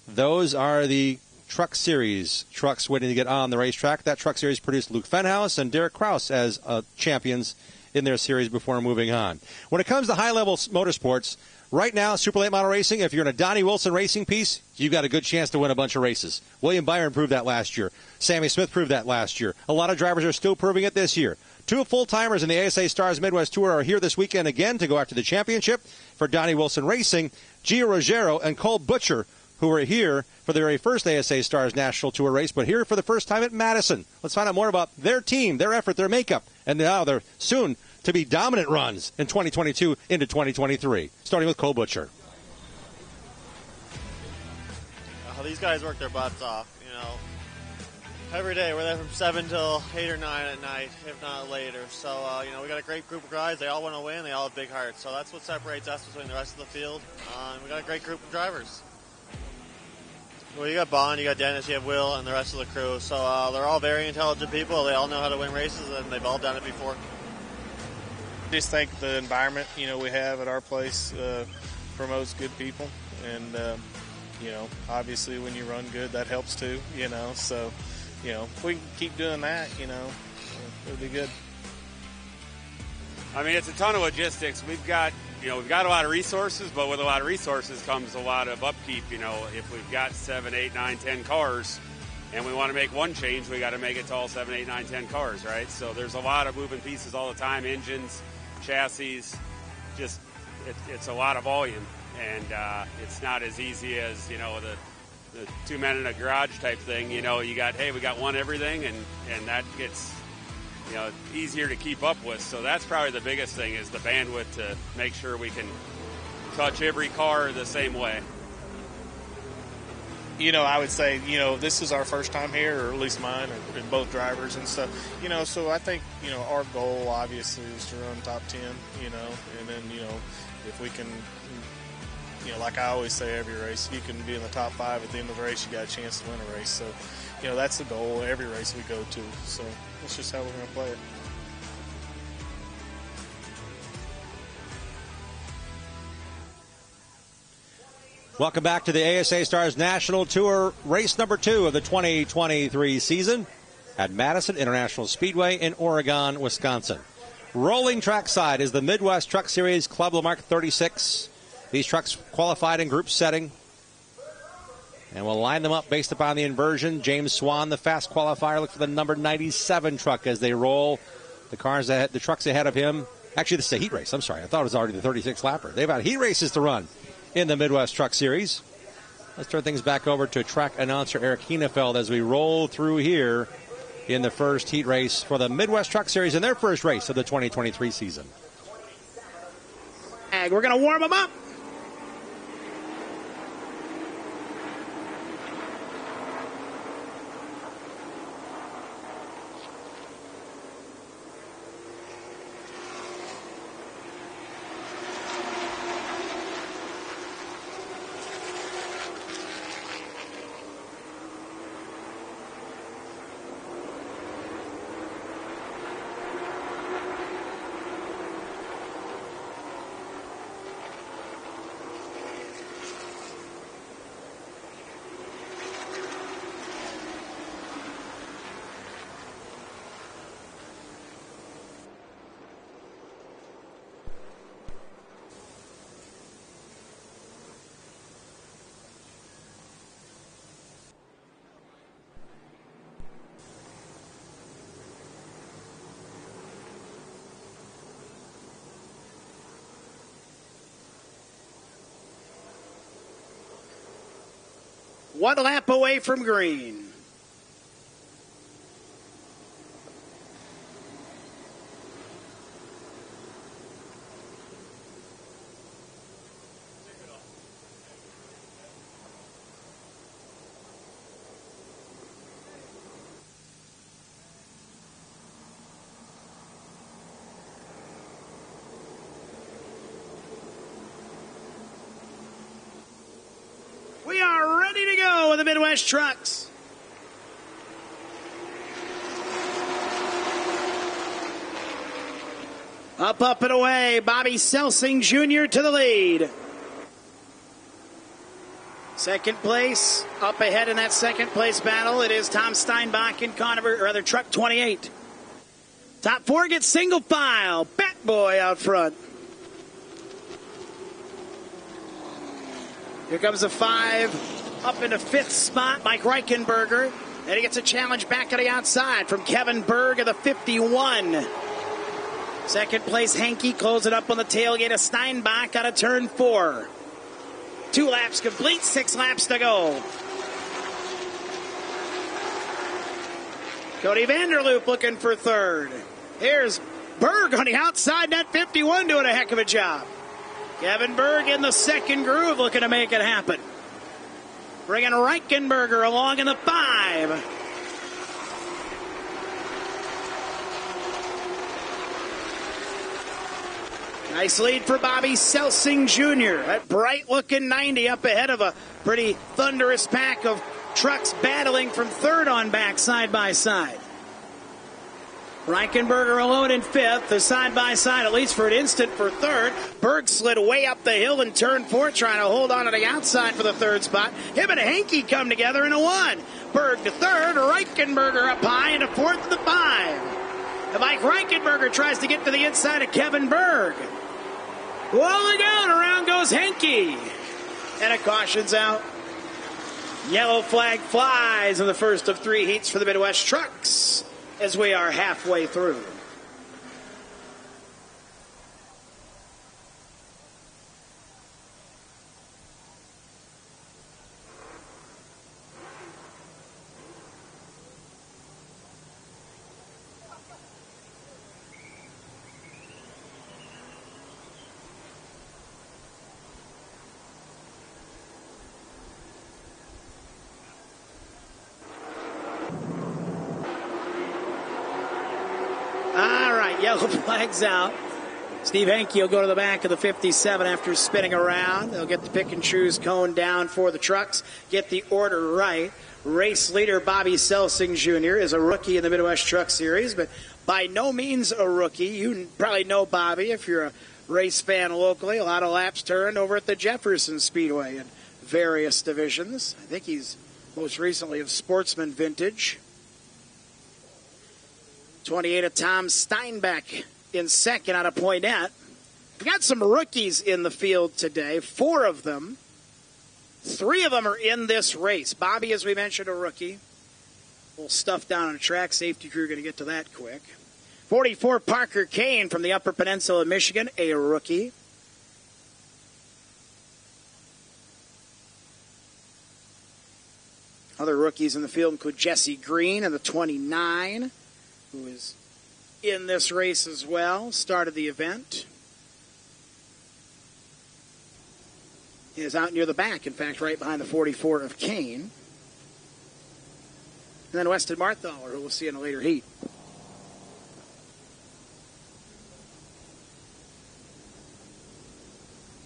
those are the Truck Series trucks waiting to get on the racetrack. That Truck Series produced Luke Fenhaus and Derek Kraus as champions in their series before moving on. When it comes to high-level motorsports, right now, Super Late Model Racing, if you're in a Donnie Wilson racing piece, you've got a good chance to win a bunch of races. William Byron proved that last year. Sammy Smith proved that last year. A lot of drivers are still proving it this year. 2 full-timers in the ASA Stars Midwest Tour are here this weekend again to go after the championship for Donnie Wilson Racing. Gio Ruggiero and Cole Butcher, who are here for the very first ASA Stars National Tour race, but here for the first time at Madison. Let's find out more about their team, their effort, their makeup, and now their soon to be dominant runs in 2022 into 2023. Starting with Cole Butcher.
These guys work their butts off, you know. Every day, we're there from 7 till 8 or 9 at night, if not later. So, you know, we got a great group of guys. They all want to win. They all have big hearts. So that's what separates us between the rest of the field. We got a great group of drivers. Well, you got Bond, you got Dennis, you have Will, and the rest of the crew. So they're all very intelligent people. They all know how to win races, and they've all done it before.
Just think the environment, you know, we have at our place promotes good people. And, you know, obviously when you run good, that helps too, you know. So, you know, if we can keep doing that, you know, it'll be good.
I mean, it's a ton of logistics. We've got a lot of resources, but with a lot of resources comes a lot of upkeep. You know, if we've got 7, 8, 9, 10 cars, and we want to make one change, we got to make it to all 7, 8, 9, 10 cars, right? So there's a lot of moving pieces all the time, engines, chassis, just it's a lot of volume, and it's not as easy as, you know, the 2 men in a garage type thing. You know, we got one everything, and that gets, you know, easier to keep up with. So that's probably the biggest thing, is the bandwidth to make sure we can touch every car the same way.
You know, I would say, you know, this is our first time here, or at least mine, and both drivers and stuff. You know, so I think, you know, our goal obviously is to run top 10, you know, and then, you know, if we can, you know, like I always say every race, if you can be in the top 5 at the end of the race, you got a chance to win a race. So, you know, that's the goal every race we go to. So that's just how we're going to play it.
Welcome back to the ASA Stars National Tour, race number 2 of the 2023 season at Madison International Speedway in Oregon, Wisconsin. Rolling trackside is the Midwest Truck Series Club Lamarck 36. These trucks qualified in group setting. And we'll line them up based upon the inversion. James Swan, the fast qualifier, look for the number 97 truck as they roll. The trucks ahead of him. Actually, this is a heat race. I'm sorry. I thought it was already the 36 lapper. They've got heat races to run in the Midwest Truck Series. Let's turn things back over to track announcer Eric Hienefeld as we roll through here in the first heat race for the Midwest Truck Series in their first race of the 2023 season.
We're going to warm them up. One lap away from green. We are ready to go with the Midwest Trucks. Up and away, Bobby Selsing Jr. to the lead. Second place, up ahead in that second place battle, it is Tom Steinbach and truck 28. Top 4 gets single file. Bat Boy out front. Here comes a 5, up into 5th spot, Mike Reichenberger. And he gets a challenge back to the outside from Kevin Berg of the 51. Second place, Hankey closing up on the tailgate of Steinbach out of turn 4. 2 laps complete, 6 laps to go. Cody Vanderloop looking for 3rd. Here's Berg on the outside, that 51 doing a heck of a job. Kevin Berg in the second groove looking to make it happen. Bringing Reichenberger along in the 5. Nice lead for Bobby Selsing Jr. That bright-looking 90 up ahead of a pretty thunderous pack of trucks battling from 3rd on back side by side. Reichenberger alone in 5th, the side-by-side, at least for an instant, for 3rd. Berg slid way up the hill in turn 4, trying to hold on to the outside for the 3rd spot. Him and Hankey come together in a 1. Berg to 3rd, Reichenberger up high into 4th and the 5. And Mike Reichenberger tries to get to the inside of Kevin Berg. Rolling down, around goes Hankey. And a caution's out. Yellow flag flies in the first of 3 heats for the Midwest Trucks as we are halfway through. Yellow flag's out. Steve Henke will go to the back of the 57 after spinning around. They'll get the pick and choose cone down for the trucks. Get the order right. Race leader Bobby Selsing Jr. is a rookie in the Midwest Truck Series, but by no means a rookie. You probably know Bobby if you're a race fan locally. A lot of laps turned over at the Jefferson Speedway in various divisions. I think he's most recently of Sportsman Vintage. 28 of Tom Steinbeck in second out of Poinet. We got some rookies in the field today, 4 of them. 3 of them are in this race. Bobby, as we mentioned, a rookie. A little stuff down on the track. Safety crew going to get to that quick. 44 Parker Kane from the Upper Peninsula of Michigan, a rookie. Other rookies in the field include Jesse Green and the 29. Who is in this race as well, started the event. He is out near the back, in fact, right behind the 44 of Kane. And then Weston Marthaler, who we'll see in a later heat.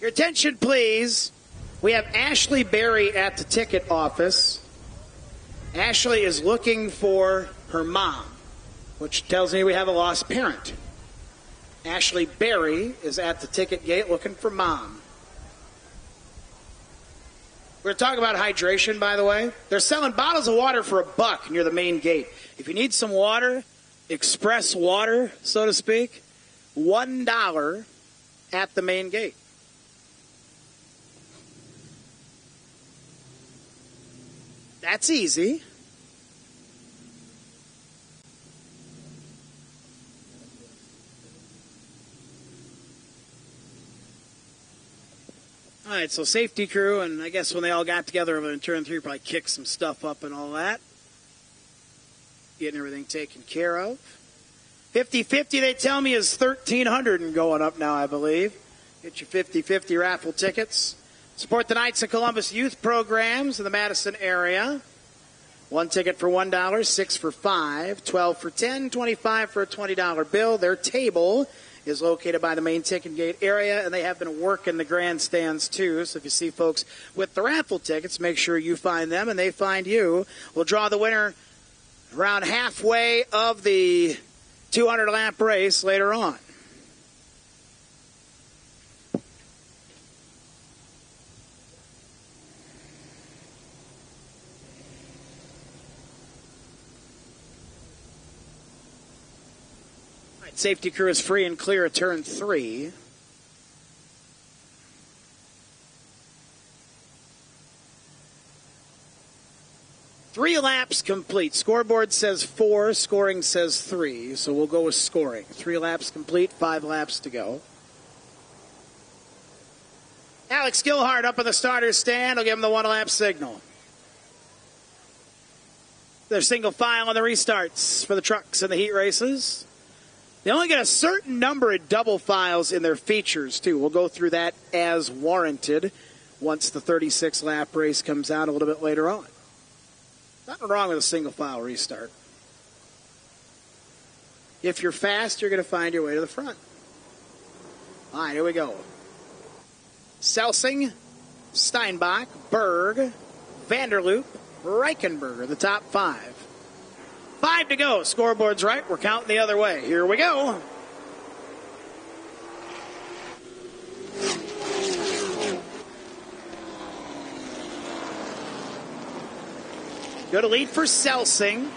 Your attention, please. We have Ashley Berry at the ticket office. Ashley is looking for her mom, which tells me we have a lost parent. Ashley Berry is at the ticket gate looking for mom. We're talking about hydration, by the way. They're selling bottles of water for $1 near the main gate. If you need some water, express water, so to speak, $1 at the main gate. That's easy. All right, so safety crew, and I guess when they all got together in turn 3, probably kicked some stuff up and all that. Getting everything taken care of. 50-50, they tell me, is $1,300 and going up now, I believe. Get your 50-50 raffle tickets. Support the Knights of Columbus youth programs in the Madison area. 1 ticket for $1, 6 for $5, 12 for $10, 25 for a $20 bill. Their table is located by the main ticket gate area, and they have been working the grandstands too. So if you see folks with the raffle tickets, make sure you find them and they find you. We'll draw the winner around halfway of the 200-lap race later on. Safety crew is free and clear at turn 3. Three laps complete. Scoreboard says 4, scoring says 3, so we'll go with scoring. 3 laps complete, 5 laps to go. Alex Gilhart up in the starter stand. I'll give him the 1-lap signal. They're single file on the restarts for the trucks and the heat races. They only get a certain number of double files in their features, too. We'll go through that as warranted once the 36-lap race comes out a little bit later on. Nothing wrong with a single file restart. If you're fast, you're going to find your way to the front. All right, here we go. Selsing, Steinbach, Berg, Vanderloop, Reichenberger, the top 5. 5 to go. Scoreboard's right. We're counting the other way. Here we go. Good lead for Selsing.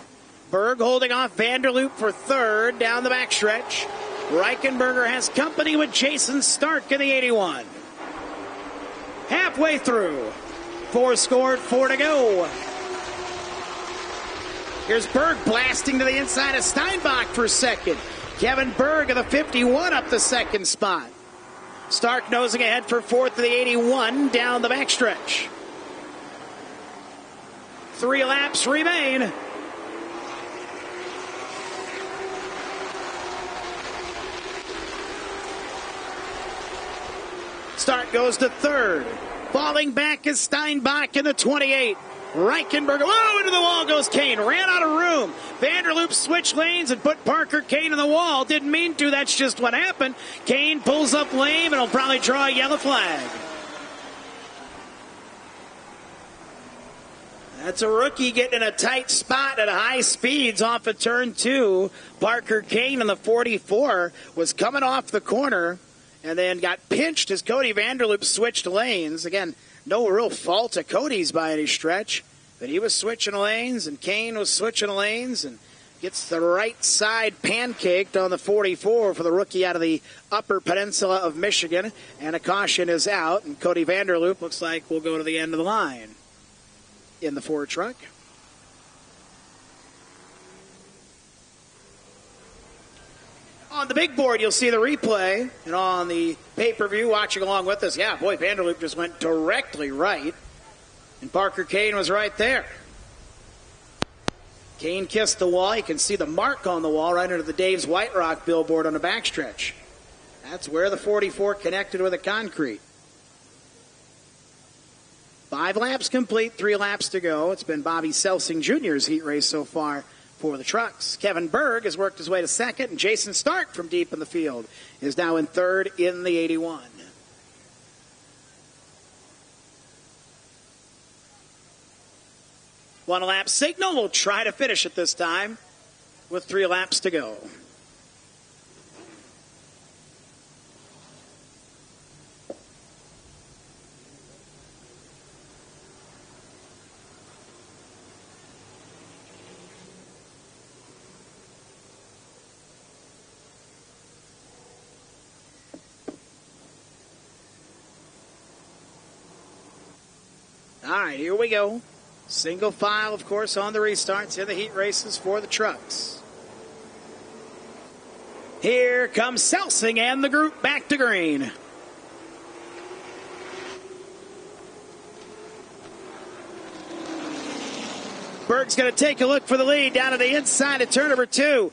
Berg holding off Vanderloop for 3rd down the backstretch. Reichenberger has company with Jason Stark in the 81. Halfway through. 4 scored, 4 to go. Here's Berg blasting to the inside of Steinbach for second. Kevin Berg of the 51 up the second spot. Stark nosing ahead for fourth of the 81 down the backstretch. 3 laps remain. Stark goes to third. Falling back is Steinbach in the 28. Reichenberger, into the wall goes Kane. Ran out of room. Vanderloop switched lanes and put Parker Kane in the wall. Didn't mean to. That's just what happened. Kane pulls up lame and will probably draw a yellow flag. That's a rookie getting in a tight spot at high speeds off of turn 2. Parker Kane in the 44 was coming off the corner and then got pinched as Cody Vanderloop switched lanes. Again, no real fault of Cody's by any stretch, but he was switching lanes and Kane was switching lanes and gets the right side pancaked on the 44 for the rookie out of the Upper Peninsula of Michigan, and a caution is out, and Cody Vanderloop looks like will go to the end of the line in the Ford truck. On the big board, you'll see the replay, and on the pay-per-view watching along with us, yeah, boy, Vanderloop just went directly right, and Parker Kane was right there. Kane kissed the wall. You can see the mark on the wall right under the Dave's White Rock billboard on the backstretch. That's where the 44 connected with the concrete. 5 laps complete, 3 laps to go. It's been Bobby Selsing Jr.'s heat race so far for the trucks. Kevin Berg has worked his way to second, and Jason Stark from deep in the field is now in third in the 81. One lap signal. We'll try to finish it this time with 3 laps to go. All right, here we go. Single file, of course, on the restarts in the heat races for the trucks. Here comes Selsing and the group back to green. Berg's going to take a look for the lead down to the inside of turn number 2.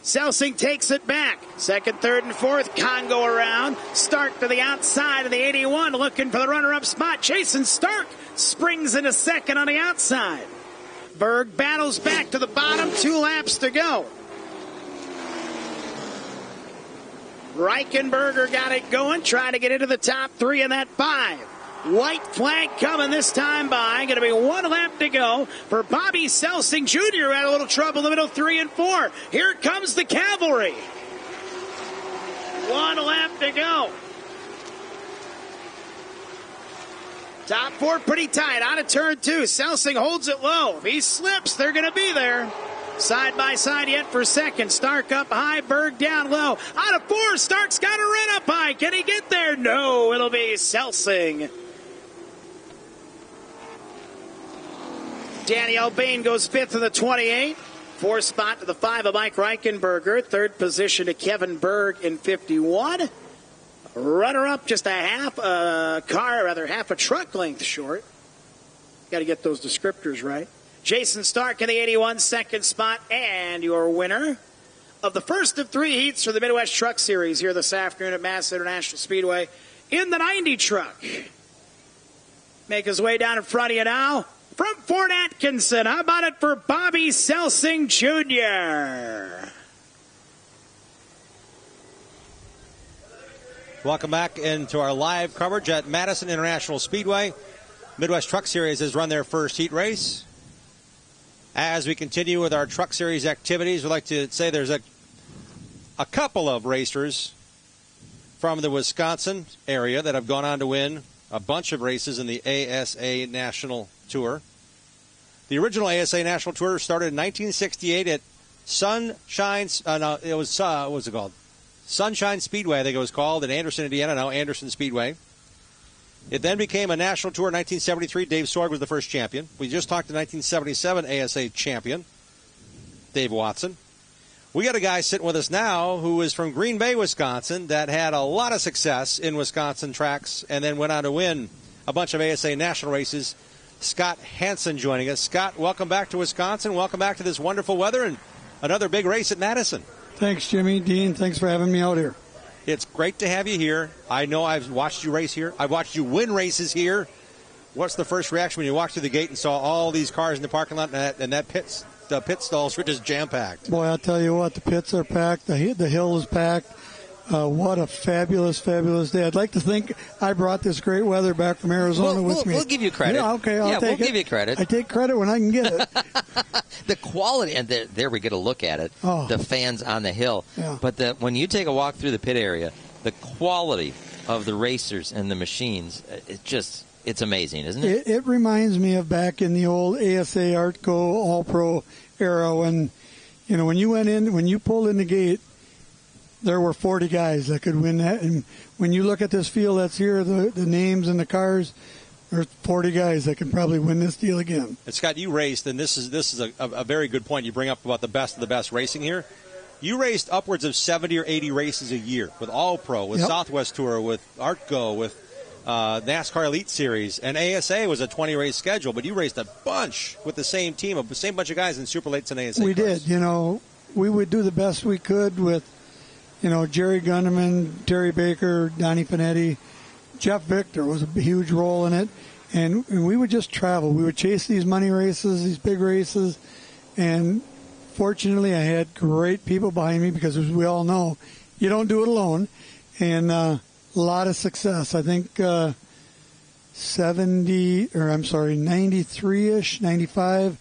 Selsing takes it back. Second, third, and fourth. Congo around. Stark to the outside of the 81, looking for the runner-up spot. Jason Stark springs into second on the outside. Berg battles back to the bottom. 2 laps to go. Reichenberger got it going, trying to get into the top 3 in that 5. White flag coming this time by. Going to be 1 lap to go for Bobby Selsing Jr. Had a little trouble in the middle, 3 and 4. Here comes the cavalry. 1 lap to go. Top 4 pretty tight. Out of turn 2. Selsing holds it low. If he slips, they're going to be there. Side by side yet for second. Stark up high, Berg down low. Out of 4, Stark's got a run up high. Can he get there? No, it'll be Selsing. Danny Albane goes 5th in the 28. 4th spot to the 5 of Mike Reichenberger. 3rd position to Kevin Berg in 51. Runner-up just half a truck length short. Got to get those descriptors right. Jason Stark in the 81, 2nd spot, and your winner of the first of 3 heats for the Midwest Truck Series here this afternoon at Madison International Speedway in the 90 truck. Make his way down in front of you now from Fort Atkinson. How about it for Bobby Selsing Jr.?
Welcome back into our live coverage at Madison International Speedway. Midwest Truck Series has run their first heat race. As we continue with our Truck Series activities, we'd like to say there's a couple of racers from the Wisconsin area that have gone on to win a bunch of races in the ASA National Tour. The original ASA National Tour started in 1968 at Sunshine Speedway, I think it was called, in Anderson, Indiana, now Anderson Speedway. It then became a national tour in 1973. Dave Sorg was the first champion. We just talked to 1977 ASA champion, Dave Watson. We got a guy sitting with us now who is from Green Bay, Wisconsin, that had a lot of success in Wisconsin tracks and then went on to win a bunch of ASA national races. Scott Hanson joining us. Scott, welcome back to Wisconsin. Welcome back to this wonderful weather and another big race at Madison.
Thanks, Jimmy. Dean, thanks for having me out here.
It's great to have you here. I know I've watched you race here. I've watched you win races here. What's the first reaction when you walked through the gate and saw all these cars in the parking lot and the pit stalls were just jam-packed?
Boy, I'll tell you what, the pits are packed. The hill is packed. What a fabulous, fabulous day. I'd like to think I brought this great weather back from Arizona with me.
We'll give you credit.
Yeah, okay, I'll take it.
We'll give you credit.
I take credit when I can get it.
The quality, and there we get a look at it, the fans on the hill.
Yeah.
But when you take a walk through the pit area, the quality of the racers and the machines, it's amazing, isn't it?
It reminds me of back in the old ASA Artco All-Pro era when you pulled in the gate, there were 40 guys that could win that. And when you look at this field that's here, the names and the cars, there's 40 guys that can probably win this deal again.
And Scott, you raced, and this is a very good point you bring up about the best of the best racing here. You raced upwards of 70 or 80 races a year with All-Pro, with Southwest Tour, with Artco, with NASCAR Elite Series, and ASA was a 20-race schedule, but you raced a bunch with the same team, the same bunch of guys in Super Lates and ASA
We
cars.
did. We would do the best we could with Jerry Gunderman, Terry Baker, Donnie Panetti. Jeff Victor was a huge role in it. And we would just travel. We would chase these money races, these big races. And fortunately, I had great people behind me because, as we all know, you don't do it alone. And a lot of success. I think 93-ish, 95,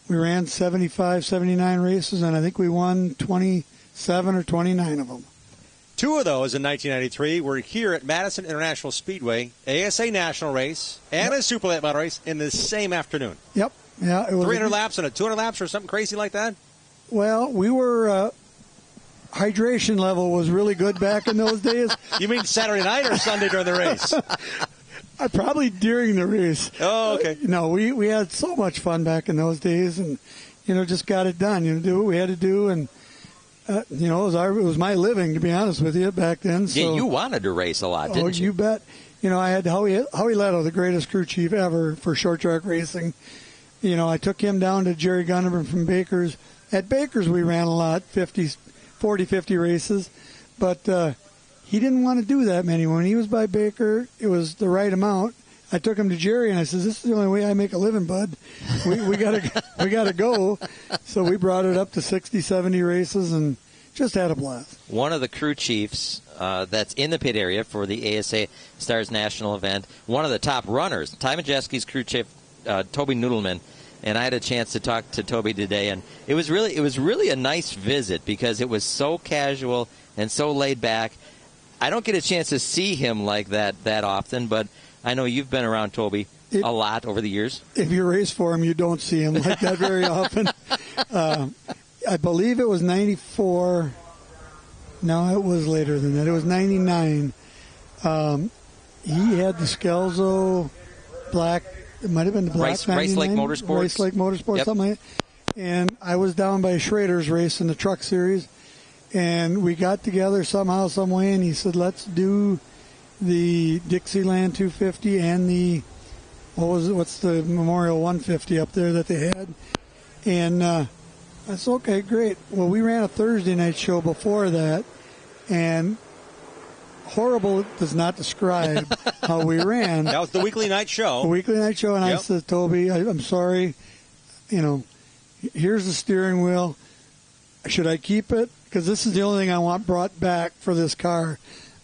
we ran 75, 79 races, and I think we won 27 or 29 of them.
Two of those in 1993 were here at Madison International Speedway, ASA National Race, and a Super Late Model Race in the same afternoon.
Yep. Yeah, it was
300 laps and a 200 laps or something crazy like that?
Well, we were hydration level was really good back in those days.
You mean Saturday night or Sunday during the race?
Probably during the race.
Oh, okay.
No, we had so much fun back in those days, and just got it done. Do what we had to do, and it was my living, to be honest with you, back then. So,
yeah, you wanted to race a lot, didn't you?
You bet. I had Howie Leto, the greatest crew chief ever for short track racing. I took him down to Jerry Gunderman from Baker's. At Baker's, we ran a lot, 50 races, but he didn't want to do that many. When he was by Baker, it was the right amount. I took him to Jerry, and I said, "This is the only way I make a living, bud. We gotta go." So we brought it up to 60, 70 races, and just had a blast.
One of the crew chiefs that's in the pit area for the ASA Stars National event, one of the top runners, Ty Majeski's crew chief, Toby Noodleman, and I had a chance to talk to Toby today, and it was really a nice visit because it was so casual and so laid back. I don't get a chance to see him like that often, but I know you've been around Toby a lot over the years.
If you race for him, you don't see him like that very often. I believe it was 94. No, it was later than that. It was 99. He had the Scalzo black. It might have been the black
Rice Lake Motorsports.
Rice Lake Motorsports, something like that. And I was down by Schrader's race in the truck series. And we got together somehow, some way, and he said, "Let's do the Dixieland 250 and the what's the Memorial 150 up there that they had." And I said, "Okay, great." Well, we ran a Thursday night show before that, and horrible does not describe how we ran.
That was the weekly night show.
The weekly night show, and I said, "Toby, I'm sorry. Here's the steering wheel. Should I keep it? Because this is the only thing I want brought back for this car."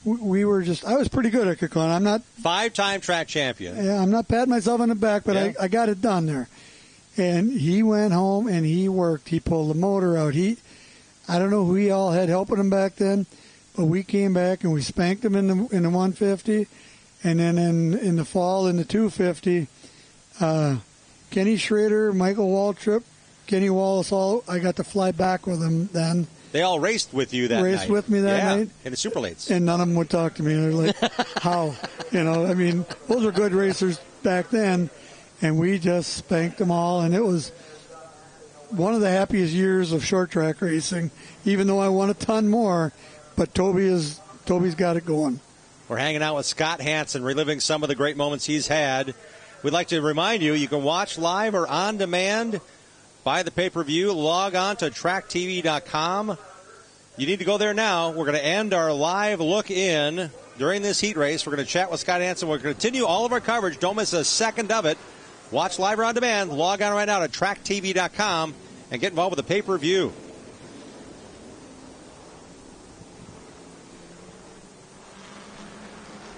I was pretty good at Kekon. I'm not
5-time track champion.
Yeah, I'm not patting myself on the back, but I got it done there. And he went home and he worked. He pulled the motor out. I don't know who he all had helping him back then, but we came back and we spanked him in the 150, and then in the fall in the 250, Kenny Schrader, Michael Waltrip, Kenny Wallace, I got to fly back with him then.
They all raced with you that night.
Raced with me that night.
In the super lates.
And none of them would talk to me. They're like, how? I mean, those were good racers back then, and we just spanked them all, and it was one of the happiest years of short track racing, even though I won a ton more, but Toby's got it going.
We're hanging out with Scott Hanson, reliving some of the great moments he's had. We'd like to remind you can watch live or on demand, buy the pay-per-view, log on to tracktv.com. You need to go there now. We're going to end our live look-in during this heat race. We're going to chat with Scott Hanson. We're going to continue all of our coverage. Don't miss a second of it. Watch live or on demand. Log on right now to tracktv.com and get involved with the pay-per-view.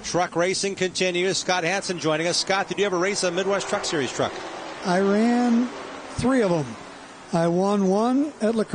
Truck racing continues. Scott Hanson joining us. Scott, did you ever race a Midwest Truck Series truck?
I ran 3 of them. I won one at La Crosse.